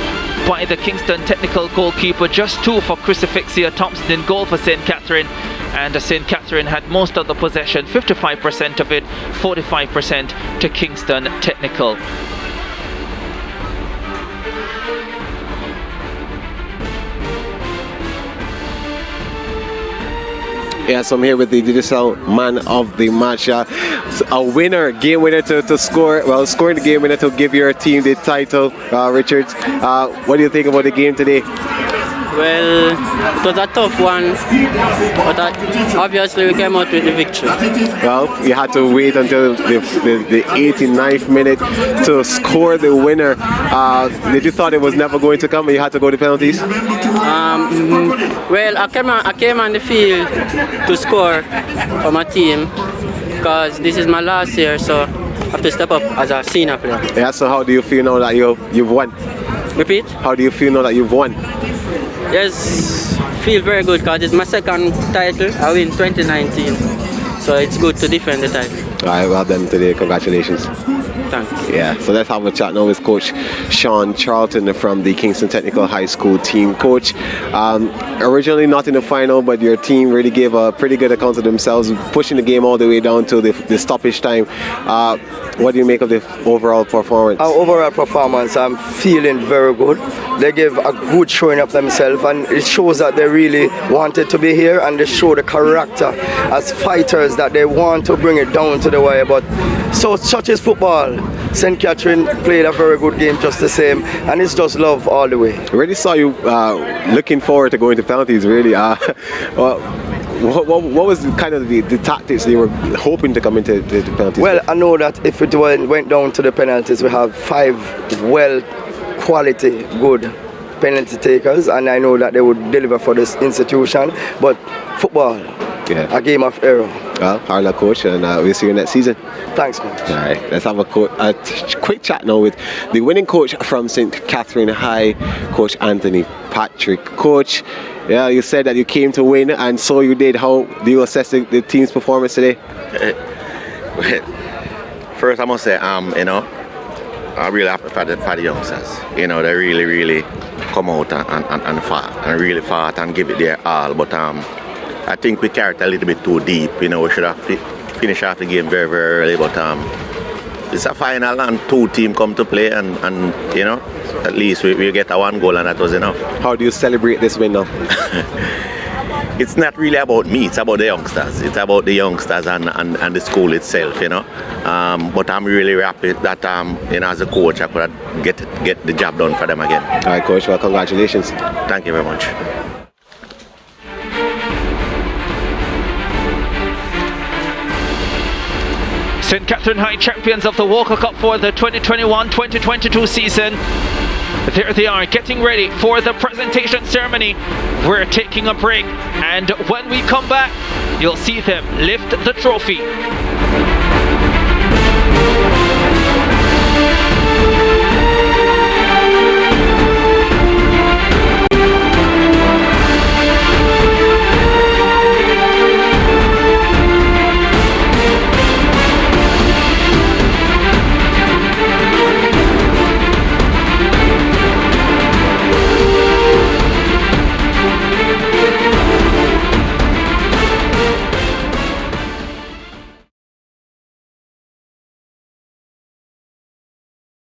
by the Kingston Technical goalkeeper, just 2 for Crucifixia Thompson in goal for St. Catherine. And St. Catherine had most of the possession, 55% of it, 45% to Kingston Technical. Yes, I'm here with the digital man of the match. A winner, game winner to score, well, scoring the game winner to give your team the title. Richard, what do you think about the game today? Well, it was a tough one, but obviously we came out with the victory. Well, you had to wait until the 89th minute to score the winner. Did you thought it was never going to come and you had to go to penalties? Well, I came on the field to score for my team because this is my last year, so I have to step up as a senior player. Yeah, so how do you feel now that you've won? Repeat? How do you feel now that you've won? Yes, feel very good because it's my second title. I win 2019, so it's good to defend the title. All right, well done today. Congratulations. Thanks. Yeah, so let's have a chat now with Coach Sean Charlton from the Kingston Technical High School team. Coach, originally not in the final, but your team really gave a pretty good account of themselves, pushing the game all the way down to the stoppage time. What do you make of the overall performance? Our overall performance, I'm feeling very good. They gave a good showing of themselves, and it shows that they really wanted to be here, and they show the character as fighters that they want to bring it down to the wire. But so such is football. St. Catherine played a very good game just the same, and it's just love all the way. I really saw you looking forward to going to penalties, really. What was kind of the tactics they were hoping to come into the penalties? Well, I know that if it went down to the penalties, we have 5 well-quality, good penalty takers, and I know that they would deliver for this institution. But football, a game of error. Well, our luck, Coach, and we'll see you next season. Thanks, man. All right, let's have a quick chat now with the winning coach from St. Catherine High, Coach Anthony Patrick. Coach, yeah, you said that you came to win, and so you did. How do you assess the team's performance today? First, I must say, I'm really happy for the youngsters. They really come out and fight, and really fight and give it their all. But I think we carried a little bit too deep. We should have finished off the game very, very early. But it's a final, and 2 teams come to play, and at least we get a 1 goal, and that was enough. How do you celebrate this win now? It's not really about me, it's about the youngsters. It's about the youngsters and the school itself, But I'm really happy that, as a coach, I could get the job done for them again. All right, Coach, well, congratulations. Thank you very much. St. Catherine High champions of the Walker Cup for the 2021-2022 season. There they are, getting ready for the presentation ceremony. We're taking a break, and when we come back, you'll see them lift the trophy.